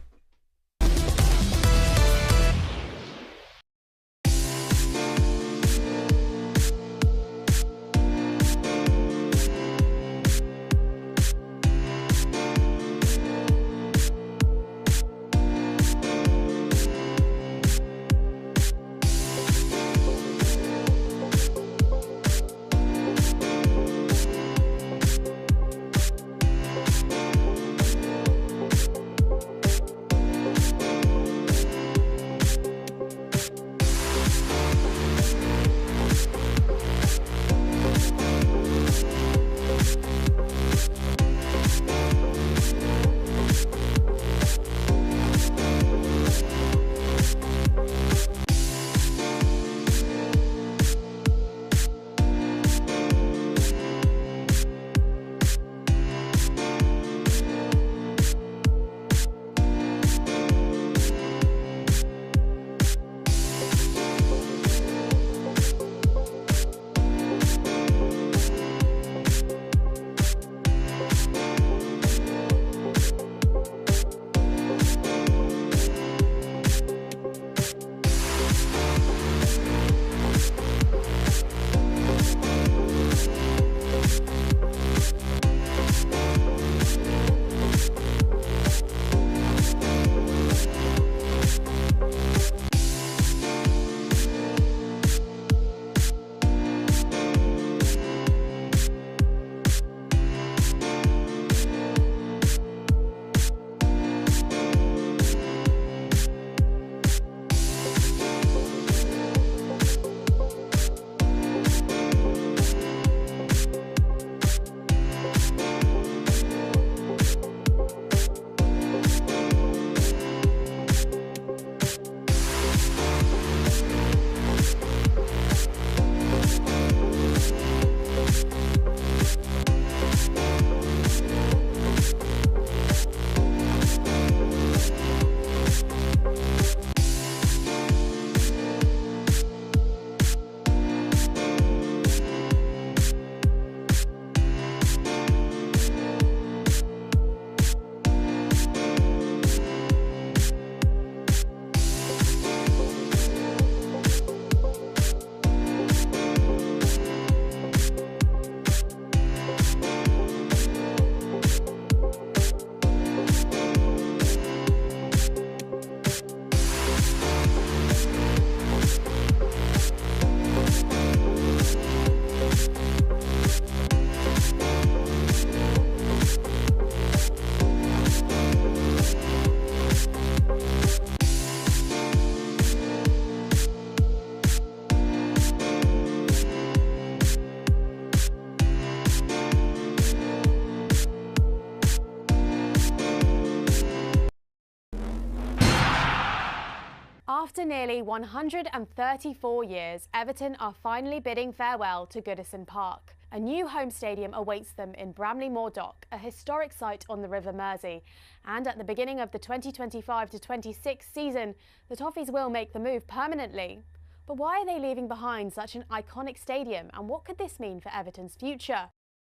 After nearly 134 years, Everton are finally bidding farewell to Goodison Park. A new home stadium awaits them in Bramley Moor Dock, a historic site on the River Mersey. And at the beginning of the 2025-26 season, the Toffees will make the move permanently. But why are they leaving behind such an iconic stadium, and what could this mean for Everton's future?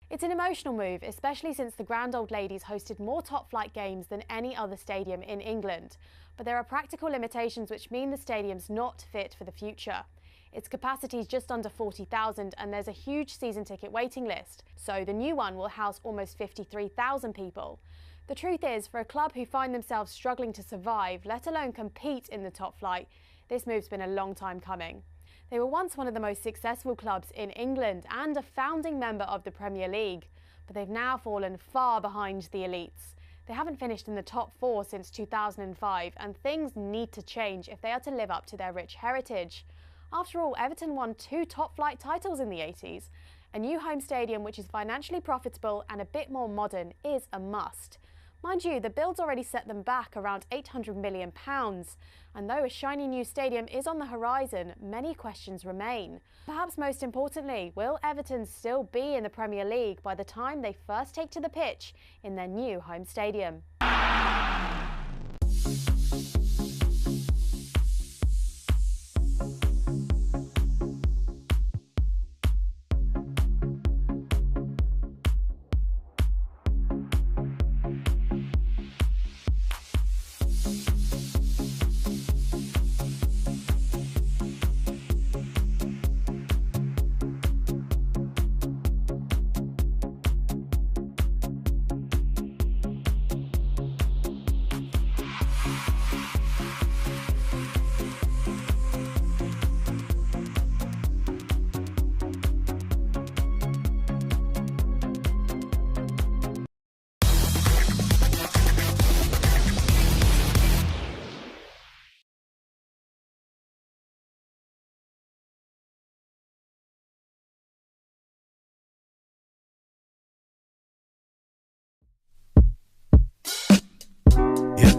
It's an emotional move, especially since the Grand Old Ladies hosted more top-flight games than any other stadium in England. But there are practical limitations which mean the stadium's not fit for the future. Its capacity is just under 40,000 and there's a huge season ticket waiting list, so the new one will house almost 53,000 people. The truth is, for a club who find themselves struggling to survive, let alone compete in the top flight, this move's been a long time coming. They were once one of the most successful clubs in England and a founding member of the Premier League, but they've now fallen far behind the elites. They haven't finished in the top 4 since 2005, and things need to change if they are to live up to their rich heritage. After all, Everton won 2 top-flight titles in the 80s. A new home stadium which is financially profitable and a bit more modern is a must. Mind you, the build's already set them back around £800 million. And though a shiny new stadium is on the horizon, many questions remain. Perhaps most importantly, will Everton still be in the Premier League by the time they first take to the pitch in their new home stadium?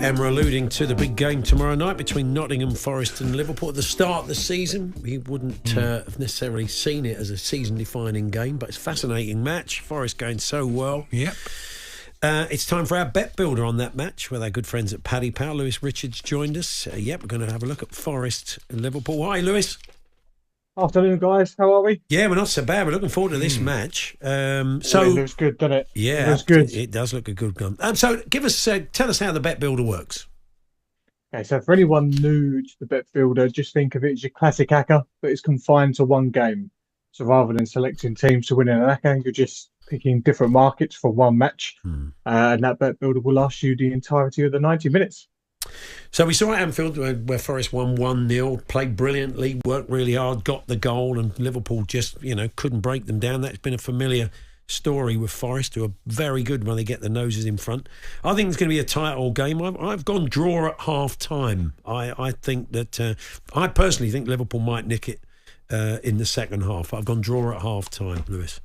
Emma alluding to the big game tomorrow night between Nottingham Forest and Liverpool at the start of the season. We wouldn't have necessarily seen it as a season-defining game, but it's a fascinating match. Forest going so well. Yep. It's time for our bet builder on that match with our good friends at Paddy Power. Lewis Richards joined us. We're going to have a look at Forest and Liverpool. Hi, Lewis. Afternoon, guys. How are we? Yeah, we're not so bad. We're looking forward to this match. It looks good, doesn't it? Yeah, it looks good. It does look a good gun. So, tell us how the bet builder works. Okay, so for anyone new to the bet builder, just think of it as your classic hacker, but it's confined to one game. So rather than selecting teams to win in an hacker, you're just picking different markets for one match, and that bet builder will last you the entirety of the 90 minutes. So we saw at Anfield where Forest won 1-0, played brilliantly, worked really hard, got the goal, and Liverpool just, couldn't break them down. That's been a familiar story with Forest, who are very good when they get their noses in front. I think it's going to be a tight old game. I've gone draw at half time. I think that I personally think Liverpool might nick it in the second half. I've gone draw at half time, Lewis.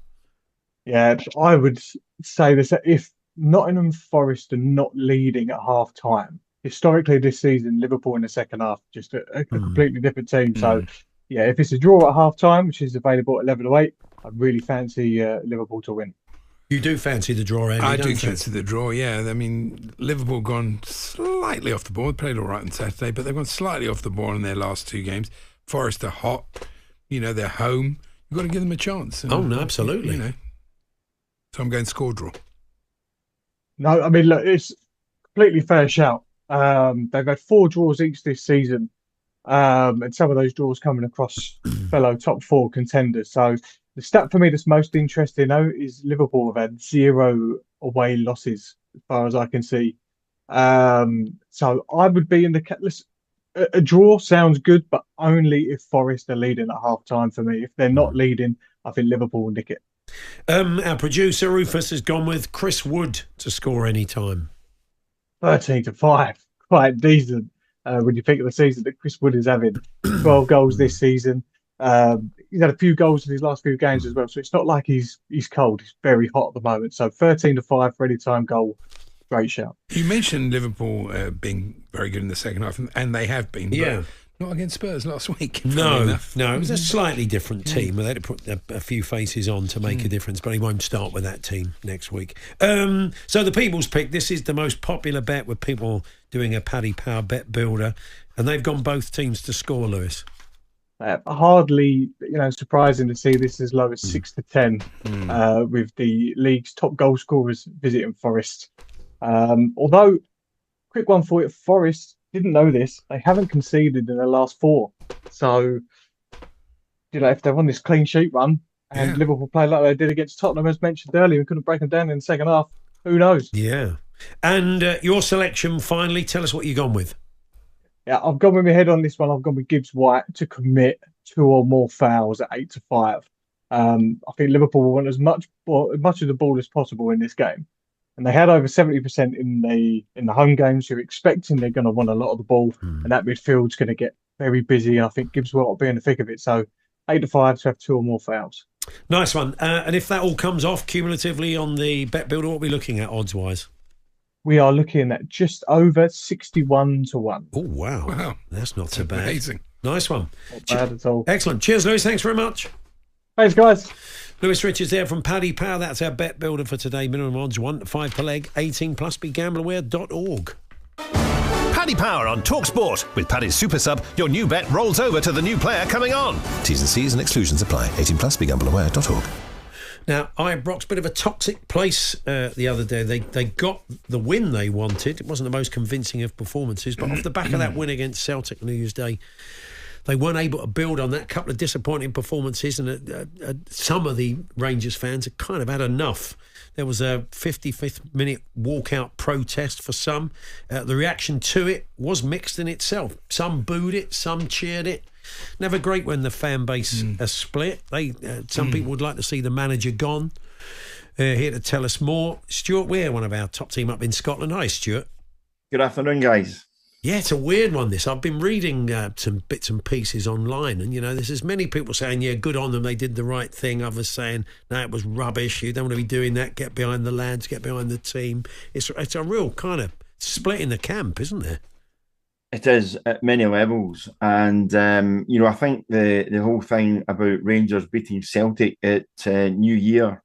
Yeah, I would say this: if Nottingham Forest are not leading at half time, historically this season, Liverpool in the second half, just a completely different team. So, yeah, if it's a draw at half time, which is available at 11-8, I'd really fancy Liverpool to win. You do fancy the draw, Andy? I do fancy the draw, yeah. I mean, Liverpool gone slightly off the ball. They played all right on Saturday, but they've gone slightly off the ball in their last 2 games. Forest are hot. They're home. You've got to give them a chance. And, no, absolutely. So I'm going score draw. No, I mean, look, it's completely fair shout. They've had 4 draws each this season, and some of those draws coming across fellow top 4 contenders. So the stat for me that's most interesting, though, is Liverpool have had 0 away losses, as far as I can see. So I would be in the a draw sounds good, but only if Forest are leading at half time for me. If they're not leading, I think Liverpool will nick it. Our producer Rufus has gone with Chris Wood to score any time. 13-5, quite decent when you think of the season that Chris Wood is having. 12 goals this season. He's had a few goals in his last few games as well, so it's not like he's cold. He's very hot at the moment. So 13-5 for any time goal great shout. You mentioned Liverpool being very good in the second half, and they have been. Yeah. Not against Spurs last week. No, it was a slightly different team. They had to put a few faces on to make a difference, but he won't start with that team next week. So the People's Pick, this is the most popular bet with people doing a Paddy Power bet builder, and they've gone both teams to score, Lewis. Hardly, surprising to see this as low as 6-10 with the league's top goal scorers visiting Forest. Although, quick one for you, Forest, didn't know this, they haven't conceded in the last 4. So, if they're on this clean sheet run and Liverpool play like they did against Tottenham, as mentioned earlier, we couldn't break them down in the second half, who knows? Yeah. And your selection, finally, tell us what you've gone with. Yeah, I've gone with my head on this one. I've gone with Gibbs White to commit 2 or more fouls at 8-5. I think Liverpool will want as much of the ball as possible in this game. And they had over 70% in the home games. You're expecting they're going to want a lot of the ball, and that midfield's going to get very busy. I think Gibbs will be in the thick of it. So 8-5 to have 2 or more fouls. Nice one. And if that all comes off cumulatively on the bet builder, what are we looking at odds wise? We are looking at just over 61-1. Oh wow, that's not so bad. Amazing. Nice one. Not bad at all. Excellent. Cheers, Lewis. Thanks very much. Thanks, guys. Lewis Richards there from Paddy Power. That's our bet builder for today. Minimum odds 1 to 5 per leg. 18 plus. BeGambleAware.org. Paddy Power on talkSPORT. With Paddy's Super Sub, your new bet rolls over to the new player coming on. T's and C's and exclusions apply. 18 plus. BeGambleAware.org. Now, Ibrox, a bit of a toxic place the other day. They got the win they wanted. It wasn't the most convincing of performances, but off the back of that win against Celtic New Year's Day, they weren't able to build on that. Couple of disappointing performances, and some of the Rangers fans had kind of had enough. There was a 55th minute walkout protest for some. The reaction to it was mixed in itself. Some booed it, some cheered it. Never great when the fan base are split. Some people would like to see the manager gone. Here to tell us more, Stuart Weir, one of our top team up in Scotland. Hi, Stuart. Good afternoon, guys. Yeah, it's a weird one, this. I've been reading some bits and pieces online, and, there's as many people saying, yeah, good on them, they did the right thing. Others saying, no, it was rubbish. You don't want to be doing that. Get behind the lads, get behind the team. It's a real kind of split in the camp, isn't there? It is at many levels, and I think the whole thing about Rangers beating Celtic at New Year,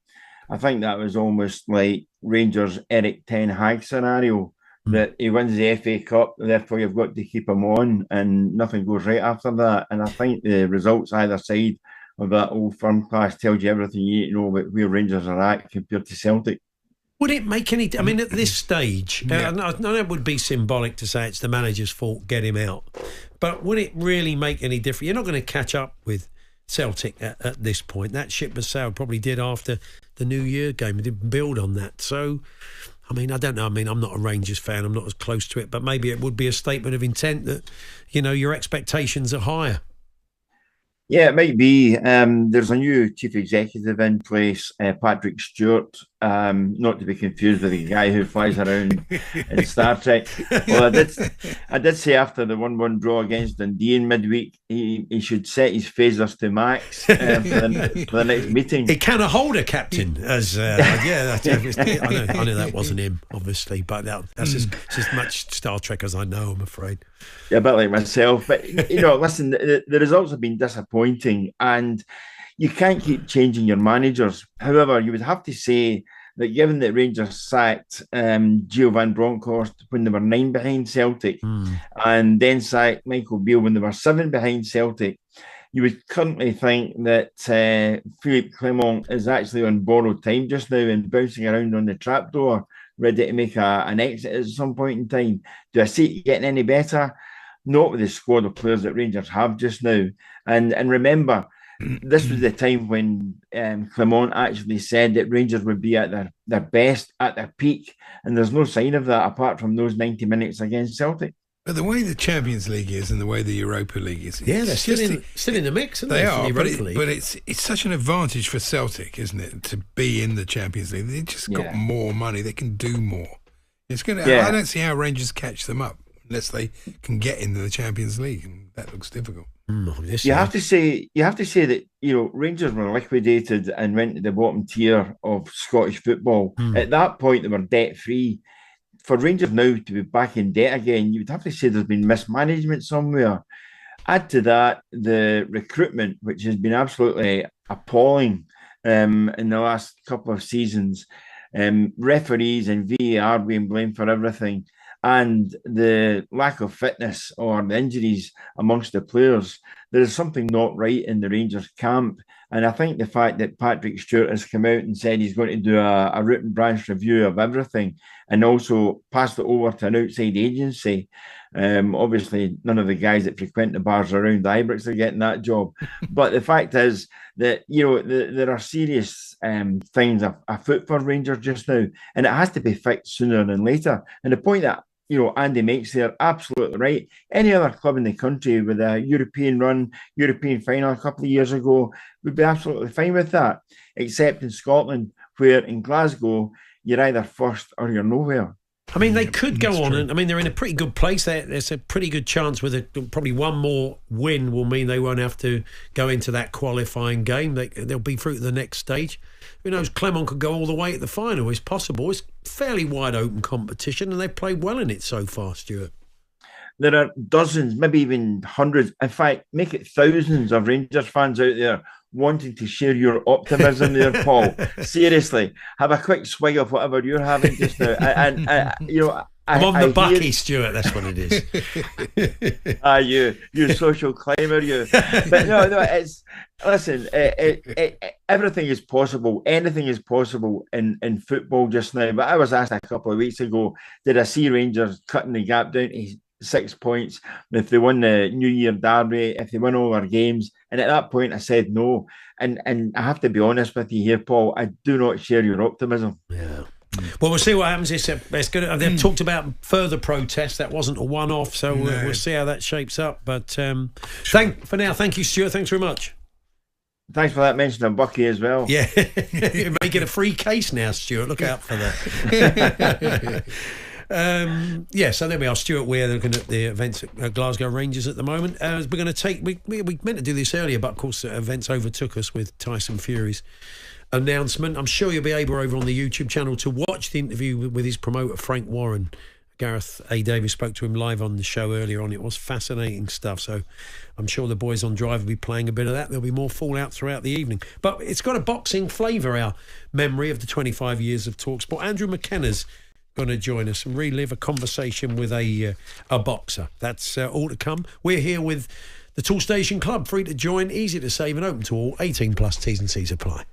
I think that was almost like Rangers' Eric Ten Hag scenario, that he wins the FA Cup, therefore you've got to keep him on, and nothing goes right after that. And I think the results either side of that old firm class tells you everything you need to know about where Rangers are at compared to Celtic. Would it make any... I mean, at this stage, I know it would be symbolic to say it's the manager's fault, get him out. But would it really make any difference? You're not going to catch up with Celtic at this point. That ship was sailed, probably did after the New Year game. It didn't build on that. So, I mean, I don't know. I mean, I'm not a Rangers fan. I'm not as close to it. But maybe it would be a statement of intent that, your expectations are higher. Yeah, it might be. There's a new chief executive in place, Patrick Stewart, not to be confused with the guy who flies around in Star Trek. Well, I did say after the 1-1 draw against Dundee in midweek, he should set his phasers to max for the next meeting. He can hold a captain, as I know that wasn't him, obviously, but that's as much Star Trek as I know, I'm afraid. Yeah, a bit like myself. But, listen, the results have been disappointing, and you can't keep changing your managers. However, you would have to say that given that Rangers sacked Gio van Bronckhorst when they were 9 behind Celtic, and then sacked Michael Beale when they were 7 behind Celtic, you would currently think that Philippe Clement is actually on borrowed time just now and bouncing around on the trapdoor, ready to make an exit at some point in time. Do I see it getting any better? Not with the squad of players that Rangers have just now. And remember, this was the time when Clement actually said that Rangers would be at their best, at their peak, and there's no sign of that apart from those 90 minutes against Celtic. But the way the Champions League is and the way the Europa League is... Yeah, they're still in the mix, aren't they? They are, but it's such an advantage for Celtic, isn't it, to be in the Champions League. They've just got more money. They can do more. It's going to. I don't see how Rangers catch them up unless they can get into the Champions League, and that looks difficult. You have to say that Rangers were liquidated and went to the bottom tier of Scottish football. At that point, they were debt free. for Rangers now to be back in debt again, you'd have to say there's been mismanagement somewhere. Add to that the recruitment, which has been absolutely appalling in the last couple of seasons. Referees and VAR being blamed for everything, and the lack of fitness or the injuries amongst the players. There is something not right in the Rangers camp. And I think the fact that Patrick Stewart has come out and said he's going to do a root and branch review of everything and also passed it over to an outside agency. Obviously, none of the guys that frequent the bars around Ibrox are getting that job. But the fact is that, there are serious things afoot for Rangers just now, and it has to be fixed sooner than later. And the point that Andy makes there, absolutely right. Any other club in the country with a European run, European final a couple of years ago would be absolutely fine with that, except in Scotland, where in Glasgow, you're either first or you're nowhere. I mean, they could go on, and I mean, they're in a pretty good place. There's a pretty good chance with probably one more win will mean they won't have to go into that qualifying game. They'll be through to the next stage. Who knows? Clermont could go all the way at the final. It's possible. It's fairly wide open competition, and they've played well in it so far, Stuart. There are dozens, maybe even hundreds, in fact, make it thousands of Rangers fans out there wanting to share your optimism there, Paul. Seriously, have a quick swig of whatever you're having just now. I'm on the bucky, Stuart. That's what it is. You social climber, you. But no, it's listen. Everything is possible. Anything is possible in football just now. But I was asked a couple of weeks ago, did I see Rangers cutting the gap down to 6 points if they won the New Year derby, if they win all their games? And at that point, I said no. And I have to be honest with you here, Paul. I do not share your optimism. Yeah. Well, we'll see what happens. It's good. They've talked about further protests. That wasn't a one-off, so we'll see how that shapes up. But for now, thank you, Stuart. Thanks very much. Thanks for that mention of Bucky as well. Yeah, you may get a free case now, Stuart. Look out for that. So there we are. Stuart Weir looking at the events at Glasgow Rangers at the moment. We're going to take. We meant to do this earlier, but of course, events overtook us with Tyson Fury's announcement. I'm sure you'll be able over on the YouTube channel to watch the interview with his promoter Frank Warren. Gareth A. Davis spoke to him live on the show earlier on. It was fascinating stuff. So I'm sure the boys on Drive will be playing a bit of that. There'll be more fallout throughout the evening. But it's got a boxing flavour, our memory of the 25 years of talkSPORT. Andrew McKenna's going to join us and relive a conversation with a boxer. That's all to come. We're here with the Tool Station Club, free to join, easy to save and open to all. 18 plus T's and C's apply.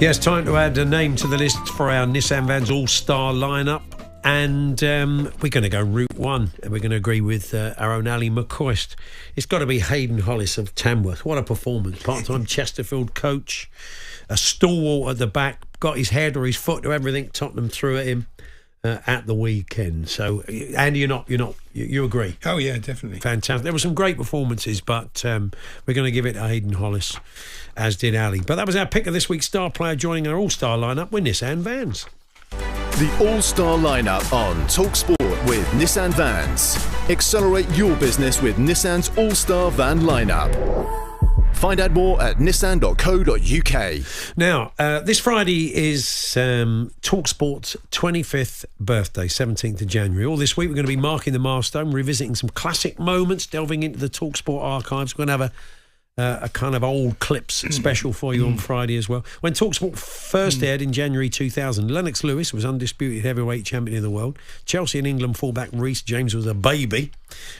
Yes, time to add a name to the list for our Nissan Van's all-star lineup. And we're going to go Route 1, and we're going to agree with our own Ali McCoist. It's got to be Hayden Hollis of Tamworth. What a performance. Part-time Chesterfield coach, a stalwart at the back, got his head or his foot or everything Tottenham threw at him at the weekend. So, Andy, you agree? Oh, yeah, definitely. Fantastic. There were some great performances, but we're going to give it to Hayden Hollis, as did Ali. But that was our pick of this week's star player joining our all-star lineup with Nissan Vans. The All-Star lineup on talkSPORT with Nissan Vans. Accelerate your business with Nissan's All-Star van lineup. Find out more at nissan.co.uk. Now, this Friday is talkSPORT's 25th birthday, 17th of January. All this week we're going to be marking the milestone, revisiting some classic moments, delving into the talkSPORT archives. We're going to have a kind of old clips special for you on Friday as well. When talkSPORT first aired in January 2000, Lennox Lewis was undisputed heavyweight champion of the world. Chelsea and England fullback Reece James was a baby.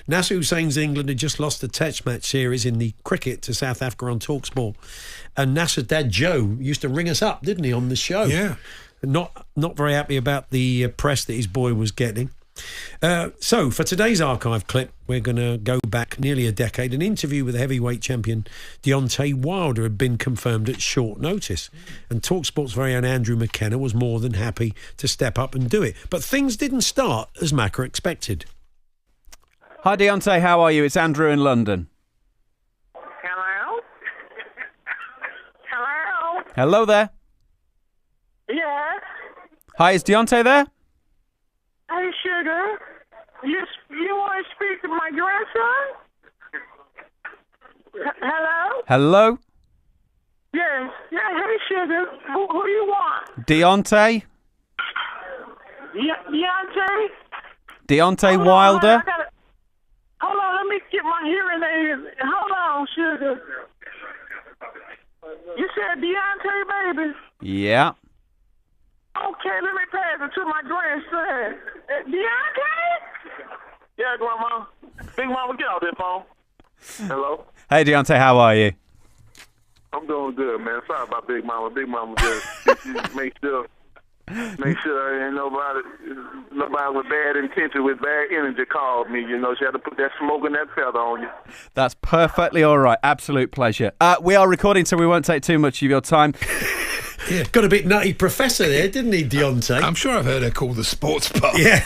Nasser Hussain's England had just lost the test match series in the cricket to South Africa on talkSPORT. And Nasser's dad Joe used to ring us up, didn't he, on the show? Yeah. Not very happy about the press that his boy was getting. So for today's archive clip, we're going to go back nearly a decade. An interview with the heavyweight champion Deontay Wilder had been confirmed at short notice, and talkSPORT's very own Andrew McKenna was more than happy to step up and do it. But things didn't start as Macca expected. Hi Deontay, how are you? It's Andrew in London. Hello? Hello? Hello there. Yes? Hi, is Deontay there? Hey, sugar. You want to speak to my grandson? Hello? Hello? Yes. Yeah, hey, sugar. Who do you want? Deontay? Deontay? Deontay Wilder? Hold on, let me get my hearing aids. Hold on, sugar. You said Deontay, baby? Yeah. Okay, let me pass it to my grandson. Deontay? Yeah, Grandma. Big Mama, get out that phone. Hello? Hey Deontay, how are you? I'm doing good, man. Sorry about Big Mama. Big Mama just make sure ain't nobody with bad intention, with bad energy called me. You know, she had to put that smoke and that feather on you. That's perfectly all right. Absolute pleasure. We are recording, so we won't take too much of your time. Yeah, got a bit nutty professor there, didn't he, Deontay? I'm sure I've heard her called the sports pub. Yeah.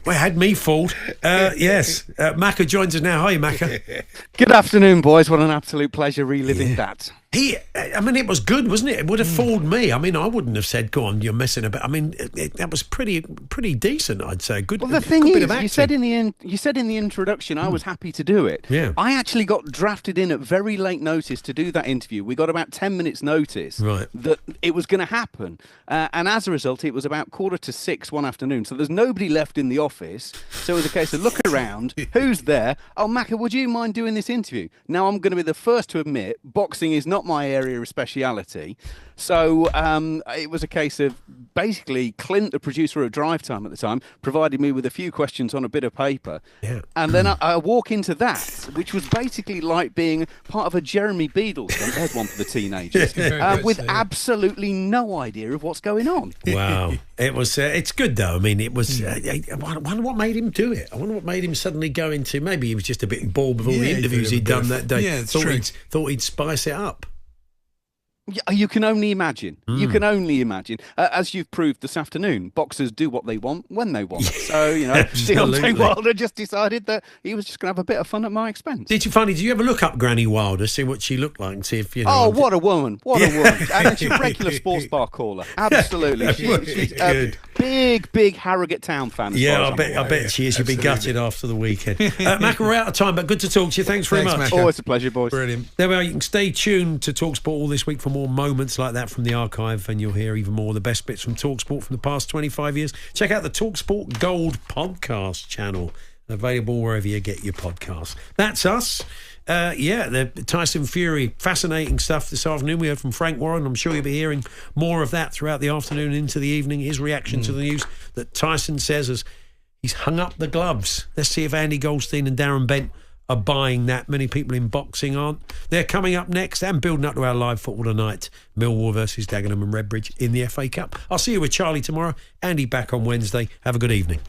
Well, had me fooled. Yes. Macca joins us now. Hi, Macca. Good afternoon, boys. What an absolute pleasure reliving that. It was good, wasn't it? It would have fooled me. I mean, I wouldn't have said, go on, you're messing about. I mean, that was pretty decent, I'd say. Good. Well, the thing is, you said in the introduction, I was happy to do it. Yeah. I actually got drafted in at very late notice to do that interview. We got about 10 minutes notice that it was going to happen. And as a result, it was about 5:45 one afternoon. So there's nobody left in the office. So it was a case of look around. Who's there? Oh, Macca, would you mind doing this interview? Now, I'm going to be the first to admit, boxing is not my area of speciality. So it was a case of basically Clint, the producer of Drive Time at the time, provided me with a few questions on a bit of paper. Yeah. And then I walk into that, which was basically like being part of a Jeremy Beadle stunt. There's one for the teenagers. With absolutely no idea of what's going on. Wow. It was. It's good, though. I mean, it was. I wonder what made him do it. I wonder what made him suddenly go into. Maybe he was just a bit bored with all the interviews he'd done that day. Yeah, thought he'd spice it up. You can only imagine. You can only imagine. As you've proved this afternoon, boxers do what they want when they want. So, Deontay Wilder just decided that he was just going to have a bit of fun at my expense. Did you ever look up Granny Wilder, see what she looked like, and see if, Oh, what a woman. What a woman. And she's a regular sports bar caller. Absolutely. She's a big Harrogate Town fan. Yeah, I bet she is. She'll be gutted after the weekend. Mac, we're out of time, but good to talk to you. Thanks very much. Always a pleasure, boys. Brilliant. There we are. You can stay tuned to talkSPORT all this week for more moments like that from the archive, and you'll hear even more of the best bits from talkSPORT from the past 25 years. Check out the talkSPORT Gold podcast channel, available wherever you get your podcasts. That's us. The Tyson Fury, fascinating stuff this afternoon. We heard from Frank Warren. I'm sure you'll be hearing more of that throughout the afternoon into the evening. His reaction to the news that Tyson says as he's hung up the gloves. Let's see if Andy Goldstein and Darren Bent are buying that. Many people in boxing aren't. They're coming up next and building up to our live football tonight. Millwall versus Dagenham and Redbridge in the FA Cup. I'll see you with Charlie tomorrow. Andy back on Wednesday. Have a good evening.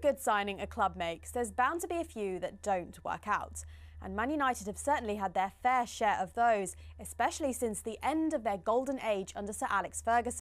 Good signing a club makes, there's bound to be a few that don't work out. And Man United have certainly had their fair share of those, especially since the end of their golden age under Sir Alex Ferguson.